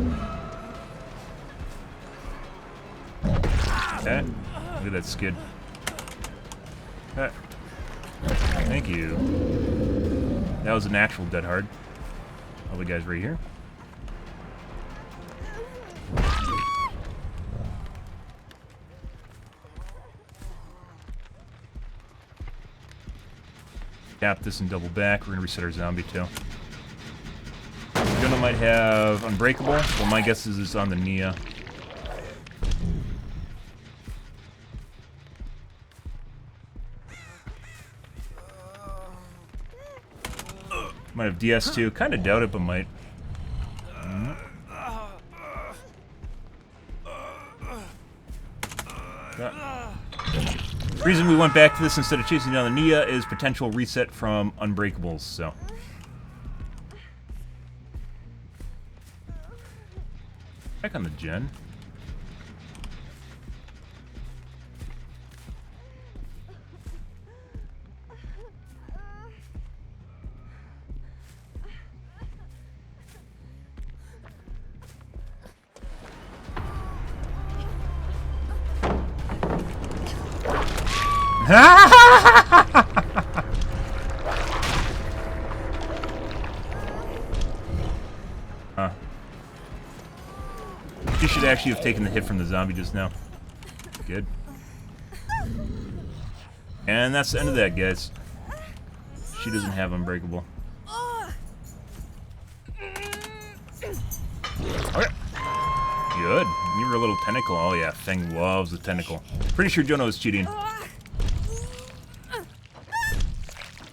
Okay. Look at that skid. Okay. Thank you. That was an actual dead hard. All the guys right here. Tap this and double back. We're gonna reset our zombie too. Jonah might have Unbreakable. Well, my guess is it's on the Nia. Might have DS2. Kind of doubt it, but might. The reason we went back to this instead of chasing down the Nia is potential reset from Unbreakables, so. Back on the Gen. She should actually have taken the hit from the zombie just now. Good. And that's the end of that, guys. She doesn't have Unbreakable. Okay. Good. You were a little tentacle. Oh yeah, Feng loves the tentacle. Pretty sure Jonah was cheating.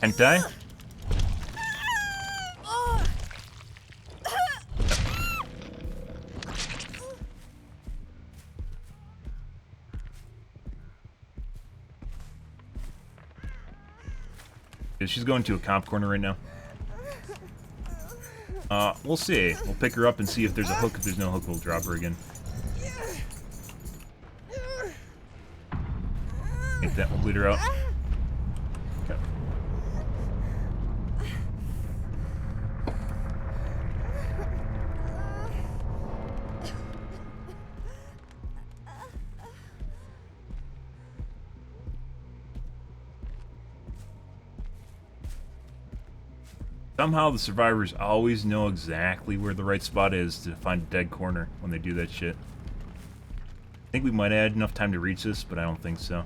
Hentai? She's going to a comp corner right now. We'll see. We'll pick her up and see if there's a hook. If there's no hook, we'll drop her again. Take that, we'll bleed her out. Okay. Somehow the survivors always know exactly where the right spot is to find a dead corner when they do that shit. I think we might add enough time to reach this, but I don't think so.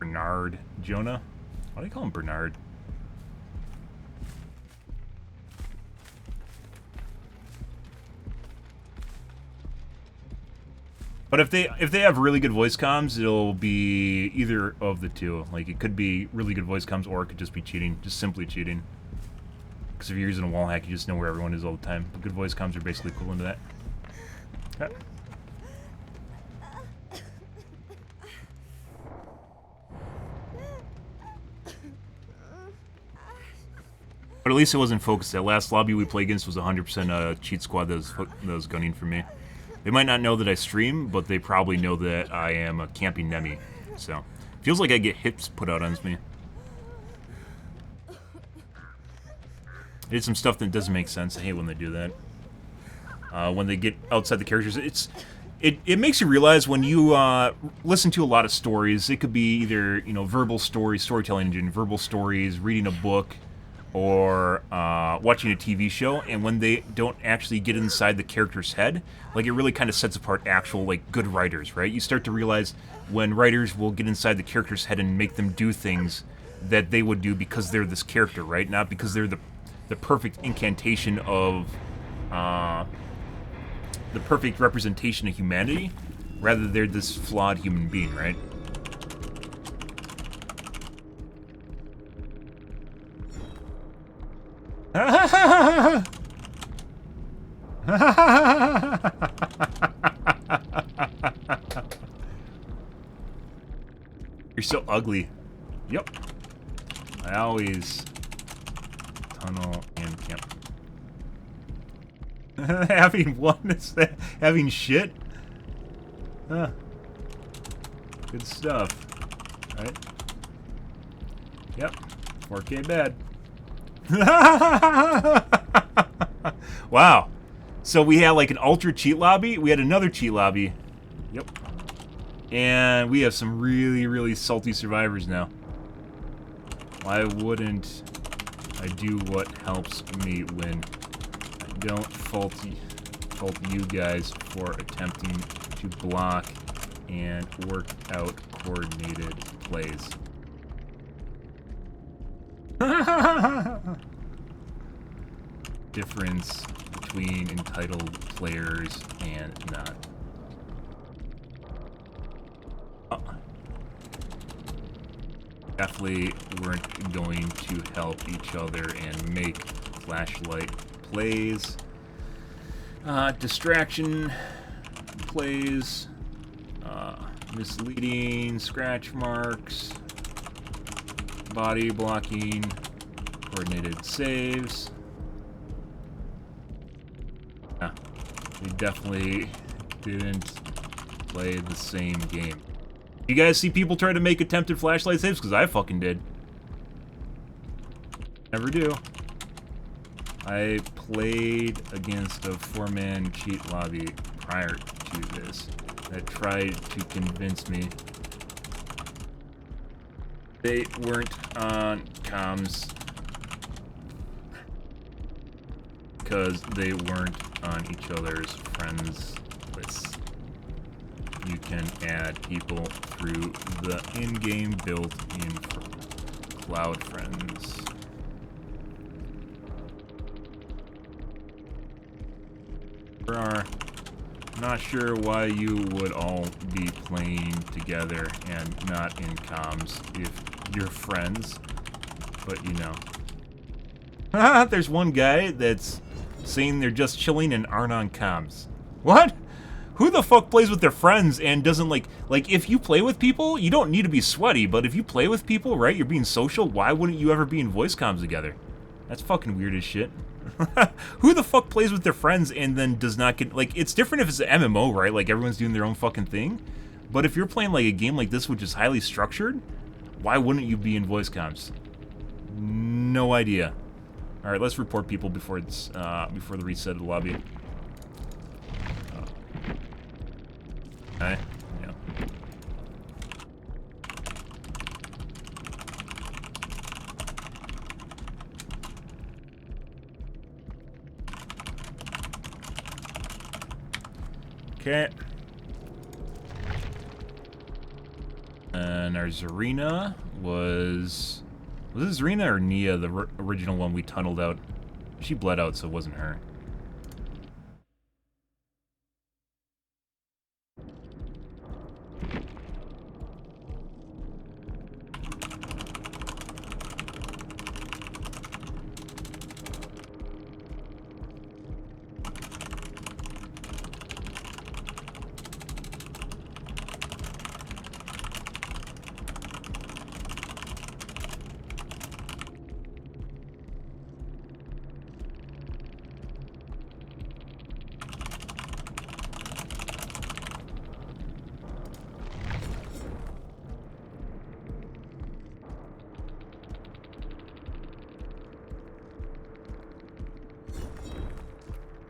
Bernard. Jonah? Why do they call him Bernard? But if they have really good voice comms, it'll be either of the two. Like, it could be really good voice comms, or it could just be cheating. Just simply cheating. Because if you're using a wall hack, you just know where everyone is all the time. But good voice comms are basically equivalent to that. Okay. But at least it wasn't focused. That last lobby we played against was 100% cheat squad that was gunning for me. They might not know that I stream, but they probably know that I am a camping Nemi. So, feels like I get hits put out on me. I did some stuff that doesn't make sense. I hate when they do that. When they get outside the characters, it makes you realize when you listen to a lot of stories. It could be either, you know, verbal stories, storytelling engine, verbal stories, reading a book, or watching a TV show, and when they don't actually get inside the character's head, like, it really kind of sets apart actual, like, good writers, right? You start to realize when writers will get inside the character's head and make them do things that they would do because they're this character, right? Not because they're the perfect incantation of the perfect representation of humanity, rather they're this flawed human being, right? You're so ugly. Yep. I always tunnel and camp. Having one is that having shit? Huh. Good stuff. Right? Yep. 4K bad. Wow. So we had like an ultra cheat lobby. We had another cheat lobby. Yep. And we have some really, really salty survivors now. Why wouldn't I do what helps me win? I don't fault you guys for attempting to block and work out coordinated plays. Difference between entitled players and not. Definitely weren't going to help each other and make flashlight plays. Distraction plays. Misleading scratch marks. Body blocking. Coordinated saves. We definitely didn't play the same game. You guys see people try to make attempted flashlight saves? Because I fucking did. Never do. I played against a 4-man cheat lobby prior to this that tried to convince me they weren't on comms because they weren't on each other's friends lists. You can add people through the in-game built-in cloud friends. Not sure why you would all be playing together and not in comms if you're friends, but you know. There's one guy that's saying they're just chilling and aren't on comms. What? Who the fuck plays with their friends and doesn't like if you play with people, you don't need to be sweaty, but if you play with people, right, you're being social, why wouldn't you ever be in voice comms together? That's fucking weird as shit. Who the fuck plays with their friends and then does not get, like, it's different if it's an MMO, right? Like, everyone's doing their own fucking thing. But if you're playing, like, a game like this, which is highly structured, why wouldn't you be in voice comms? No idea. All right, let's report people before it's before the reset of the lobby. Okay. Yeah. Okay. And our Zarina was it Zarina or Nia, the original one we tunneled out? She bled out, so it wasn't her.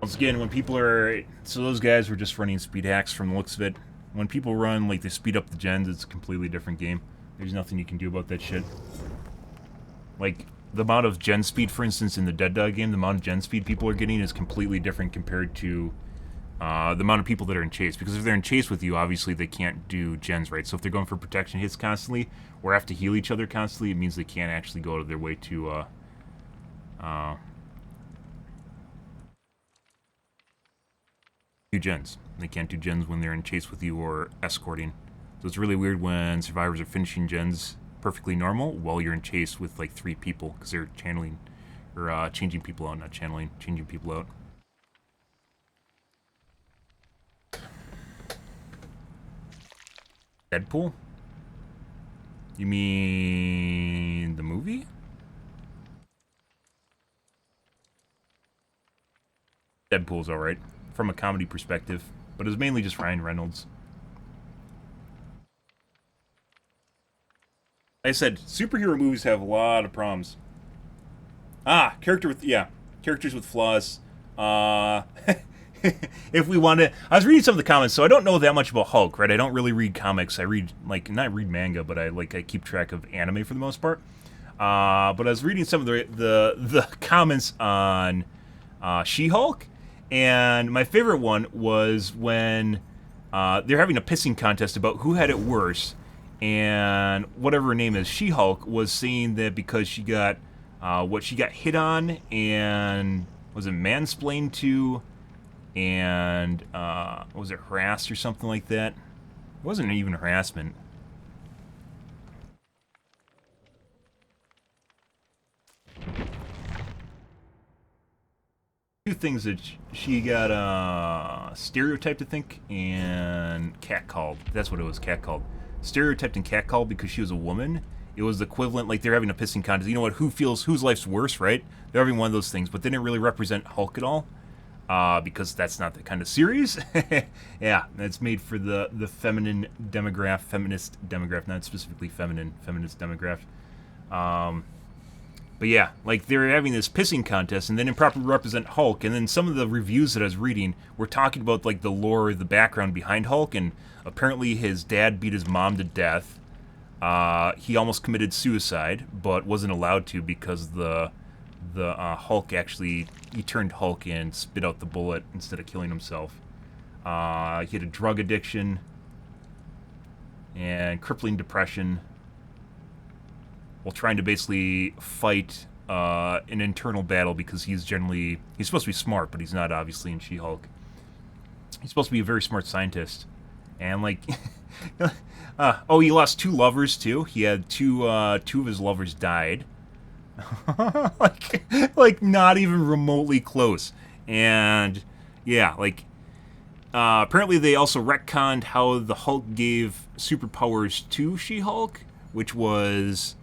Once again, when people are... So those guys were just running speed hacks from the looks of it. When people run, like, they speed up the gens, it's a completely different game. There's nothing you can do about that shit. Like, the amount of gen speed, for instance, in the Dead Dog game, the amount of gen speed people are getting is completely different compared to the amount of people that are in chase. Because if they're in chase with you, obviously they can't do gens, right? So if they're going for protection hits constantly, or have to heal each other constantly, it means they can't actually go out of their way to... do gens. They can't do gens when they're in chase with you or escorting. So it's really weird when survivors are finishing gens perfectly normal while you're in chase with like 3 people because they're channeling or changing people out, not channeling, changing people out. Deadpool? You mean the movie? Deadpool's alright. From a comedy perspective, but it was mainly just Ryan Reynolds. Like I said, superhero movies have a lot of problems. Characters with flaws. If we want to, I was reading some of the comments, so I don't know that much about Hulk, right? I don't really read comics. I read not read manga, but I keep track of anime for the most part. But I was reading some of the comments on She-Hulk. And my favorite one was when they're having a pissing contest about who had it worse. And whatever her name is, She-Hulk, was saying that because she got she got hit on and was it mansplained to and was it harassed or something like that? It wasn't even harassment. Two things that she got stereotyped, I think, and catcalled. That's what it was, catcalled. Stereotyped and catcalled because she was a woman. It was the equivalent, like they're having a pissing contest. You know what? Whose life's worse, right? They're having one of those things, but they didn't really represent Hulk at all because that's not the kind of series. Yeah, that's made for the feminine demographic, feminist demographic, not specifically feminine, feminist demographic. But yeah, like they're having this pissing contest and then improperly represent Hulk, and then some of the reviews that I was reading were talking about like the lore, the background behind Hulk, and apparently his dad beat his mom to death. He almost committed suicide, but wasn't allowed to because the Hulk actually, he turned Hulk and spit out the bullet instead of killing himself. He had a drug addiction and crippling depression, while trying to basically fight an internal battle because he's supposed to be smart, but he's not obviously in She-Hulk. He's supposed to be a very smart scientist. And like, he lost 2 lovers too. He had two of his lovers died. like not even remotely close. And yeah, like, apparently they also retconned how the Hulk gave superpowers to She-Hulk, which was...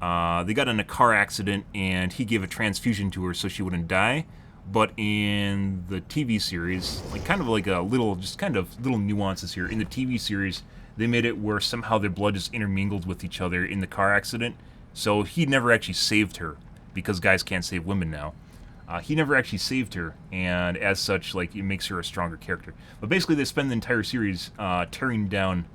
they got in a car accident and he gave a transfusion to her so she wouldn't die. But in the TV series, like kind of like a little, just kind of little nuances here. In the TV series, they made it where somehow their blood just intermingled with each other in the car accident. So he never actually saved her because guys can't save women now. He never actually saved her, and as such, like, it makes her a stronger character. But basically, they spend the entire series tearing down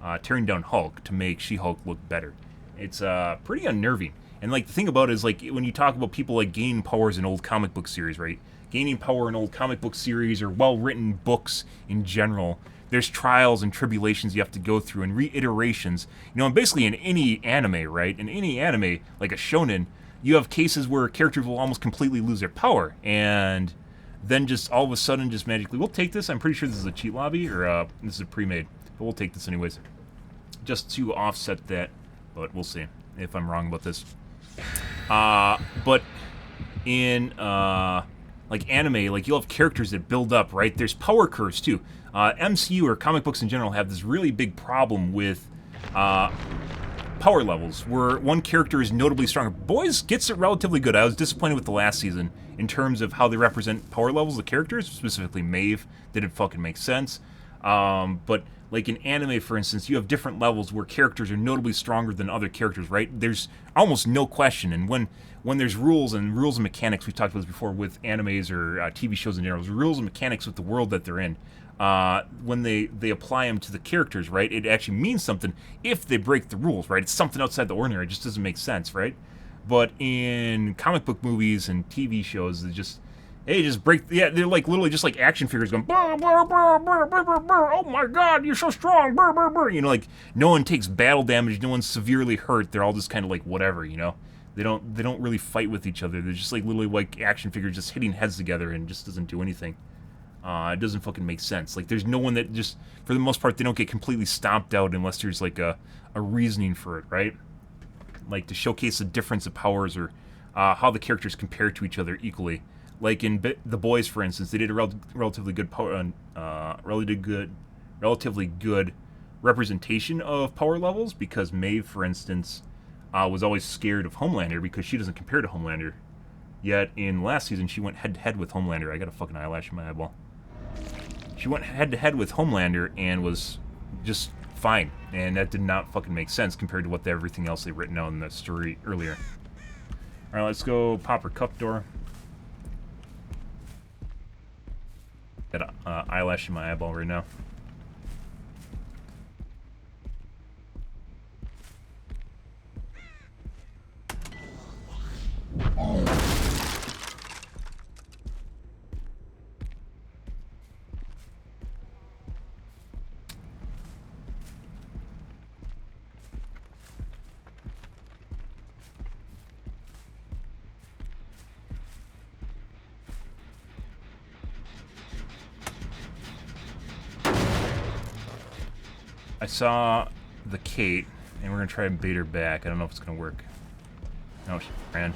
Hulk to make She-Hulk look better. It's pretty unnerving. And like the thing about it is, like, when you talk about people like gaining powers in old comic book series, right? Gaining power in old comic book series or well-written books in general, there's trials and tribulations you have to go through and reiterations. You know, and basically in any anime, right? In any anime, like a shonen, you have cases where characters will almost completely lose their power, and then just all of a sudden, just magically, we'll take this. I'm pretty sure this is a cheat lobby, or this is a pre-made, but we'll take this anyways, just to offset that. But we'll see if I'm wrong about this. But in like anime, like you'll have characters that build up, right? There's power curves too. MCU or comic books in general have this really big problem with power levels, where one character is notably stronger. Boys gets it relatively good. I was disappointed with the last season in terms of how they represent power levels of characters, specifically Maeve. Didn't fucking make sense. But like in anime, for instance, you have different levels where characters are notably stronger than other characters, right? There's almost no question. And when there's rules and mechanics, we've talked about this before with animes or TV shows in general, there's rules and mechanics with the world that they're in. When they apply them to the characters, right, it actually means something if they break the rules, right? It's something outside the ordinary. It just doesn't make sense, right? But in comic book movies and TV shows, they just break. Yeah, they're like literally just like action figures going, burr, burr, burr, burr, burr, burr, burr. Oh my God, you're so strong, burr, burr, burr. You know, like no one takes battle damage, no one's severely hurt. They're all just kind of like whatever, you know. They don't really fight with each other. They're just like literally like action figures just hitting heads together and just doesn't do anything. It doesn't fucking make sense. Like, there's no one that just, for the most part, they don't get completely stomped out unless there's like a reasoning for it, right? Like to showcase the difference of powers or how the characters compare to each other equally. Like in The Boys, for instance, they did a relatively good representation of power levels because Maeve, for instance, was always scared of Homelander because she doesn't compare to Homelander. Yet in last season, she went head-to-head with Homelander. I got a fucking eyelash in my eyeball. She went head-to-head with Homelander and was just fine. And that did not fucking make sense compared to what everything else they've written out in the story earlier. Alright, let's go pop her cup door. Got an eyelash in my eyeball right now. I saw the Kate, and we're gonna try and bait her back. I don't know if it's gonna work. No, she ran.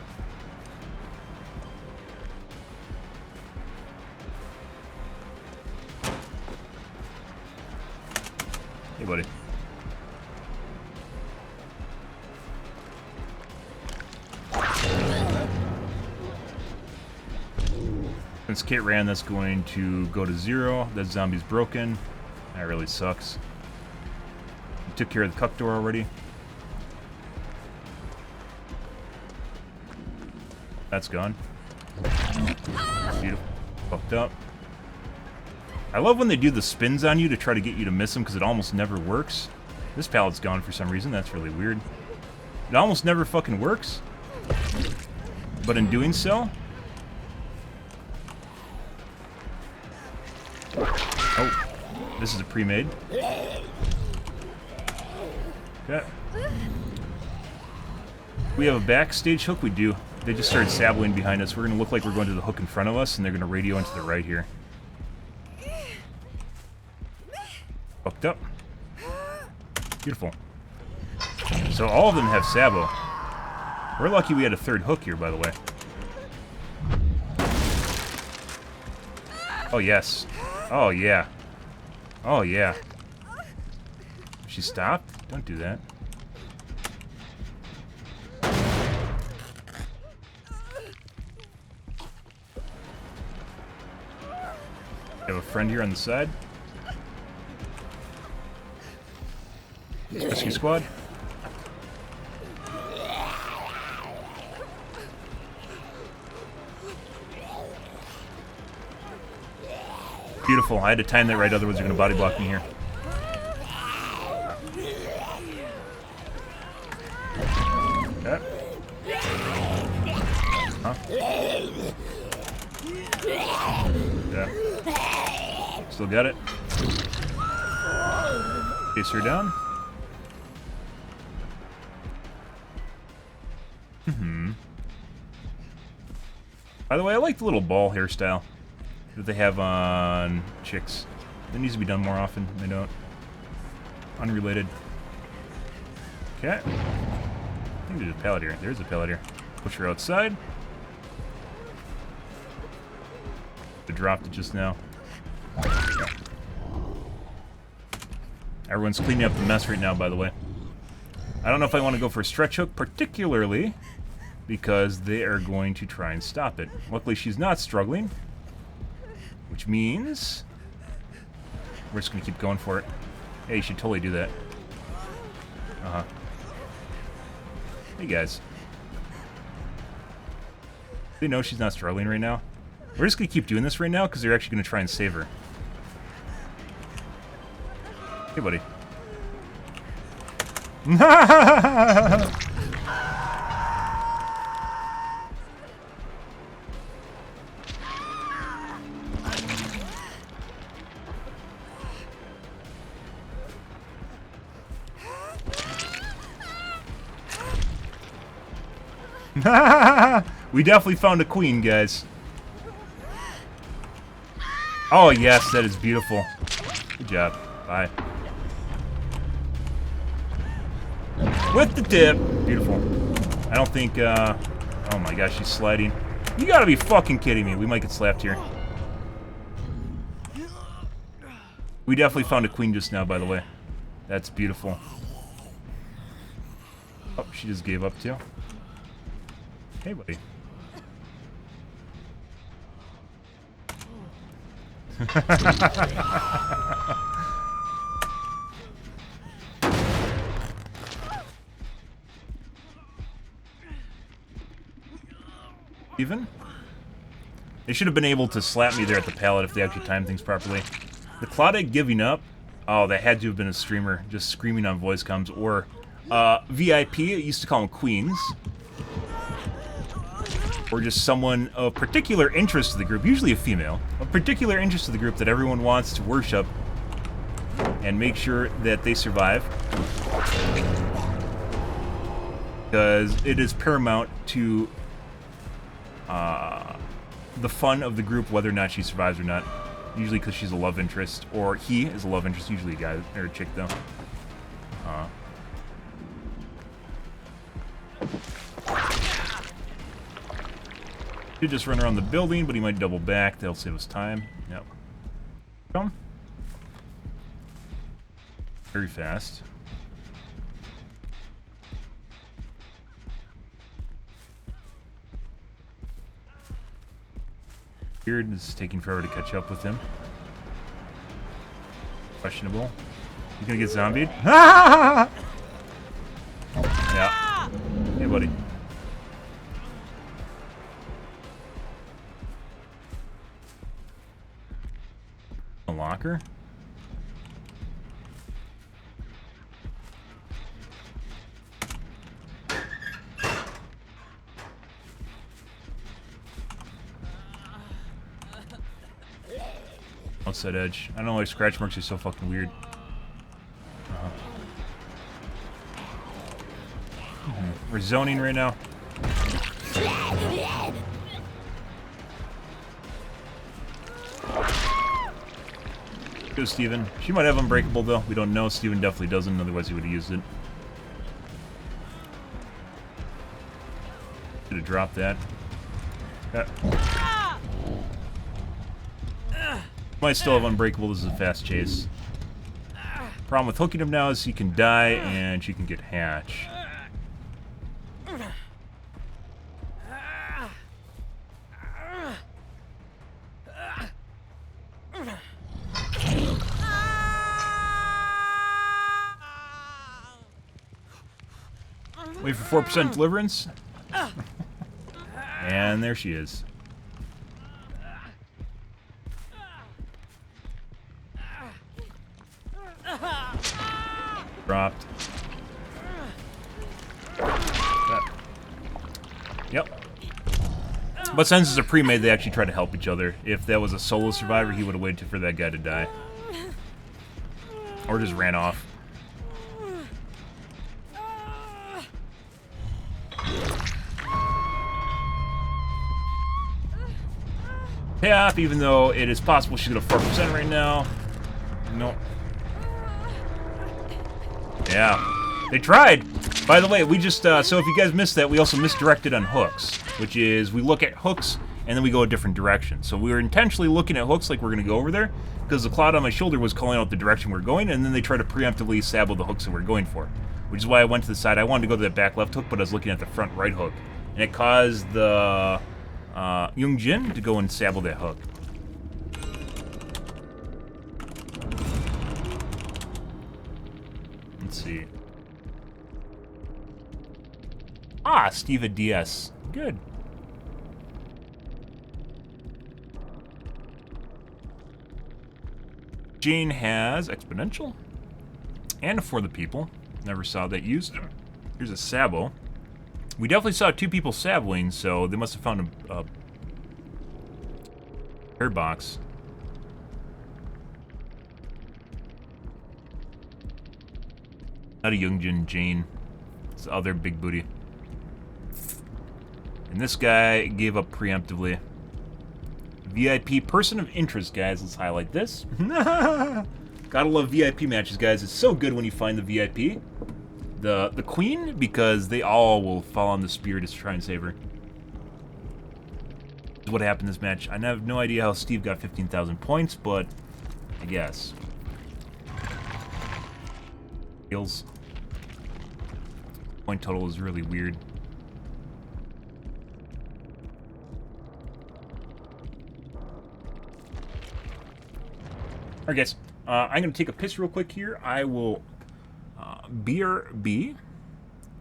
Hey, buddy. Since Kate ran, that's going to go to 0. That zombie's broken. That really sucks. Took care of the cuck door already. That's gone. Beautiful. Fucked up. I love when they do the spins on you to try to get you to miss them because it almost never works. This pallet's gone for some reason. That's really weird. It almost never fucking works. But in doing so... Oh. This is a pre-made. Okay. We have a backstage hook? We do. They just started sabbling behind us. We're going to look like we're going to the hook in front of us, and they're going to radio into the right here. Hooked up. Beautiful. So all of them have Sabo. We're lucky we had a third hook here, by the way. Oh, yes. Oh, yeah. Oh, yeah. She stopped? Don't do that. You have a friend here on the side. Rescue squad. Beautiful. I had to time that right, otherwise they're going to body block me here. Okay. Huh? Yeah. Still got it. Chase her down. By the way, I like the little ball hairstyle that they have on chicks. That needs to be done more often. They don't. Unrelated. Okay. I think there's a pallet here. There's a pallet here. Push her outside. I dropped it just now. Yeah. Everyone's cleaning up the mess right now, by the way. I don't know if I want to go for a stretch hook, particularly because they are going to try and stop it. Luckily, she's not struggling, which means we're just going to keep going for it. Hey, you should totally do that. Uh-huh. Hey, guys. They know she's not struggling right now. We're just going to keep doing this right now because they're actually going to try and save her. Hey, buddy. We definitely found a queen, guys. Oh, yes, that is beautiful. Good job. Bye. With the dip. Beautiful. I don't think, oh my gosh, she's sliding. You gotta be fucking kidding me. We might get slapped here. We definitely found a queen just now, by the way. That's beautiful. Oh, she just gave up too. Hey, buddy. Even? They should have been able to slap me there at the pallet if they actually timed things properly. The Claudette giving up, oh, that had to have been a streamer just screaming on voice comms, or VIP, it used to call them queens. Or just someone of particular interest to the group, usually a female, of particular interest to the group that everyone wants to worship and make sure that they survive. Because it is paramount to the fun of the group, whether or not she survives or not. Usually because she's a love interest, or he is a love interest, usually a guy or a chick though. Could just run around the building, but he might double back. That'll save us time. Yep. Come. Very fast. Beard is taking forever to catch up with him. Questionable. He's gonna get zombied. Yeah. Hey, buddy. A locker? Outside edge. I don't know why scratch marks are so fucking weird. We're zoning right now. Go, Steven. She might have Unbreakable, though. We don't know. Steven definitely doesn't, otherwise he would have used it. Should have dropped that. Might still have Unbreakable. This is a fast chase. Problem with hooking him now is he can die and she can get hatch. Wait for 4% deliverance. And there she is. Dropped. Yep. But since it's a pre-made, they actually try to help each other. If that was a solo survivor, he would have waited for that guy to die. Or just ran off. Payoff, even though it is possible she's got a 4% right now. Nope. Yeah. They tried! By the way, we just, so if you guys missed that, we also misdirected on hooks. Which is, we look at hooks, and then we go a different direction. So we were intentionally looking at hooks like we're going to go over there, because the cloud on my shoulder was calling out the direction we're going, and then they try to preemptively sabo the hooks that we're going for. Which is why I went to the side. I wanted to go to that back left hook, but I was looking at the front right hook. And it caused the Young Jin to go and sabo that hook. Let's see. Ah, Steve DS. Good. Jane has exponential and for the people. Never saw that used. Here's a sabo. We definitely saw 2 people saboing, so they must have found a air box. Not a Youngjin Jane. It's the other big booty. And this guy gave up preemptively. VIP person of interest, guys. Let's highlight this. Gotta love VIP matches, guys. It's so good when you find the VIP. The queen, because they all will fall on the spear to try and save her. This is what happened in this match. I have no idea how Steve got 15,000 points, but I guess. Heals. Point total is really weird. Alright guys, I'm going to take a piss real quick here. I will BRB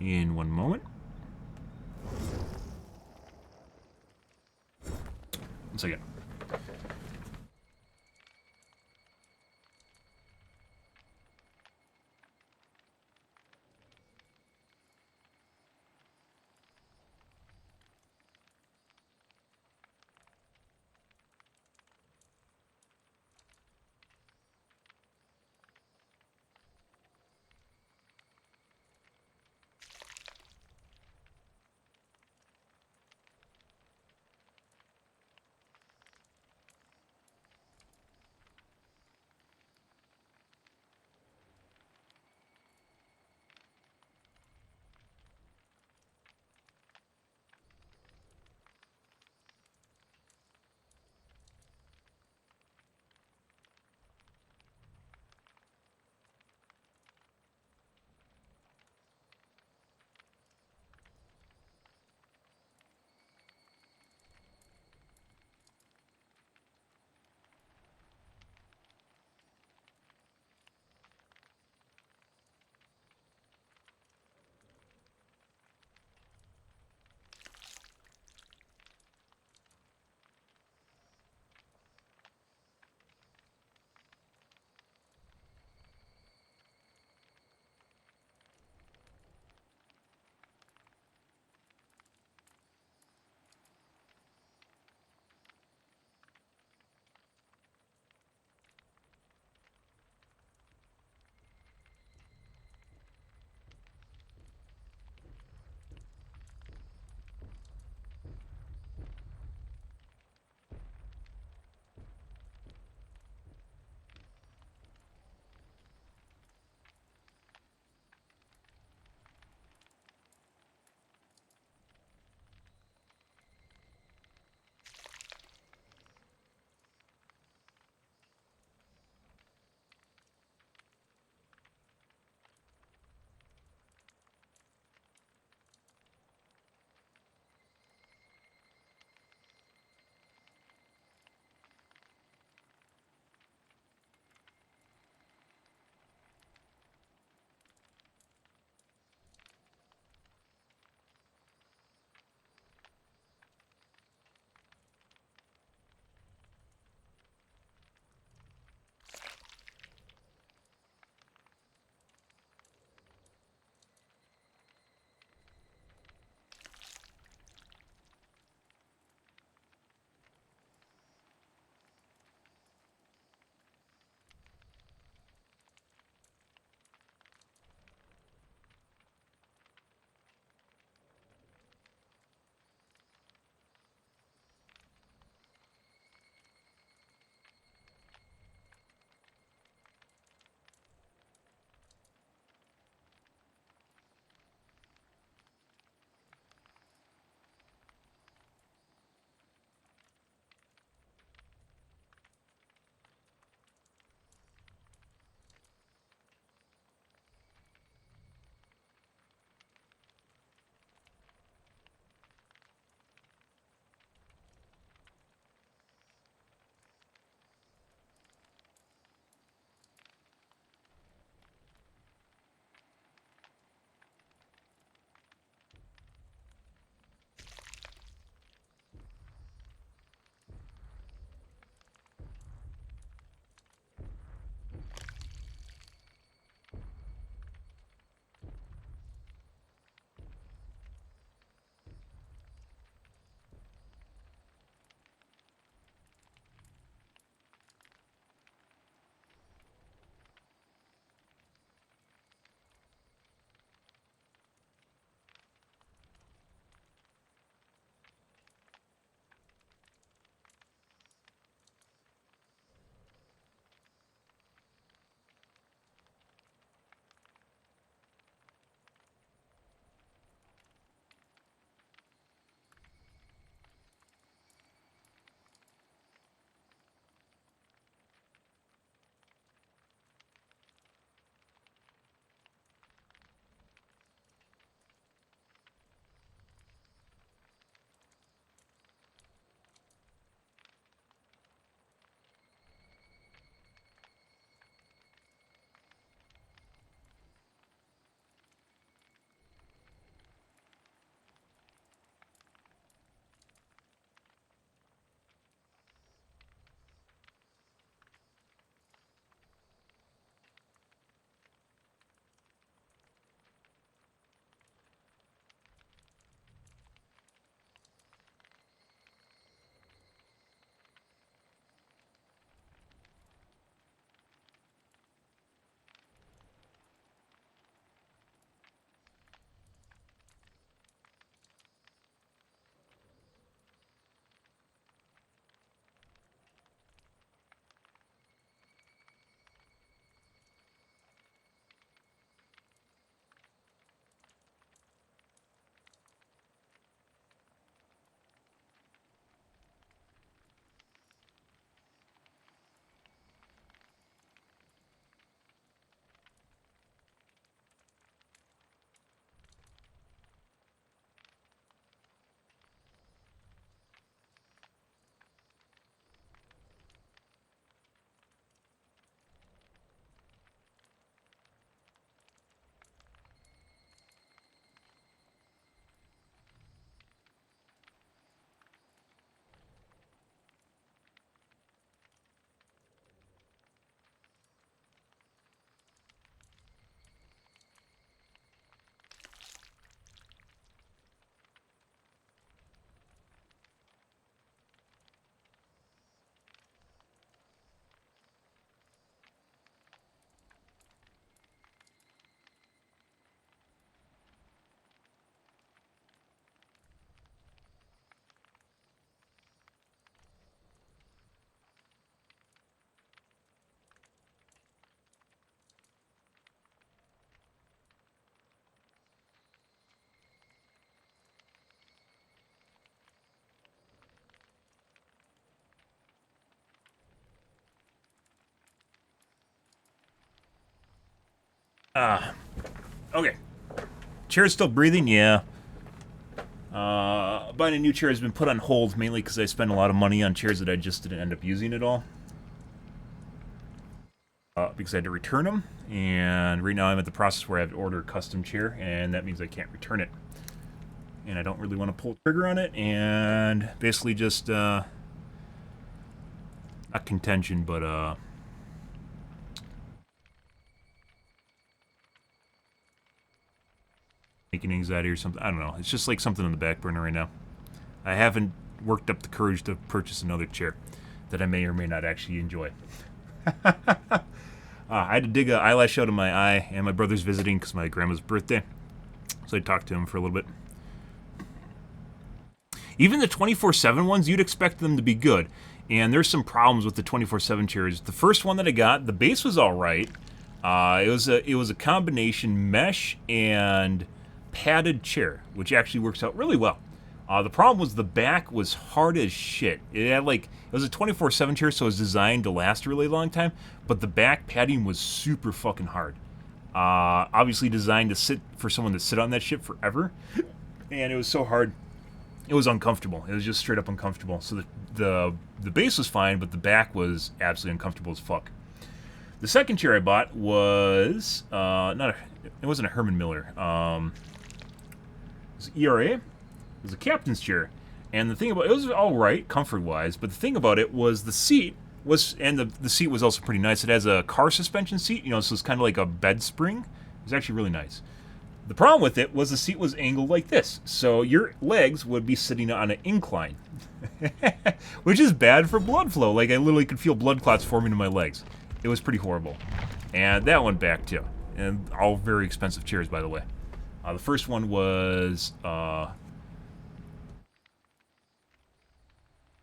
in 1 moment. 1 second. Okay. Chair's still breathing? Yeah. Buying a new chair has been put on hold, mainly because I spent a lot of money on chairs that I just didn't end up using at all. Because I had to return them, and right now I'm at the process where I have to order a custom chair, and that means I can't return it. And I don't really want to pull the trigger on it, and basically just, not contention, but, making anxiety or something. I don't know. It's just like something on the back burner right now. I haven't worked up the courage to purchase another chair that I may or may not actually enjoy. I had to dig an eyelash out of my eye, and my brother's visiting because my grandma's birthday. So I talked to him for a little bit. Even the 24/7 ones, you'd expect them to be good. And there's some problems with the 24/7 chairs. The first one that I got, the base was all right. It was a combination mesh and padded chair, which actually works out really well. The problem was the back was hard as shit. It was a 24/7 chair, so it was designed to last a really long time, but the back padding was super fucking hard. Obviously designed to sit for someone to sit on that shit forever, and it was so hard. It was uncomfortable. It was just straight up uncomfortable. So the base was fine, but the back was absolutely uncomfortable as fuck. The second chair I bought was it wasn't a Herman Miller. It was ERA. It was a captain's chair. And the thing about it was all right, comfort-wise, but the thing about it was the seat was, and the seat was also pretty nice. It has a car suspension seat, so it's kind of like a bed spring. It was actually really nice. The problem with it was the seat was angled like this, so your legs would be sitting on an incline, which is bad for blood flow. Like, I literally could feel blood clots forming in my legs. It was pretty horrible. And that went back too. And all very expensive chairs, by the way. The first one was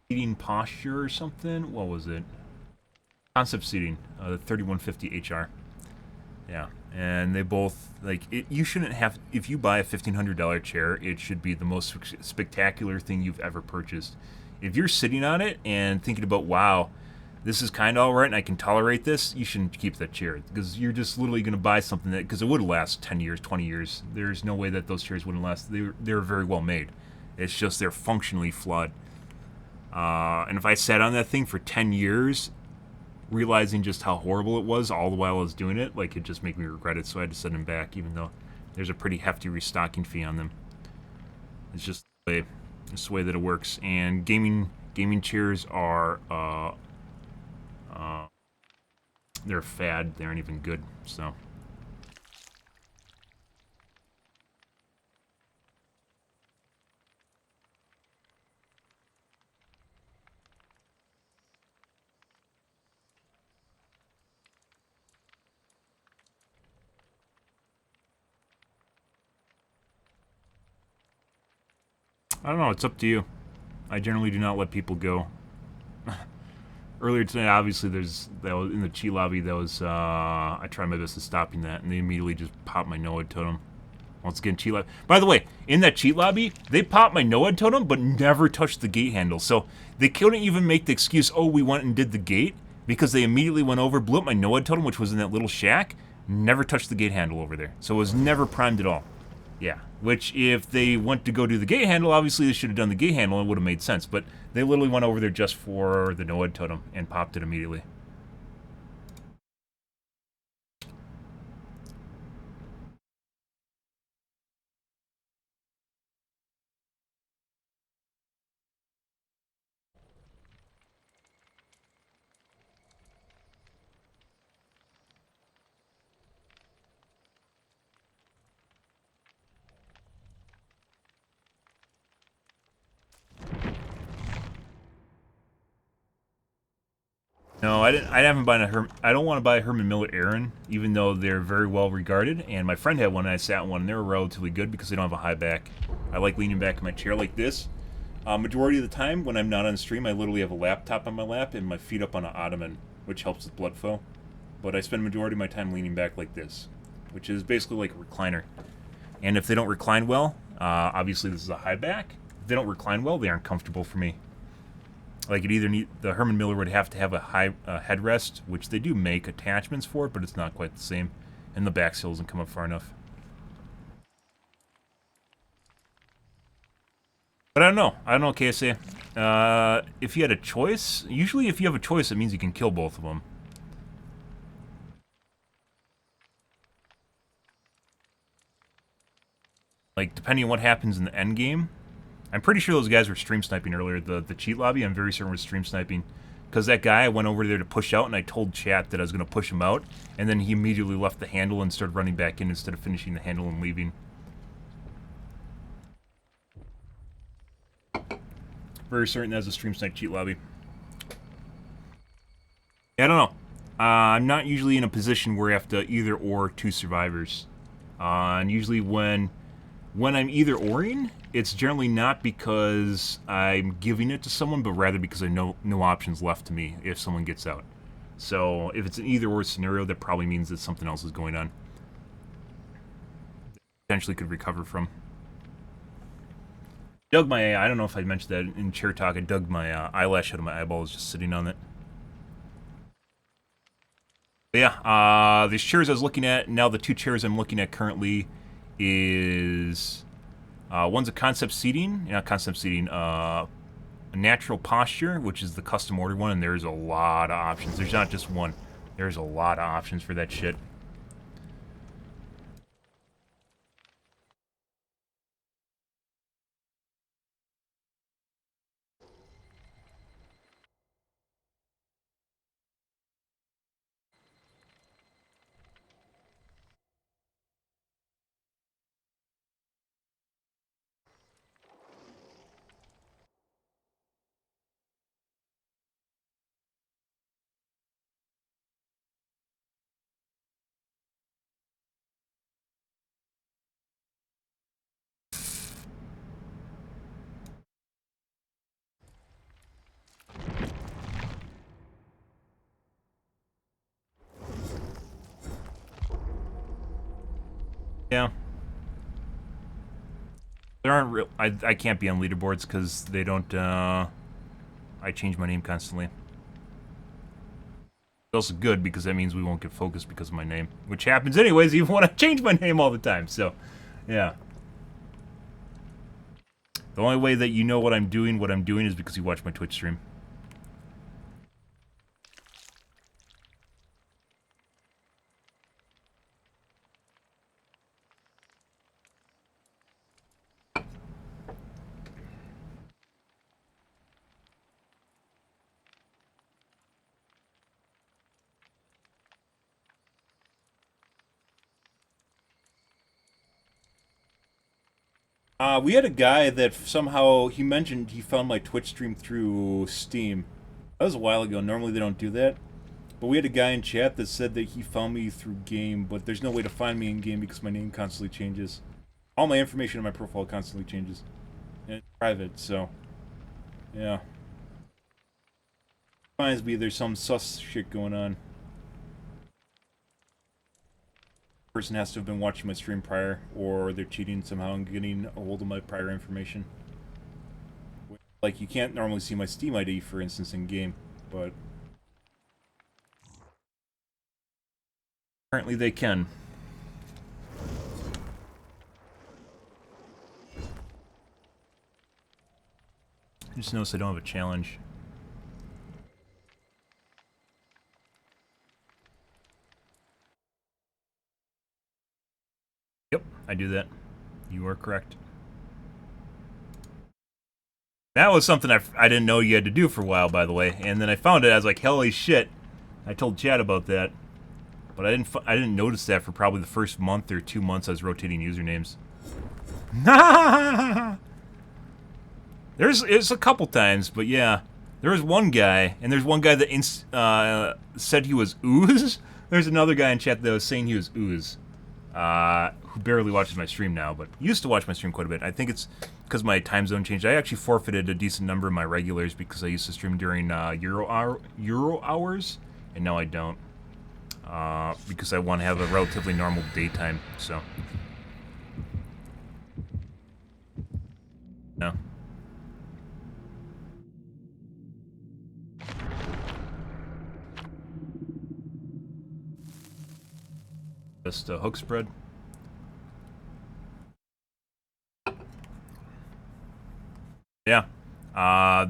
seating posture or something. What was it? Concept seating, the 3150 HR. Yeah, and they both, you shouldn't have, if you buy a $1,500 chair, it should be the most spectacular thing you've ever purchased. If you're sitting on it and thinking about, wow, this is kind of alright and I can tolerate this, you shouldn't keep that chair, because you're just literally going to buy something that, because it would last 10 years, 20 years. There's no way that those chairs wouldn't last. They're very well made. It's just they're functionally flawed. And if I sat on that thing for 10 years, realizing just how horrible it was all the while I was doing it, it just made me regret it, so I had to send them back, even though there's a pretty hefty restocking fee on them. It's just the way that it works. And gaming chairs are they're a fad. They aren't even good, so. I don't know, it's up to you. I generally do not let people go. Earlier today, obviously, that was in the cheat lobby, I tried my best at stopping that, and they immediately just popped my NOAD totem. Once again, cheat lobby. By the way, in that cheat lobby, they popped my NOAD totem, but never touched the gate handle. So they couldn't even make the excuse, oh, we went and did the gate, because they immediately went over, blew up my NOAD totem, which was in that little shack, never touched the gate handle over there. So it was never primed at all. Yeah, which if they went to go do the gate handle, obviously they should have done the gate handle and it would have made sense. But they literally went over there just for the NOAD totem and popped it immediately. No, I haven't bought I don't want to buy a Herman Miller Aran, even though they're very well regarded. And my friend had one, and I sat in one, and they were relatively good because they don't have a high back. I like leaning back in my chair like this. Majority of the time, when I'm not on stream, I literally have a laptop on my lap and my feet up on an ottoman, which helps with blood flow. But I spend majority of my time leaning back like this, which is basically like a recliner. And if they don't recline well, obviously this is a high back. If they don't recline well, they aren't comfortable for me. Like, the Herman Miller would have to have a high headrest, which they do make attachments for it, but it's not quite the same. And the back sill doesn't come up far enough. But I don't know. I don't know, KSA. If you had a choice, usually if you have a choice, it means you can kill both of them. Like, depending on what happens in the end game. I'm pretty sure those guys were stream sniping earlier. The cheat lobby, I'm very certain was stream sniping. Because that guy, I went over there to push out, and I told chat that I was going to push him out. And then he immediately left the handle and started running back in instead of finishing the handle and leaving. Very certain that's a stream snipe cheat lobby. Yeah, I don't know. I'm not usually in a position where I have to either or two survivors. And usually when I'm either oring, it's generally not because I'm giving it to someone, but rather because I know no options left to me if someone gets out. So if it's an either or scenario, that probably means that something else is going on. Potentially could recover from. Dug my, I don't know if I mentioned that in chair talk, I dug my eyelash out of my eyeball, is just sitting on it. But yeah, these chairs I was looking at, now the two chairs I'm looking at currently is, one's a concept seating, not concept seating, a natural posture, which is the custom order one, and there's a lot of options. There's not just one. There's a lot of options for that shit. Yeah. There aren't real... I can't be on leaderboards because they don't, I change my name constantly. It's also good because that means we won't get focused because of my name. Which happens anyways even when I change my name all the time, so... Yeah. The only way that you know what I'm doing is because you watch my Twitch stream. We had a guy that somehow, he mentioned he found my Twitch stream through Steam. That was a while ago. Normally they don't do that. But we had a guy in chat that said that he found me through game, but there's no way to find me in game because my name constantly changes. All my information in my profile constantly changes. And it's private, so... Yeah. Reminds me there's some sus shit going on. Person has to have been watching my stream prior, or they're cheating somehow and getting a hold of my prior information. Like, you can't normally see my Steam ID, for instance, in game, but apparently they can. I just noticed I don't have a challenge. Yep, I do that. You are correct. That was something I didn't know you had to do for a while, by the way. And then I found it. I was like, holy shit! I told Chad about that, but I didn't notice that for probably the first month or 2 months I was rotating usernames. It's a couple times, but yeah, there was one guy, and there's one guy that said he was Ooze. There's another guy in chat that was saying he was Ooze. Who barely watches my stream now, but used to watch my stream quite a bit. I think it's because my time zone changed. I actually forfeited a decent number of my regulars because I used to stream during Euro hours, and now I don't. Because I want to have a relatively normal daytime, so. No. Just a hook spread. Yeah.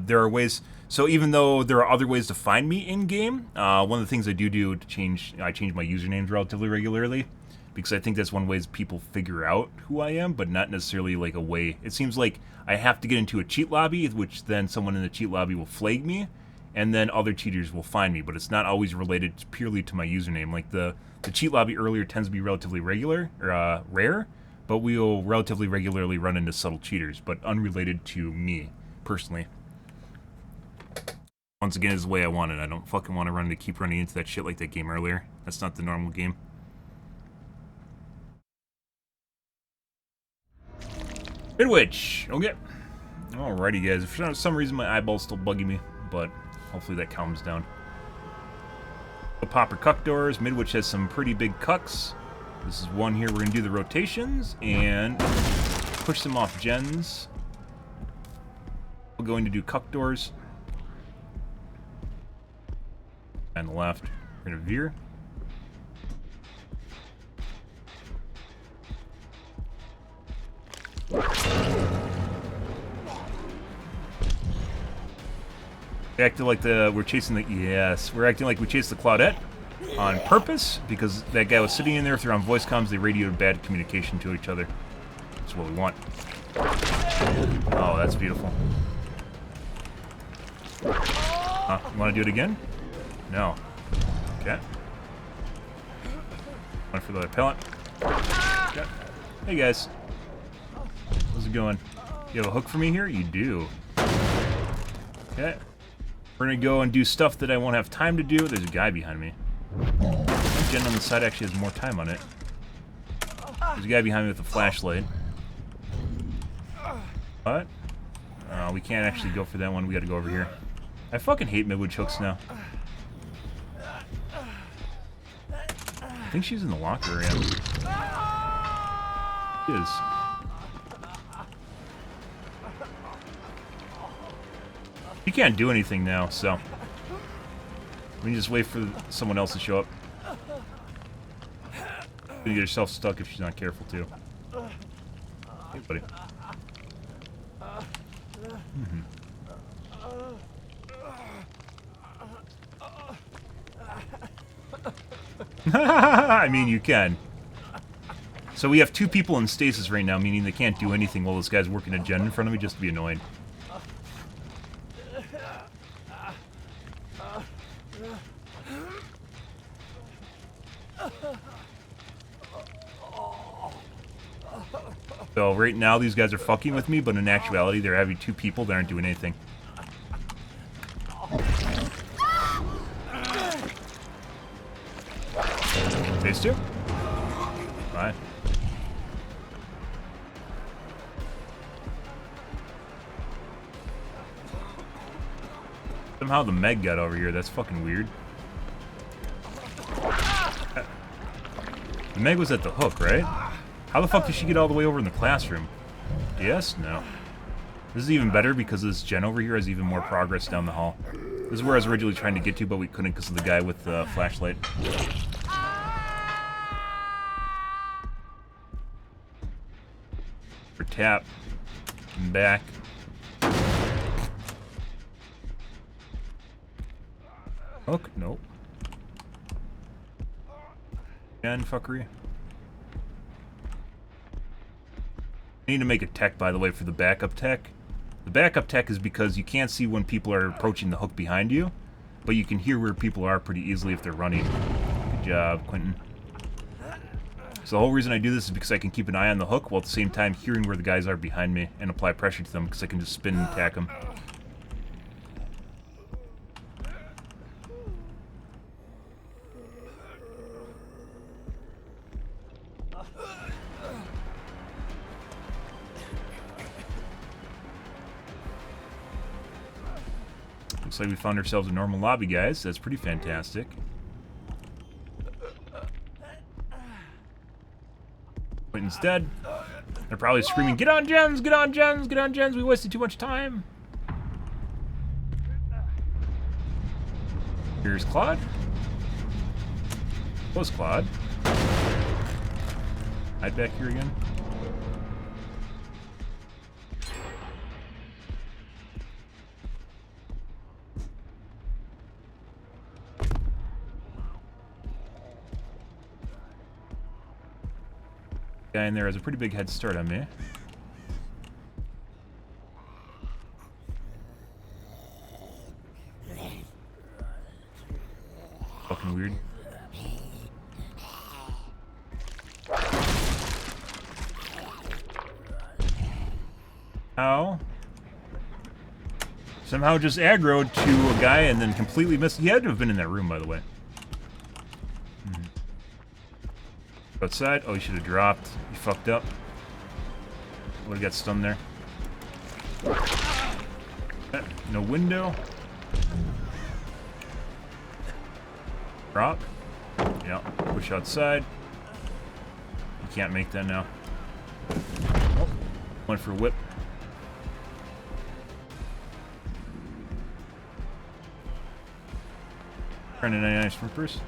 There are ways. So even though there are other ways to find me in game, one of the things I do to change, I change my usernames relatively regularly, because I think that's one way people figure out who I am, but not necessarily like a way. It seems like I have to get into a cheat lobby, which then someone in the cheat lobby will flag me, and then other cheaters will find me. But it's not always related purely to my username. Like the cheat lobby earlier tends to be relatively regular or rare, but we will relatively regularly run into subtle cheaters, but unrelated to me personally. Once again, is the way I want it. I don't fucking want to keep running into that shit like that game earlier. That's not the normal game. Midwich! Okay. Alrighty, guys. For some reason, my eyeball's still bugging me, but hopefully that calms down. The popper cuck doors. Midwich has some pretty big cucks. This is one here. We're going to do the rotations and push them off gens. We're going to do cuck doors. And the left, we're going to veer. We acted like we're chasing the, yes, we're acting like we chased the Claudette on purpose, because that guy was sitting in there. If they're on voice comms, they radioed bad communication to each other. That's what we want. Oh, that's beautiful. You want to do it again? No. Okay. One for the repellent. Okay. Hey guys. How's it going? You have a hook for me here? You do. Okay. We're gonna go and do stuff that I won't have time to do. There's a guy behind me. Gen on the side actually has more time on it. There's a guy behind me with a flashlight. What? We can't actually go for that one. We gotta go over here. I fucking hate Midwich hooks now. I think she's in the locker area. She is. You can't do anything now, so we can just wait for someone else to show up. You're gonna get yourself stuck if she's not careful too. Hey, buddy. I mean, you can. So we have two people in stasis right now, meaning they can't do anything while this guy's working a gen in front of me just to be annoying. So right now these guys are fucking with me, but in actuality they're having two people that aren't doing anything. Phase two? Bye. Somehow the Meg got over here. That's fucking weird. The Meg was at the hook, right? How the fuck did she get all the way over in the classroom? Yes? No. This is even better because this gen over here has even more progress down the hall. This is where I was originally trying to get to, but we couldn't because of the guy with the flashlight. For tap. And back. Hook? Nope. And fuckery. I need to make a tech, by the way, for the backup tech. The backup tech is because you can't see when people are approaching the hook behind you, but you can hear where people are pretty easily if they're running. Good job, Quentin. So the whole reason I do this is because I can keep an eye on the hook while at the same time hearing where the guys are behind me and apply pressure to them because I can just spin and attack them. Looks like we found ourselves a normal lobby, guys. That's pretty fantastic. Quentin's dead. They're probably screaming, "Get on gens! Get on gens! Get on gens! We wasted too much time!" Here's Claude. Close, Claude. Hide back here again. Guy in there has a pretty big head start on me. Fucking weird. How? Somehow just aggroed to a guy and then completely missed. He had to have been in that room, by the way. Outside? Oh, he should have dropped. He fucked up. Would have got stunned there. No window. Drop. Yeah, push outside. You can't make that now. Went for a whip. Trying to 99 sprinters.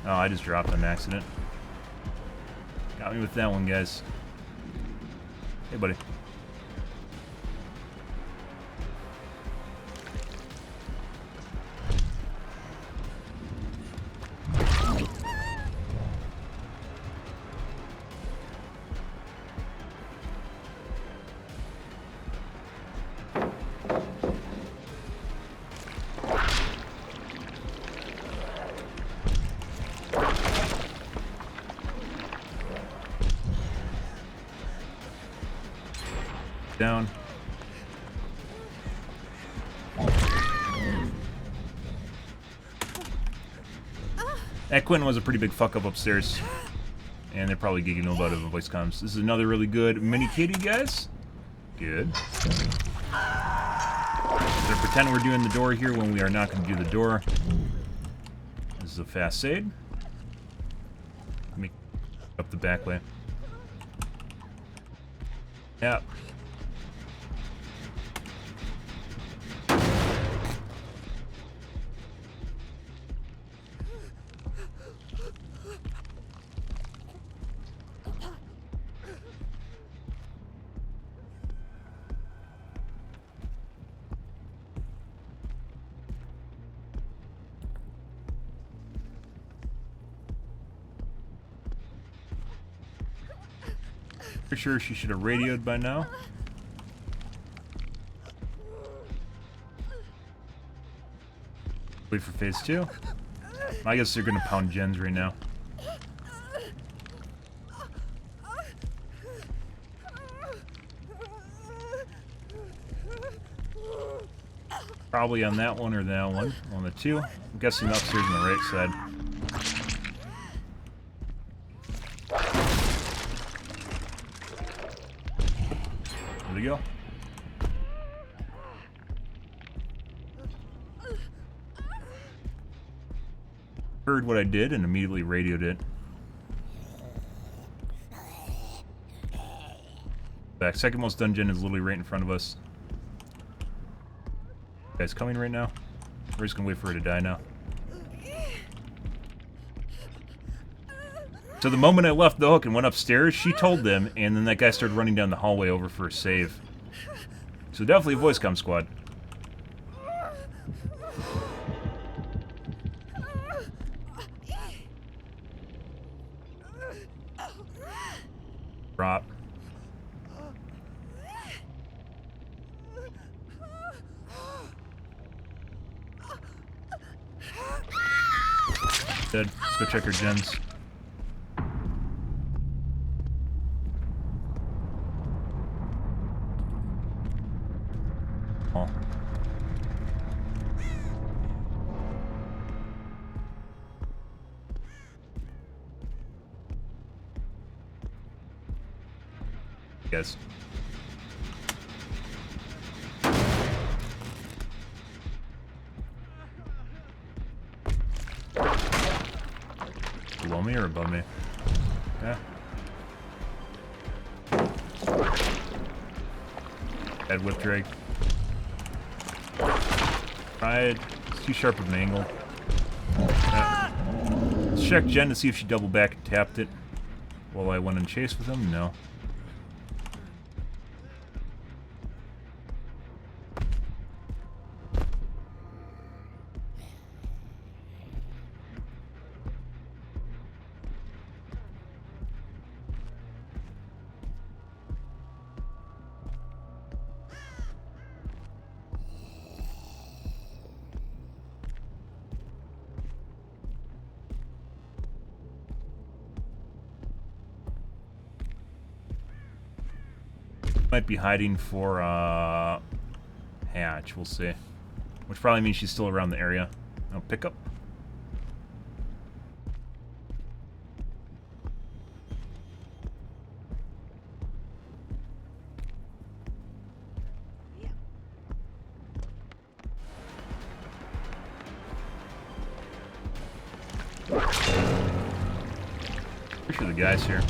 Oh, I just dropped on accident. Got me with that one, guys. Hey, buddy. Down. That Quentin was a pretty big fuck up upstairs. And they're probably gigging about it when voice comms. This is another really good mini kitty, guys. Good. Gonna pretend we're doing the door here when we are not going to do the door. This is a fast save. Let me up the back way. Yep. Pretty sure she should have radioed by now. Wait for phase 2. I guess they're gonna pound gens right now. Probably on that one or that one. On the 2. I'm guessing upstairs on the right side. There we go. Heard what I did and immediately radioed it. Back. Second most dungeon is literally right in front of us. Guy's coming right now. We're just gonna wait for her to die now. So the moment I left the hook and went upstairs, she told them, and then that guy started running down the hallway over for a save. So definitely a voice comm squad. Drop. Dead. Let's go check her gens. Oh. Guys. Below me or above me? Yeah. Head whip drag. Tried. It's too sharp of an angle. Yeah. Let's check Jen to see if she double back and tapped it. Will I went and chase with him? No. Might be hiding for hatch, we'll see. Which probably means she's still around the area. Oh, pickup. Pretty sure the guy's here.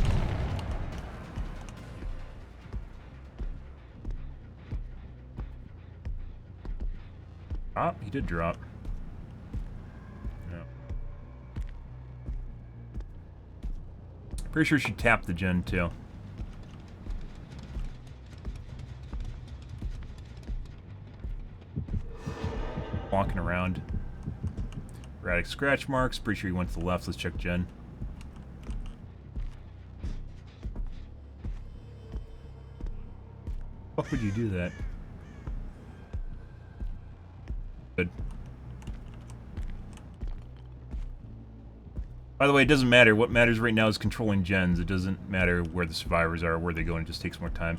Drop? He did drop. Yeah. Pretty sure she tapped the gen too. Walking around. Erratic scratch marks. Pretty sure he went to the left. Let's check gen. What would you do that? Good. By the way, it doesn't matter. What matters right now is controlling gens. It doesn't matter where the survivors are, where they go, and it just takes more time.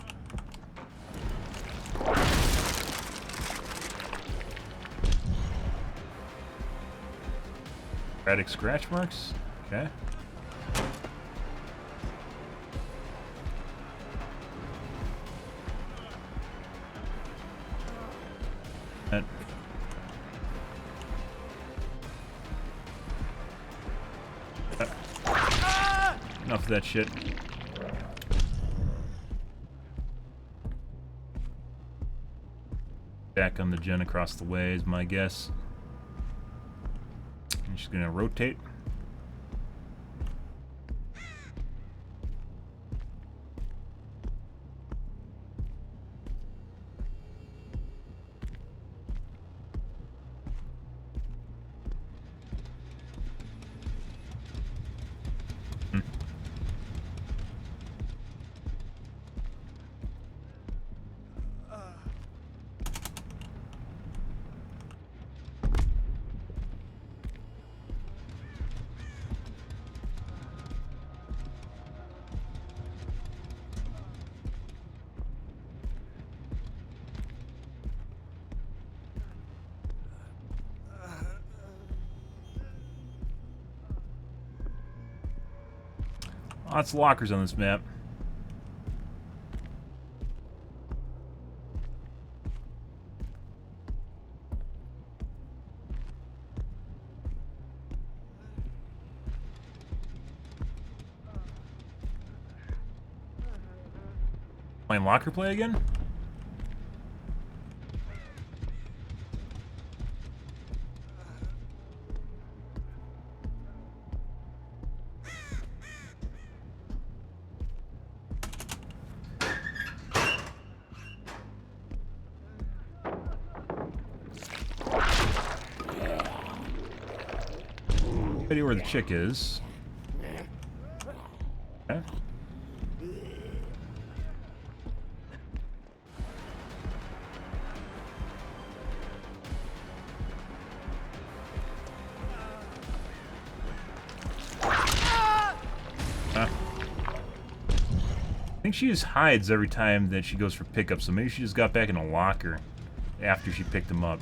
Erratic scratch marks? Okay. And enough of that shit. Back on the gen across the way is my guess. And she's gonna rotate. Lots of lockers on this map. Playing locker play again? Idea where the chick is. Okay. I think she just hides every time that she goes for pickup, so maybe she just got back in a locker after she picked him up.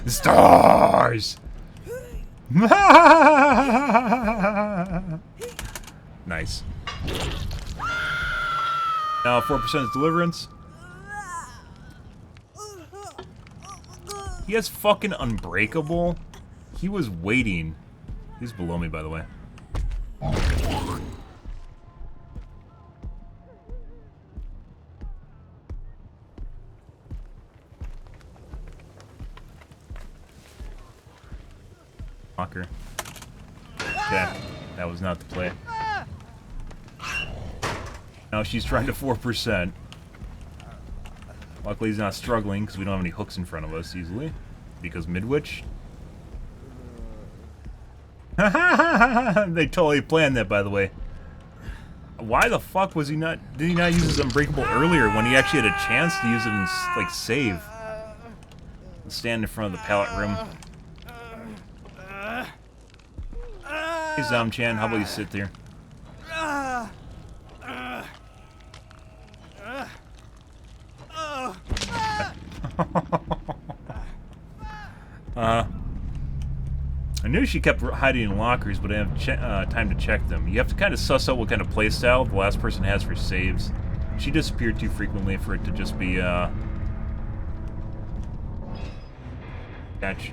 Stars! Nice. Now 4% is deliverance. He has fucking Unbreakable. He was waiting. He's below me, by the way. Walker. Okay, that was not the play. Now she's trying to 4%. Luckily he's not struggling because we don't have any hooks in front of us easily. Because Midwich. They totally planned that, by the way. Why the fuck was he not... Did he not use his Unbreakable earlier when he actually had a chance to use it and, like, save? Stand in front of the pallet room. Hey, Zamchan, how about you sit there? I knew she kept hiding in lockers, but I didn't have time to check them. You have to kind of suss out what kind of playstyle the last person has for saves. She disappeared too frequently for it to just be, catch.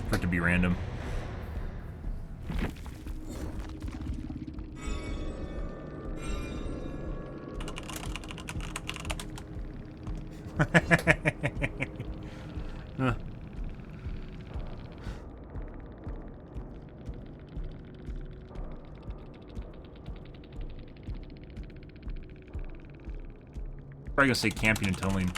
For it to be random. Huh. Probably gonna say camping and tunneling.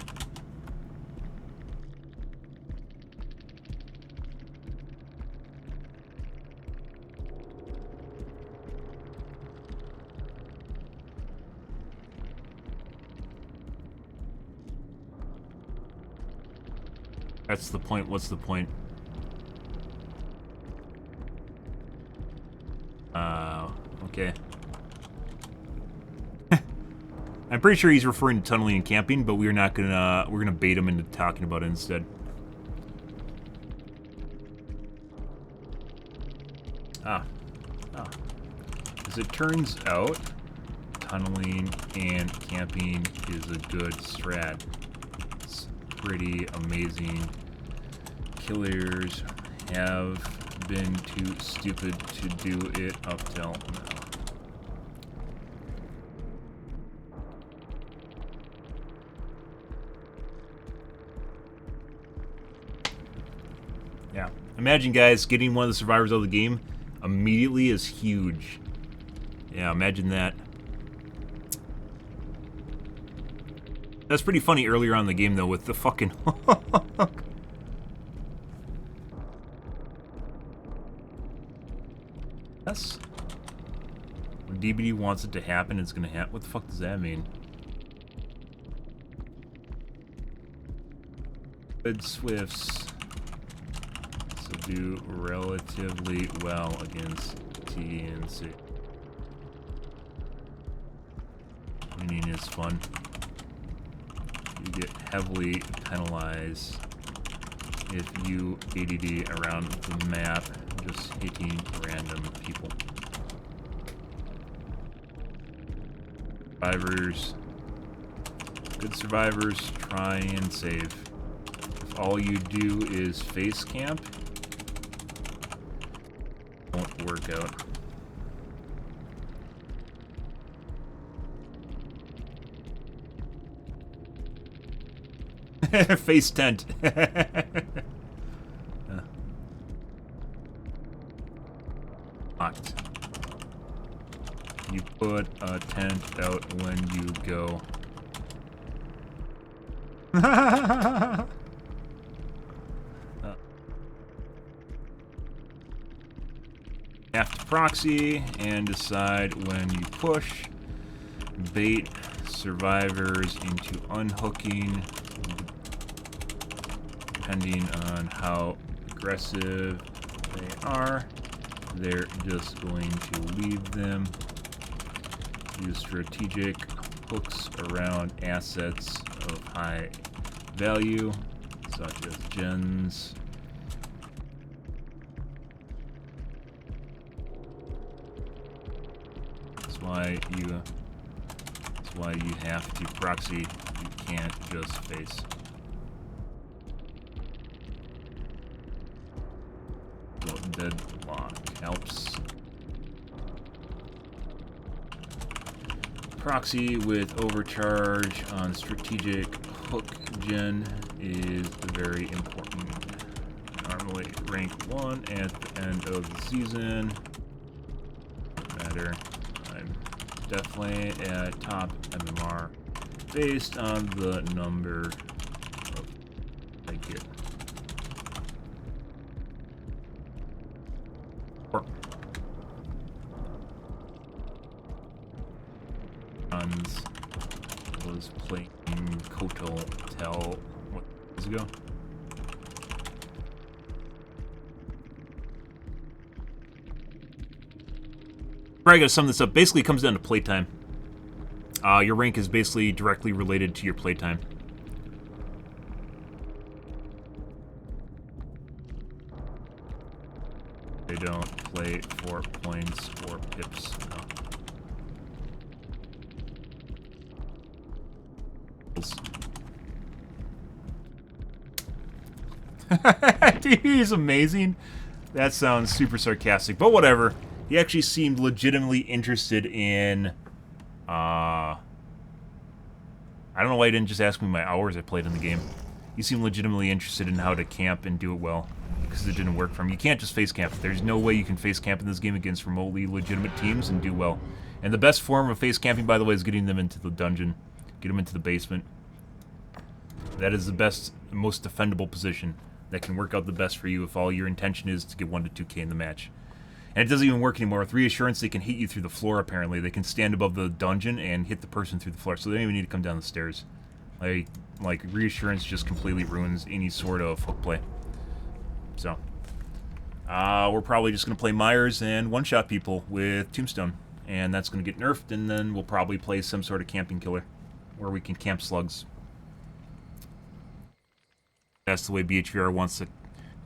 That's the point. What's the point? Okay. I'm pretty sure he's referring to tunneling and camping, but we're not gonna, we're gonna bait him into talking about it instead. As it turns out, tunneling and camping is a good strat. It's pretty amazing. Killers have been too stupid to do it up till now. Yeah. Imagine, guys, getting one of the survivors out of the game immediately is huge. Yeah, imagine that. That's pretty funny earlier on in the game, though, with the fucking hook. Yes. When DBD wants it to happen, it's gonna happen. What the fuck does that mean? Good Swifts do relatively well against TNC. Winning is fun. You get heavily penalized if you ADD around the map, just hitting random people. Survivors. Good survivors, try and save. If all you do is face camp, won't work out. Face tent. Locked. You put a tent out when you go. Have to proxy and decide when you push. Bait survivors into unhooking, depending on how aggressive they are. They're just going to leave them. Use strategic hooks around assets of high value, such as gens. That's why you have to proxy. You can't just face. Deadlock helps. Proxy with overcharge on strategic hook gen is very important. Normally rank 1 at the end of the season. Matter. I'm definitely at top MMR based on the number of I get. Hans was playing Kotal Tel what years ago. Probably gotta sum this up. Basically, it comes down to playtime. Your rank is basically directly related to your playtime. They don't play for points or pips. No. He's amazing. That sounds super sarcastic, but whatever. He actually seemed legitimately interested in, I don't know why he didn't just ask me my hours I played in the game. He seemed legitimately interested in how to camp and do it well, because it didn't work for him. You can't just face camp. There's no way you can face camp in this game against remotely legitimate teams and do well. And the best form of face camping, by the way, is getting them into the dungeon. Get them into the basement. That is the best, most defendable position that can work out the best for you if all your intention is to get 1 to 2k in the match. And it doesn't even work anymore. With reassurance, they can hit you through the floor, apparently. They can stand above the dungeon and hit the person through the floor, so they don't even need to come down the stairs. Like reassurance just completely ruins any sort of hook play. So, we're probably just going to play Myers and one-shot people with Tombstone. And that's going to get nerfed, and then we'll probably play some sort of camping killer, where we can camp slugs. That's the way BHVR wants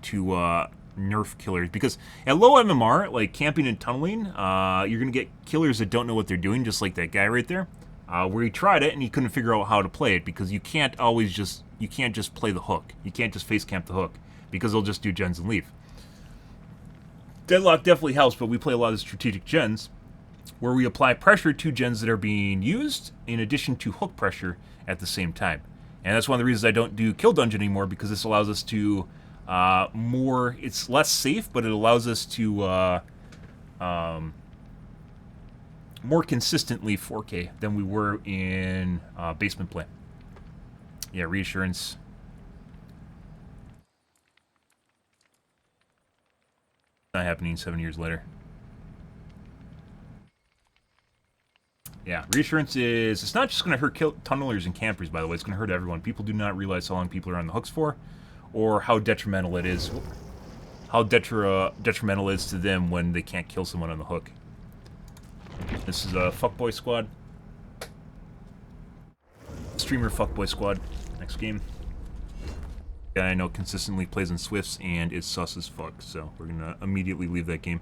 to nerf killers, because at low MMR, like camping and tunneling, you're gonna get killers that don't know what they're doing, just like that guy right there, where he tried it and he couldn't figure out how to play it, because you can't just play the hook. You can't just face camp the hook, because they'll just do gens and leave. Deadlock definitely helps, but we play a lot of strategic gens, where we apply pressure to gens that are being used, in addition to hook pressure at the same time. And that's one of the reasons I don't do Kill Dungeon anymore, because this allows us to it's less safe, but it allows us to more consistently 4K than we were in basement play. Yeah, reassurance. Not happening 7 years later. Yeah, reassurance is, it's not just going to hurt tunnelers and campers, by the way. It's going to hurt everyone. People do not realize how long people are on the hooks for, or how detrimental it is. How detrimental it is to them when they can't kill someone on the hook. This is a fuckboy squad. Streamer fuckboy squad. Next game. Guy I know consistently plays in Swifts and is sus as fuck, so we're going to immediately leave that game.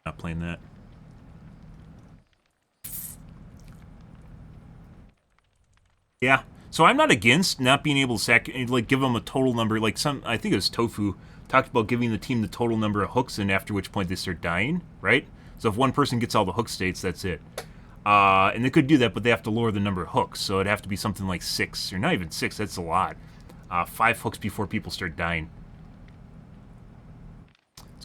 Not playing that. Yeah, so I'm not against not being able to give them a total number. Like I think it was Tofu talked about giving the team the total number of hooks, and after which point they start dying, right? So if one person gets all the hook states, that's it. And they could do that, but they have to lower the number of hooks. So it'd have to be something like 6, or not even 6. That's a lot. 5 hooks before people start dying.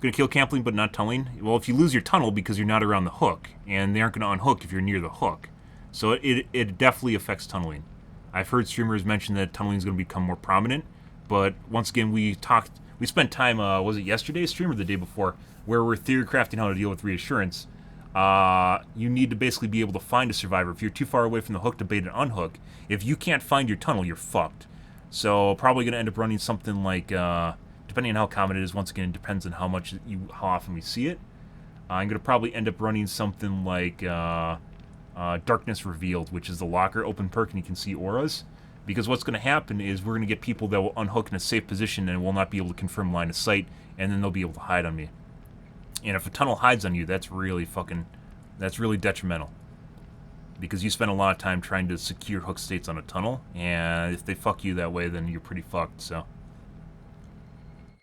Going to kill campling but not tunneling. Well, if you lose your tunnel because you're not around the hook, and they aren't going to unhook if you're near the hook, so it definitely affects tunneling. I've heard streamers mention that tunneling is going to become more prominent, but once again, we spent time, was it yesterday's stream or the day before, where we're theory crafting how to deal with reassurance. You need to basically be able to find a survivor. If you're too far away from the hook to bait and unhook, if you can't find your tunnel, you're fucked. So probably going to end up running something like, depending on how common it is, once again, it depends on how often we see it. I'm going to probably end up running something like Darkness Revealed, which is the locker open perk and you can see auras. Because what's going to happen is we're going to get people that will unhook in a safe position and will not be able to confirm line of sight, and then they'll be able to hide on me. And if a tunnel hides on you, that's really detrimental. because you spend a lot of time trying to secure hook states on a tunnel, and if they fuck you that way, then you're pretty fucked. So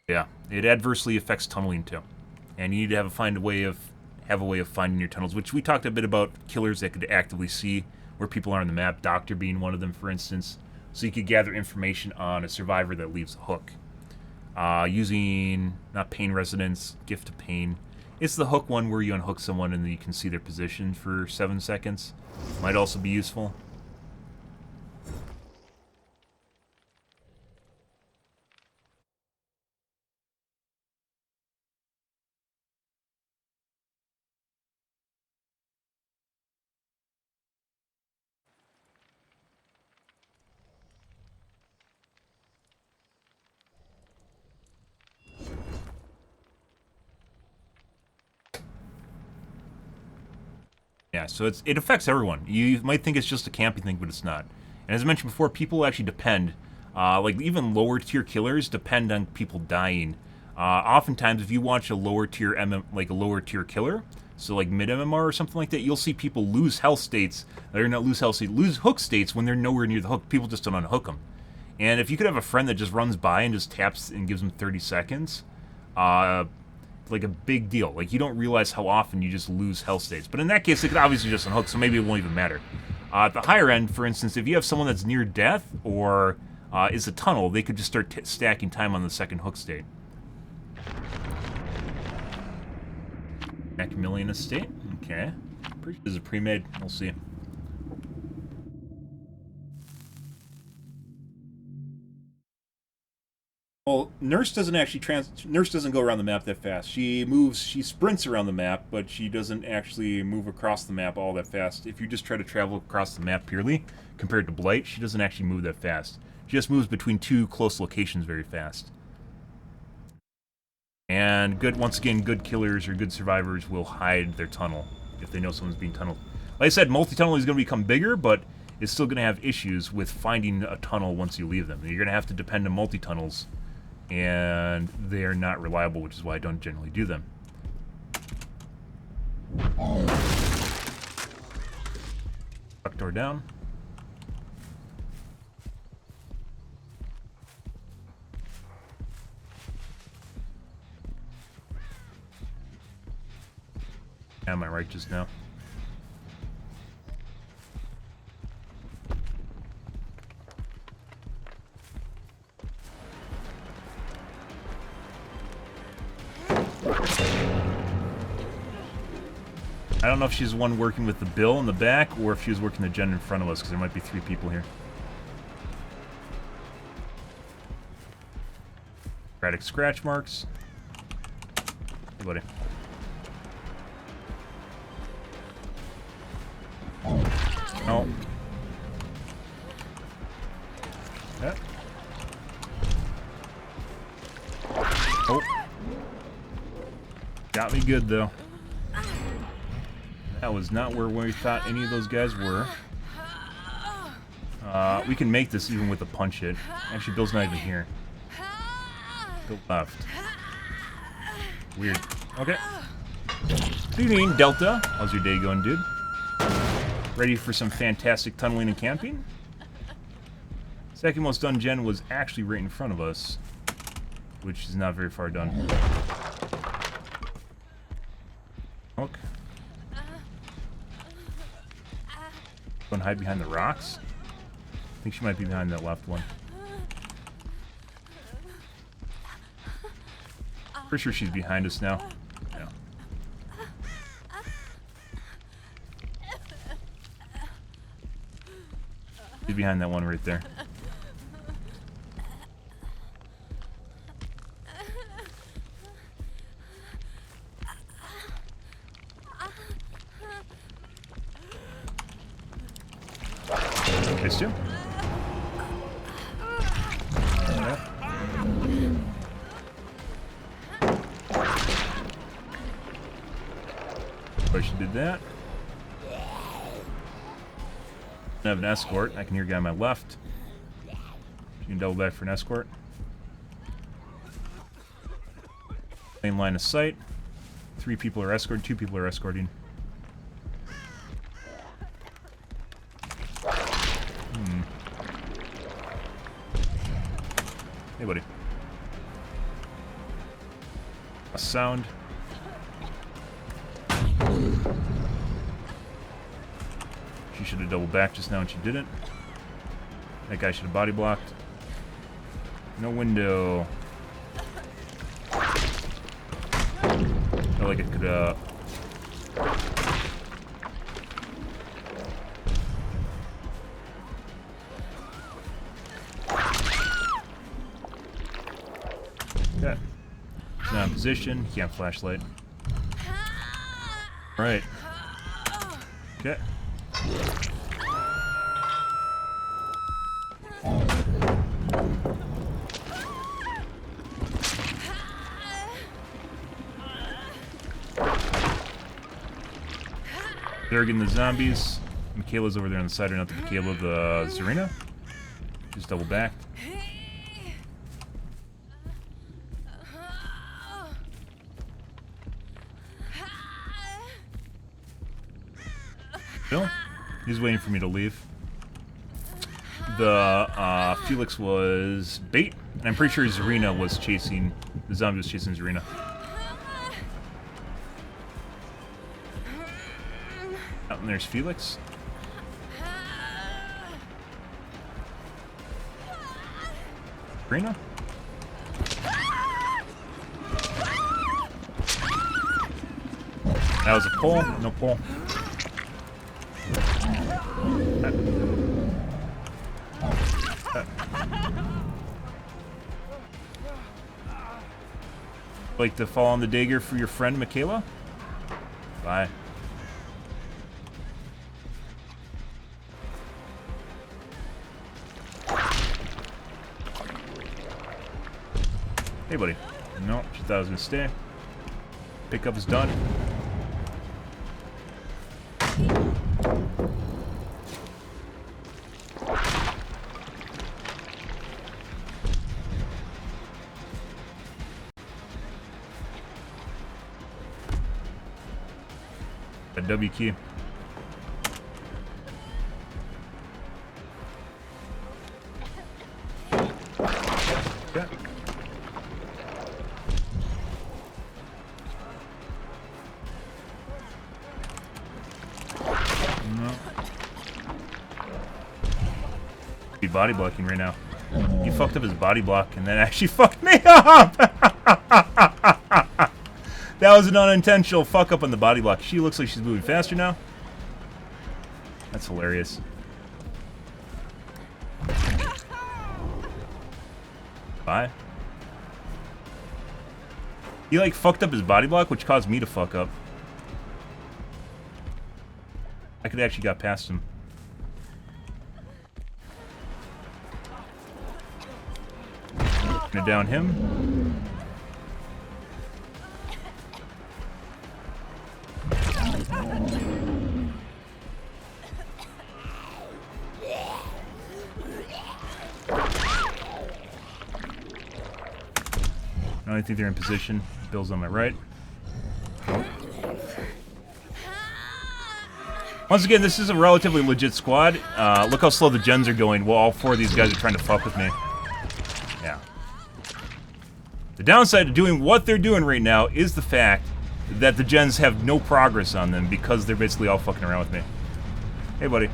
yeah, it adversely affects tunneling too, and you need to have a way of finding your tunnels, which we talked a bit about killers that could actively see where people are on the map, Doctor being one of them, for instance, so you could gather information on a survivor that leaves a hook. Using, not pain resonance, gift of pain. It's the hook one where you unhook someone and then you can see their position for 7 seconds. Might also be useful. Yeah, so it affects everyone. You might think it's just a camping thing, but it's not. And as I mentioned before, people actually depend, like even lower tier killers depend on people dying. Oftentimes, if you watch a lower tier like a lower tier killer, so like mid MMR or something like that, you'll see people lose health states. They're not lose health states, lose hook states when they're nowhere near the hook. People just don't unhook them. And if you could have a friend that just runs by and just taps and gives them 30 seconds, like a big deal. Like, you don't realize how often you just lose health states. But in that case, it could obviously just unhook, so maybe it won't even matter. At the higher end, for instance, if you have someone that's near death or is a tunnel, they could just start stacking time on the second hook state. Macmillian Estate? Okay. Pretty sure this is pre-made. We'll see. Well, Nurse doesn't actually Nurse doesn't go around the map that fast. She sprints around the map, but she doesn't actually move across the map all that fast. If you just try to travel across the map purely, compared to Blight, she doesn't actually move that fast. She just moves between two close locations very fast. And once again, good killers or good survivors will hide their tunnel if they know someone's being tunneled. Like I said, multi-tunnel is going to become bigger, but it's still going to have issues with finding a tunnel once you leave them. You're going to have to depend on multi-tunnels, and they're not reliable, which is why I don't generally do them. Truck door down. Am I right just now? I don't know if she's the one working with the bill in the back or if she was working the gen in front of us, because there might be 3 people here. Erratic scratch marks. Hey, buddy. Oh. Yeah. Oh. Got me good, though. That was not where we thought any of those guys were. We can make this even with a punch hit. Actually, Bill's not even here. Bill left. Weird. Okay. Good evening, Delta. How's your day going, dude? Ready for some fantastic tunneling and camping? Second most done gen was actually right in front of us, which is not very far done. Hook. Go and hide behind the rocks. I think she might be behind that left one. Pretty sure she's behind us now. Yeah. She's behind that one right there. Missed you. But she did that. I have an escort. I can hear a guy on my left. She can double back for an escort. Same line of sight. 3 people are escorting, 2 people are escorting. Hey, buddy. A sound. She should have doubled back just now and she didn't. That guy should have body blocked. No window. Felt like it could, Okay. He's not in position. He can't flashlight. Right. Okay. They're getting the zombies. Michaela's over there on the side, or not the Michaela, the Zarina. Just double back. Bill? He's waiting for me to leave. The Felix was bait, and I'm pretty sure Zarina was chasing, the zombie was chasing Zarina. Oh, and there's Felix. Zarina? That was a pull, no pull. Like to fall on the dagger for your friend Michaela? Bye. Hey, buddy. No, she thought I was gonna stay. Pickup is done. A W key. Okay. No. Be body blocking right now. He fucked up his body block and then actually fucked me up! That was an unintentional fuck up on the body block. She looks like she's moving faster now. That's hilarious. Bye. He like fucked up his body block, which caused me to fuck up. I could actually got past him. Gonna down him. I don't think they're in position. Bill's on my right. Nope. Once again, this is a relatively legit squad. Look how slow the gens are going while all four of these guys are trying to fuck with me. Yeah. The downside of doing what they're doing right now is the fact that the gens have no progress on them because they're basically all fucking around with me. Hey, buddy.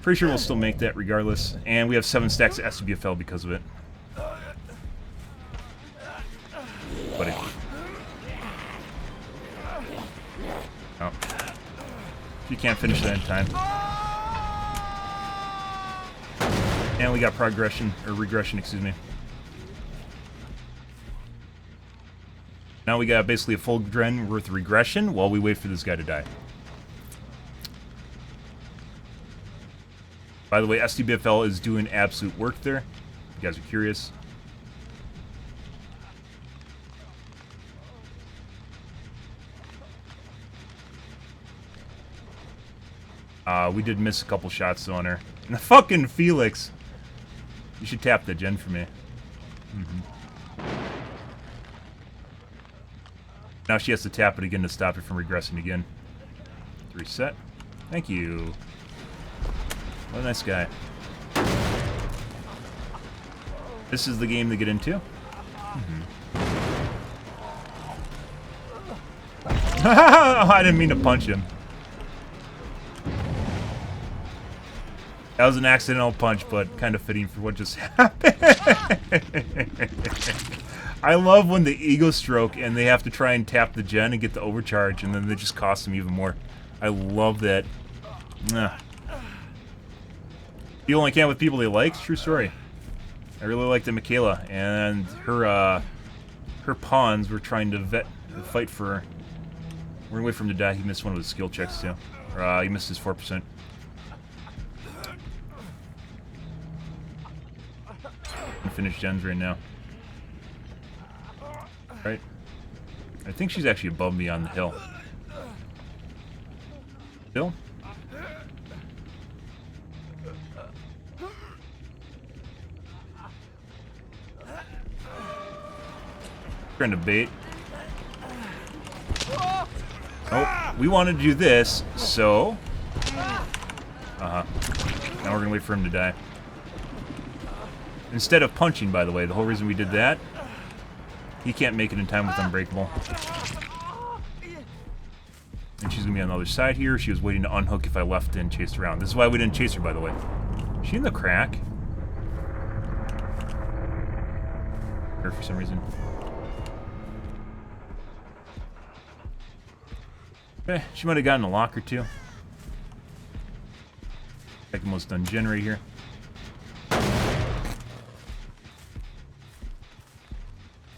Pretty sure we'll still make that regardless. And we have 7 stacks of SCBFL because of it. Buddy. Oh. You can't finish that in time. And we got progression, or regression, excuse me. Now we got basically a full dren worth of regression while we wait for this guy to die. By the way, SDBFL is doing absolute work there. If you guys are curious. We did miss a couple shots on her. And the fucking Felix. You should tap the gen for me. Now she has to tap it again to stop it from regressing again. Reset. Thank you. What a nice guy. This is the game to get into. I didn't mean to punch him. That was an accidental punch, but kind of fitting for what just happened. I love when the ego stroke and they have to try and tap the gen and get the overcharge, and then they just cost them even more. I love that. You only can with people they like. True story. I really liked the Michaela, and her pawns were trying to fight for her. We're gonna wait for him to die. He missed one of his skill checks too. Or, he missed his 4%. Finish gens right now. Right? I think she's actually above me on the hill. Bill? Trying to bait. Oh, we wanted to do this, so... Now we're gonna wait for him to die. Instead of punching, by the way, the whole reason we did that, he can't make it in time with Unbreakable. And she's gonna be on the other side here. She was waiting to unhook if I left and chased around. This is why we didn't chase her, by the way. Is she in the crack? Her for some reason. Okay, she might have gotten a lock or two. Like almost done gen right here.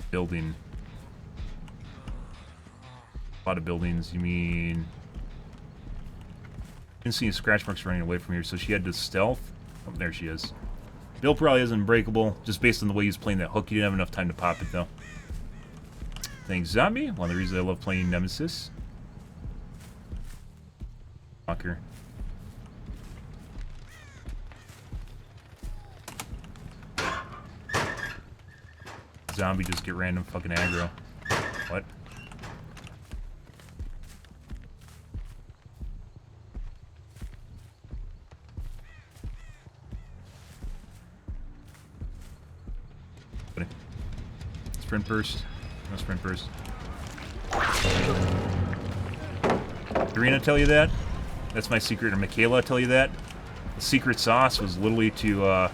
Building. A lot of buildings, you mean... I didn't see any scratch marks running away from here, so she had to stealth. Oh, there she is. Bill probably is Unbreakable, just based on the way he was playing that hook. He didn't have enough time to pop it, though. Thanks, Zombie. One of the reasons I love playing Nemesis. Fucker. Zombie just get random fucking aggro. What? Sprint burst. No sprint burst. Karina tell you that? That's my secret. Or Michaela tell you that? The secret sauce was literally to,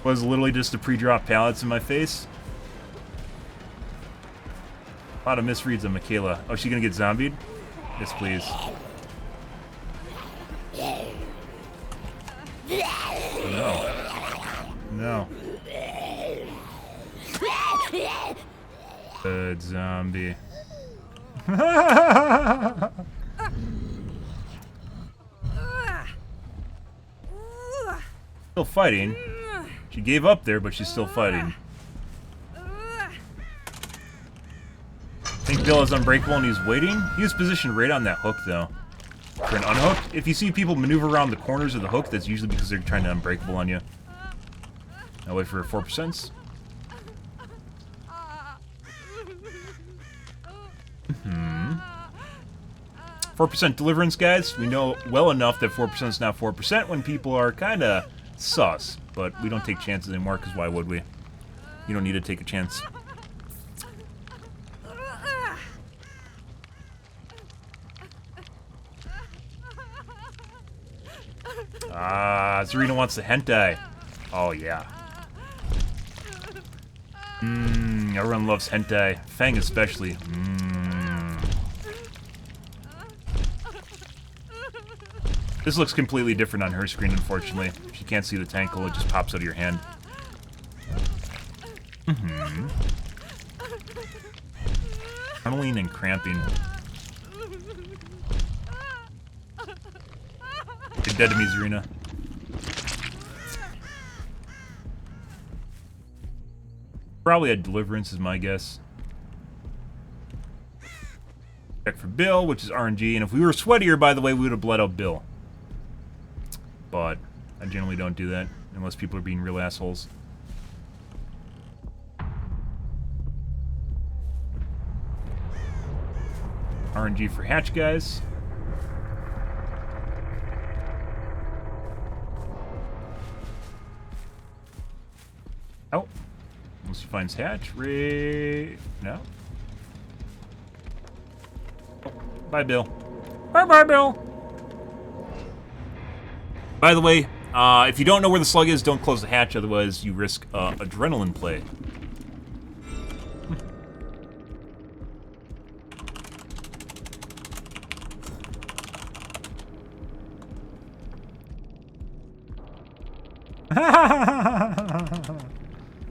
was literally just to pre-drop pallets in my face. A lot of misreads on Michaela. Oh, she gonna get zombied? Yes, please. No. No. Good zombie. Still fighting. She gave up there, but she's still fighting. I think Bill is Unbreakable and he's waiting. He was positioned right on that hook, though. For an unhook. If you see people maneuver around the corners of the hook, that's usually because they're trying to Unbreakable on you. Now wait for 4%. 4% deliverance, guys. We know well enough that 4% is now 4% when people are kind of sus. But we don't take chances anymore, because why would we? You don't need to take a chance. Zarina wants the hentai. Oh, yeah. Everyone loves hentai. Fang especially. This looks completely different on her screen, unfortunately. She can't see the tankle, it just pops out of your hand. Tunneling and cramping. You're dead to me, Zarina. Probably a deliverance is my guess. Check for Bill, which is RNG, and if we were sweatier, by the way, we would have bled out Bill. But I generally don't do that, unless people are being real assholes. RNG for hatch, guys. finds hatch. Ray. No. Bye, Bill. Bye, Bill. By the way, if you don't know where the slug is, don't close the hatch, otherwise you risk adrenaline play.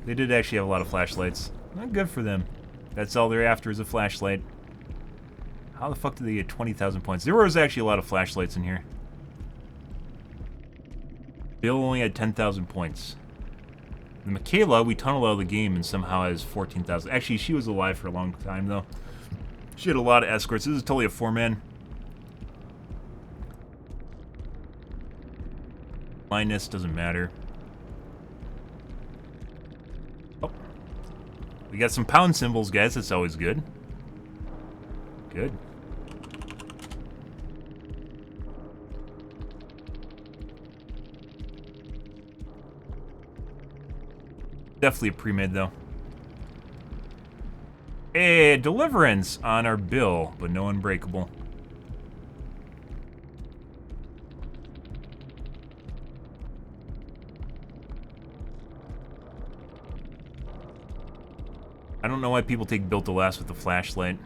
They did actually have a lot of flashlights. Not good for them. That's all they're after is a flashlight. How the fuck did they get 20,000 points? There was actually a lot of flashlights in here. Bill only had 10,000 points. The Michaela, we tunneled out of the game and somehow has 14,000. Actually, she was alive for a long time, though. She had a lot of escorts. This is totally a 4-man. Blindness doesn't matter. Oh. We got some pound symbols, guys. That's always good. Good. Definitely a pre-made, though. Hey, deliverance on our bill, but no unbreakable. I don't know why people take built to last with the flashlight.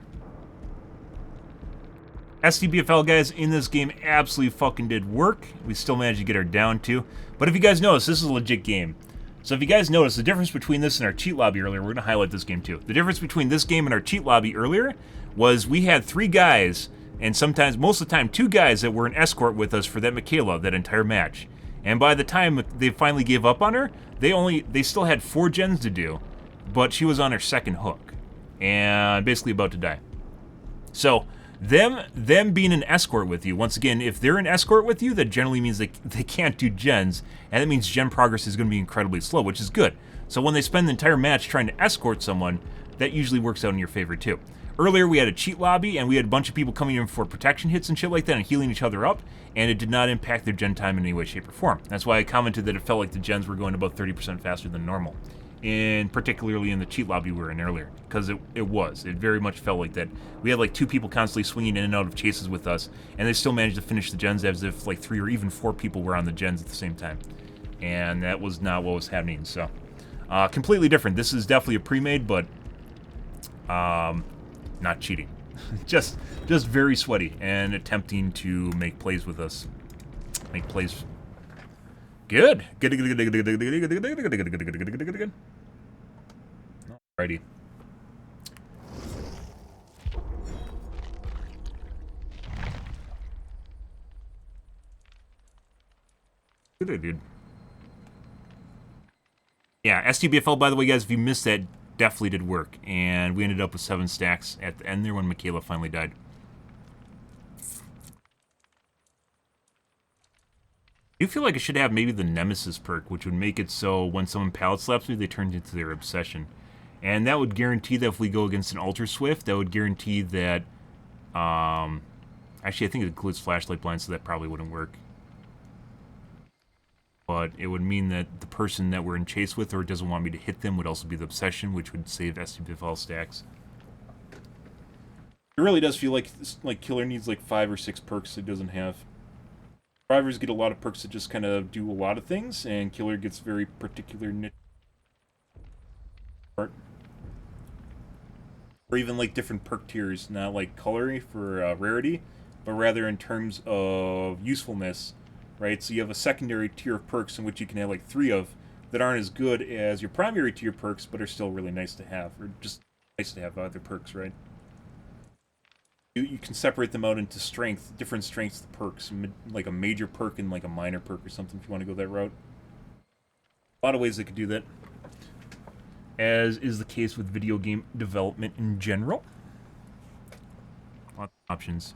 STBFL guys in this game absolutely fucking did work. We still managed to get our down 2. But if you guys notice, this is a legit game. So if you guys notice, the difference between this and our cheat lobby earlier, we're going to highlight this game too. The difference between this game and our cheat lobby earlier was we had 3 guys, and sometimes, most of the time, 2 guys that were an escort with us for that Michaela, that entire match. And by the time they finally gave up on her, they still had 4 gens to do, but she was on her 2nd hook, and basically about to die. So, them being an escort with you, once again, if they're an escort with you, that generally means they can't do gens, and that means gen progress is going to be incredibly slow, which is good. So when they spend the entire match trying to escort someone, that usually works out in your favor too. Earlier we had a cheat lobby, and we had a bunch of people coming in for protection hits and shit like that, and healing each other up, and it did not impact their gen time in any way, shape, or form. That's why I commented that it felt like the gens were going about 30% faster than normal. And particularly in the cheat lobby we were in earlier, because it very much felt like that. We had like 2 people constantly swinging in and out of chases with us, and they still managed to finish the gens as if like 3 or even 4 people were on the gens at the same time, and that was not what was happening. So completely different. This is definitely a pre-made, but not cheating. just very sweaty and attempting to make plays with us. Make plays. Good. Alrighty. Good, dude. Yeah, STBFL, by the way, guys, if you missed that, definitely did work. And we ended up with 7 stacks at the end there when Michaela finally died. I do feel like I should have maybe the Nemesis perk, which would make it so when someone pallet slaps me, they turn into their obsession. And that would guarantee that if we go against an Ultra Swift, that would guarantee that... actually, I think it includes flashlight blinds, so that probably wouldn't work. But it would mean that the person that we're in chase with or doesn't want me to hit them would also be the obsession, which would save STBFL stacks. It really does feel like Killer needs like 5 or 6 perks it doesn't have. Drivers get a lot of perks that just kind of do a lot of things, and Killer gets very particular niche. Or even like different perk tiers, not like color for rarity, but rather in terms of usefulness, right? So you have a secondary tier of perks in which you can have like 3 of that aren't as good as your primary tier perks, but are still really nice to have, or just nice to have other perks, right? You can separate them out into different strengths of perks, like a major perk and like a minor perk or something if you want to go that route. A lot of ways they could do that, as is the case with video game development in general. Lots of options.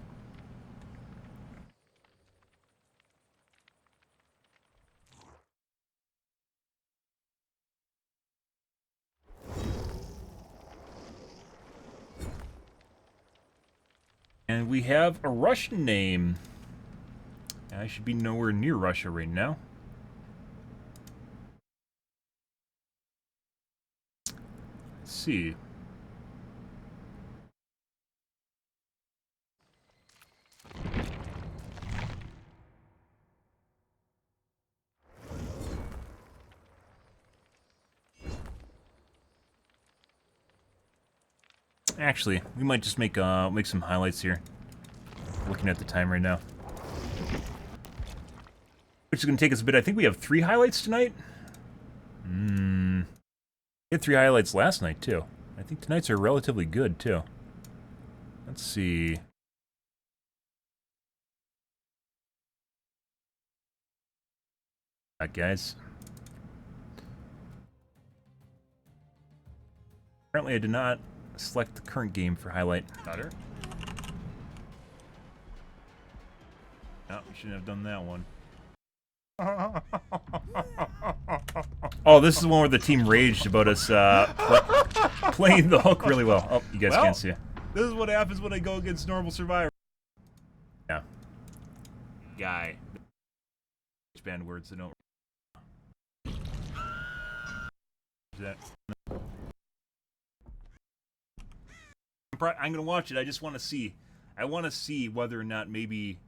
And we have a Russian name. I should be nowhere near Russia right now. see. Actually, we might just make some highlights here. Looking at the time right now. Which is going to take us a bit. I think we have 3 highlights tonight. We had 3 highlights last night, too. I think tonight's are relatively good, too. Let's see. All right, guys. Apparently I did not select the current game for highlight. Better. No, we shouldn't have done that one. Oh, this is the one where the team raged about us playing the hook really well. Oh, you guys can't see it. This is what happens when I go against normal survivor. Yeah. Guy. Banned words that don't. I'm gonna watch it. I just want to see. I want to see whether or not maybe.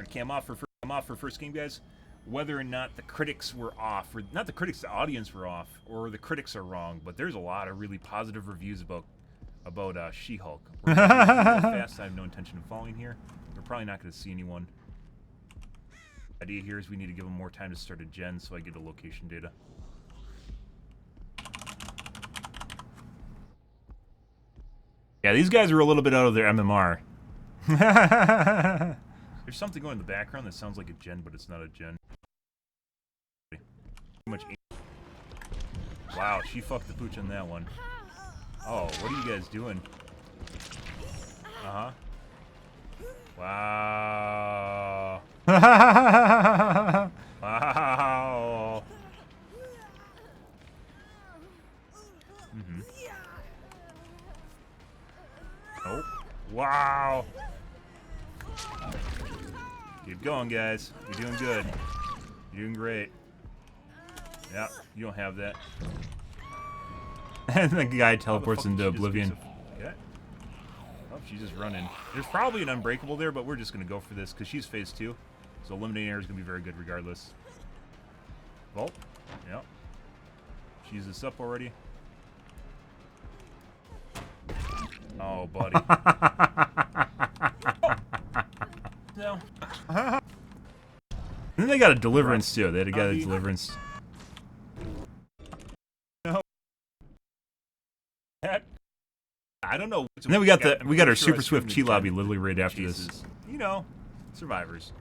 Okay, I'm off for first game, guys. Whether or not the critics were off, or not the critics, the audience were off, or the critics are wrong. But there's a lot of really positive reviews about She-Hulk. We're gonna do real fast. I have no intention of following here. We're probably not going to see anyone. The idea here is we need to give them more time to start a gen, so I get a location data. Yeah, these guys are a little bit out of their MMR. There's something going in the background that sounds like a gen, but it's not a gen. Too much. Wow, she fucked the pooch on that one. Oh, what are you guys doing? Uh-huh. Wow. Wow. Mm-hmm. Oh. Wow. Keep going, guys. You're doing good. You're doing great. Yep, you don't have that. And the guy teleports into oblivion. Okay. Oh, she's just running. There's probably an unbreakable there, but we're just going to go for this because she's phase 2. So eliminating air is going to be very good regardless. Vault. Yep. She's this up already. Oh, buddy. No. And then they got a deliverance too. They had to get a deliverance. No. I don't know. And then we got our super swift cheat lobby literally right after this. You know, survivors.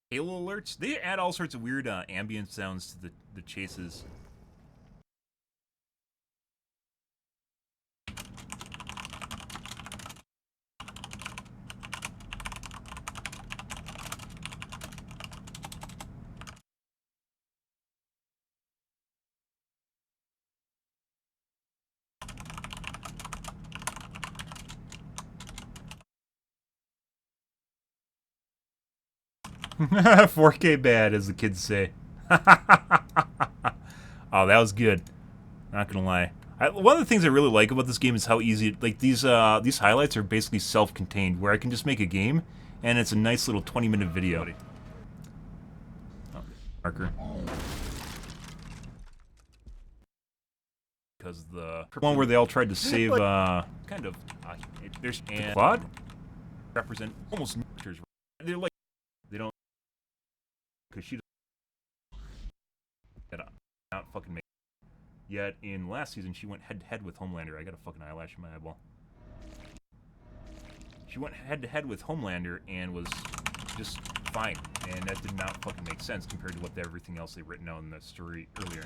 Halo alerts. They add all sorts of weird ambient sounds to the chases. "4K bad," as the kids say. Oh, that was good. Not gonna lie. One of the things I really like about this game is how easy, like these highlights are basically self-contained, where I can just make a game, and it's a nice little 20-minute video. Oh, marker. Because the one where they all tried to save, kind of, there's and Claude represent almost characters. They're like, they don't, because she doesn't not fucking make. Yet in last season, she went head-to-head with Homelander. I got a fucking eyelash in my eyeball. She went head-to-head with Homelander and was just fine. And that did not fucking make sense compared to what everything else they've written out in the story earlier.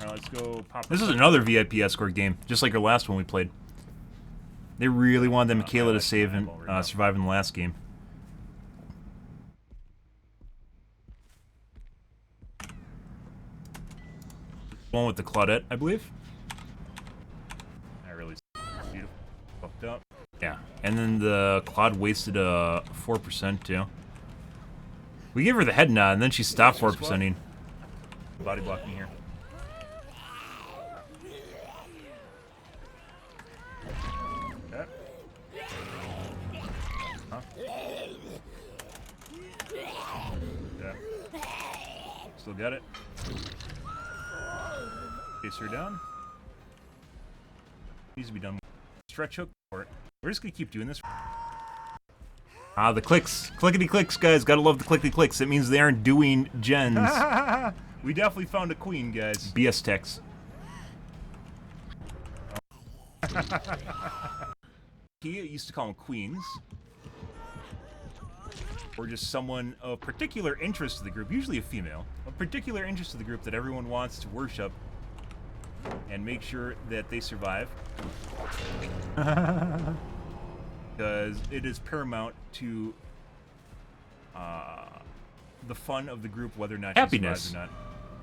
Alright, let's go pop. This is another VIP escort game, just like our last one we played. They really wanted Michaela to save and survive in the last game. One with the Claudette, I believe. I really beautiful. Fucked up. Yeah, and then the Claude wasted 4% too. We gave her the head nod, and then she stopped forward presenting. Body blocking here. Okay. Huh? Yeah. Still got it. Chase her down. Needs to be done. Stretch hook for it. We're just gonna keep doing this. Ah, the clicks. Clickety clicks, guys. Gotta love the clickety clicks. It means they aren't doing gens. We definitely found a queen, guys. BS techs. He used to call them queens. Or just someone of particular interest to the group, usually a female, of particular interest to the group that everyone wants to worship and make sure that they survive. Because it is paramount to the fun of the group, whether or not she survives or not.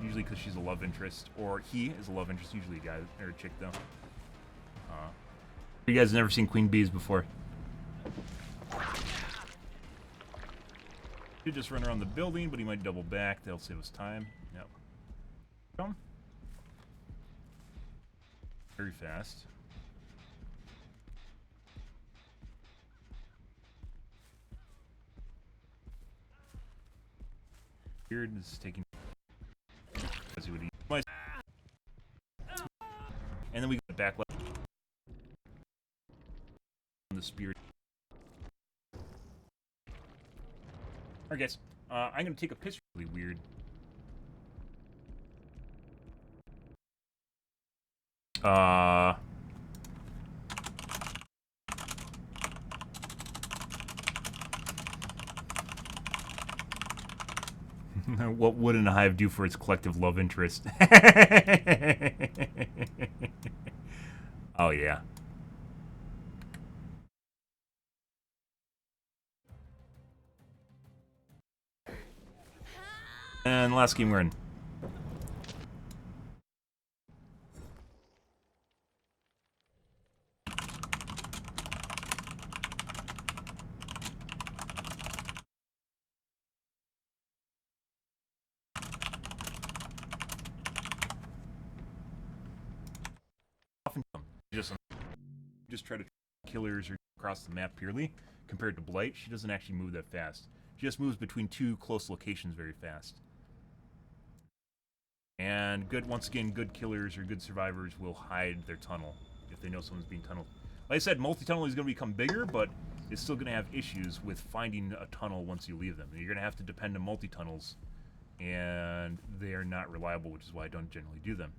Usually because she's a love interest, or he is a love interest, usually a guy or a chick, though. You guys never seen queen bees before? He'd just run around the building, but he might double back. That'll save us time. Yep. Come. Very fast. Beard is taking. And then we go back left on the spear. Alright, guys. I'm gonna take a piss really weird. What wouldn't a hive do for its collective love interest? Oh, yeah. And last game we're in. Just try to killers or across the map purely. Compared to Blight, she doesn't actually move that fast. She just moves between two close locations very fast. And once again, good killers or good survivors will hide their tunnel if they know someone's being tunneled. Like I said, multi-tunnel is going to become bigger, but it's still going to have issues with finding a tunnel once you leave them. You're going to have to depend on multi-tunnels, and they are not reliable, which is why I don't generally do them.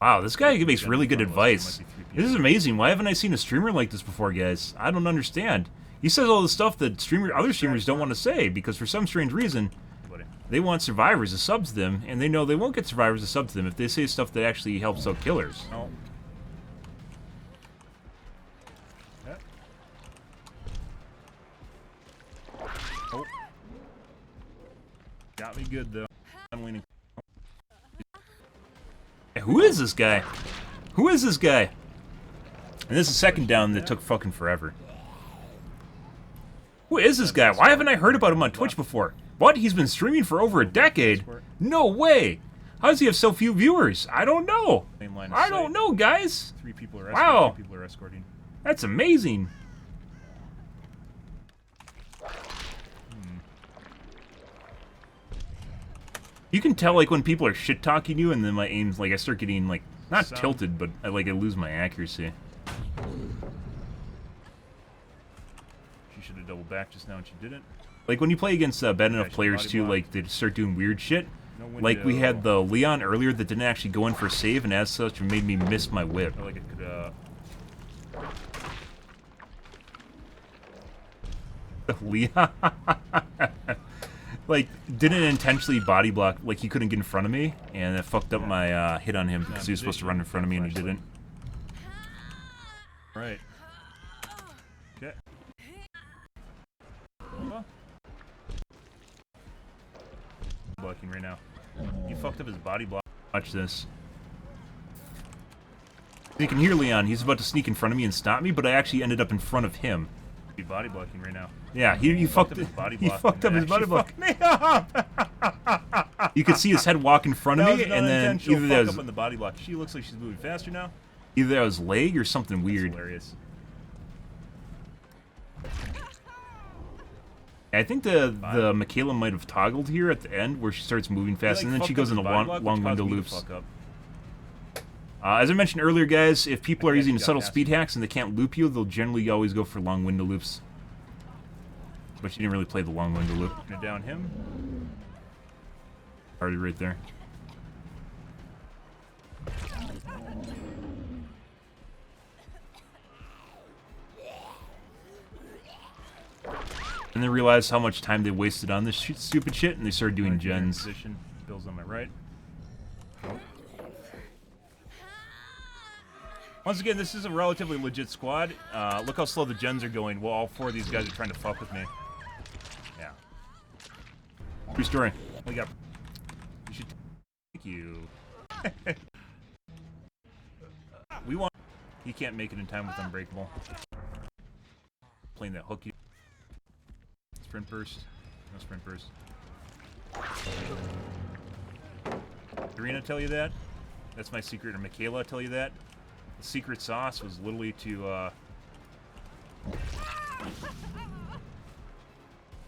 Wow, this guy makes really good advice. This is amazing. Why haven't I seen a streamer like this before, guys? I don't understand. He says all the stuff that other streamers don't want to say, because for some strange reason, they want survivors to sub to them, and they know they won't get survivors to sub to them if they say stuff that actually helps out killers. Oh. Oh. Got me good, though. I'm leaning. Who is this guy? Who is this guy? And this is second down that took fucking forever. Who is this guy? Why haven't I heard about him on Twitch before? What? He's been streaming for over a decade? No way! How does he have so few viewers? I don't know. I don't know, guys. 3 people are escorting. Wow. 3 people are escorting. That's amazing. You can tell, like, when people are shit-talking you, and then my aim's, like, I start getting, like, not tilted, but I lose my accuracy. She should have doubled back just now, and she didn't. Like, when you play against bad enough players, too, like, they start doing weird shit. Like, we had the Leon earlier that didn't actually go in for a save, and as such, it made me miss my whip. Like, it could, Leon? Like, didn't intentionally body block, like he couldn't get in front of me, and it fucked up my hit on him because he was supposed to run in front of me and he didn't. Right. Okay. Blocking right now. He fucked up his body block. Watch this. You can hear Leon, he's about to sneak in front of me and stop me, but I actually ended up in front of him. Be body blocking right now. Yeah, he fucked up his body block. He fucked up his body block. Me up. You could see his head walk in front of me, and then either that was up on the body block. She looks like she's moving faster now. Either that was leg or something weird. That's hilarious. I think the Michaela might have toggled here at the end where she starts moving fast, and then she goes into long window loops. As I mentioned earlier, guys, if people are using subtle speed hacks and they can't loop you, they'll generally always go for long window loops. But she didn't really play the long window loop. Gonna down him. Already right there. And they realized how much time they wasted on this stupid shit, and they started doing gens. Position. Bill's on my right. Oh. Once again, this is a relatively legit squad. Look how slow the gens are going. Well, all 4 of these guys are trying to fuck with me. Yeah. True story. Wake up. You should. Thank you. We want. He can't make it in time with Unbreakable. Playing that hooky. Sprint burst. No sprint burst. Karina tell you that? That's my secret. Or Michaela tell you that? The secret sauce was literally to,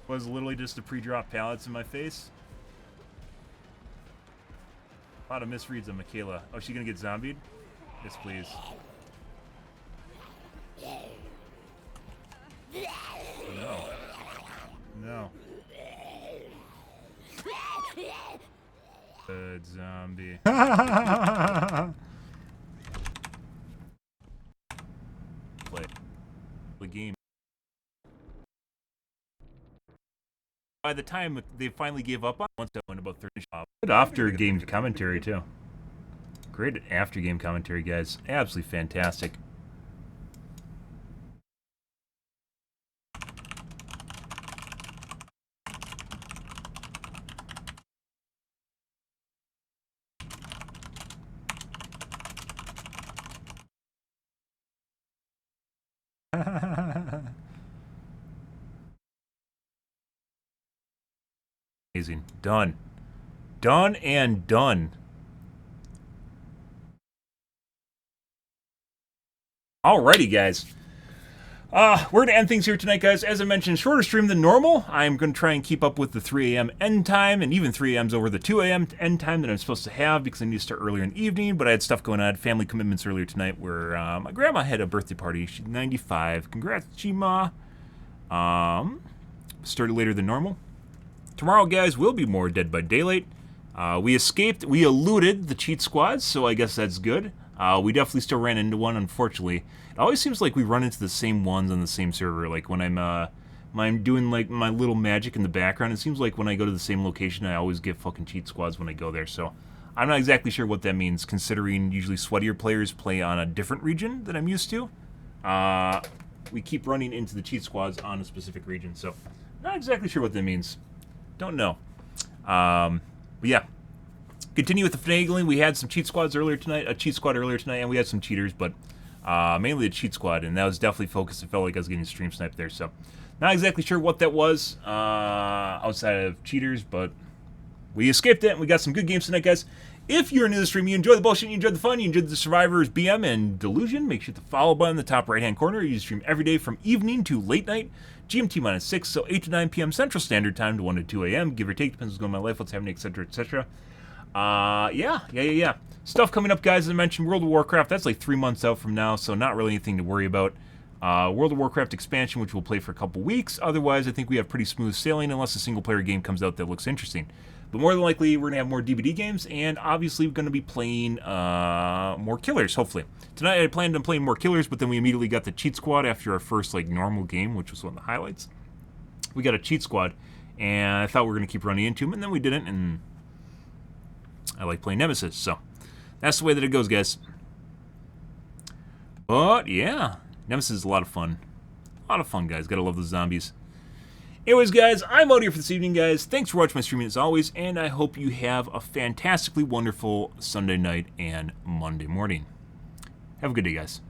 was literally just to pre-drop pallets in my face. A lot of misreads on Michaela. Oh, she gonna get zombied? Yes, please. No. No. Good zombie. Play the game. By the time they finally gave up on, once I went about 30 shots. Good after game commentary too. Great after game commentary, guys. Absolutely fantastic. Amazing. Done. Done and done. Alrighty, guys. We're going to end things here tonight, guys. As I mentioned, shorter stream than normal. I'm going to try and keep up with the 3 a.m. end time, and even 3 a.m.'s over the 2 a.m. end time that I'm supposed to have because I need to start earlier in the evening, but I had stuff going on. I had family commitments earlier tonight where my grandma had a birthday party. She's 95. Congrats, Chima. Started later than normal. Tomorrow, guys, will be more Dead by Daylight. We eluded the cheat squads, so I guess that's good. We definitely still ran into one, unfortunately. It always seems like we run into the same ones on the same server. Like when I'm doing like my little magic in the background, it seems like when I go to the same location, I always get fucking cheat squads when I go there. So I'm not exactly sure what that means, considering usually sweatier players play on a different region that I'm used to. We keep running into the cheat squads on a specific region, so not exactly sure what that means. Don't know. But yeah. Continue with the finagling. We had some cheat squads earlier tonight, and we had some cheaters, but mainly a cheat squad, and that was definitely focused. It felt like I was getting stream sniped there, so not exactly sure what that was outside of cheaters, but we escaped it, and we got some good games tonight, guys. If you're new to the stream, you enjoy the bullshit, you enjoyed the fun, you enjoyed the Survivors, BM, and Delusion, make sure to follow button in the top right-hand corner. You stream every day from evening to late night, GMT-6, so 8 to 9 p.m. Central Standard Time to 1 to 2 a.m., give or take, depends what's going on in my life, what's happening, etc., etc. Yeah. Stuff coming up, guys. As I mentioned, World of Warcraft, that's like 3 months out from now, so not really anything to worry about. World of Warcraft expansion, which we'll play for a couple weeks. Otherwise, I think we have pretty smooth sailing unless a single-player game comes out that looks interesting. But more than likely, we're going to have more DBD games, and obviously we're going to be playing more killers, hopefully. Tonight I planned on playing more killers, but then we immediately got the cheat squad after our first like normal game, which was one of the highlights. We got a cheat squad, and I thought we were going to keep running into them, and then we didn't, and I like playing Nemesis, so that's the way that it goes, guys. But yeah, Nemesis is a lot of fun. A lot of fun, guys. Gotta love the zombies. Anyways, guys, I'm out here for this evening, guys. Thanks for watching my streaming as always, and I hope you have a fantastically wonderful Sunday night and Monday morning. Have a good day, guys.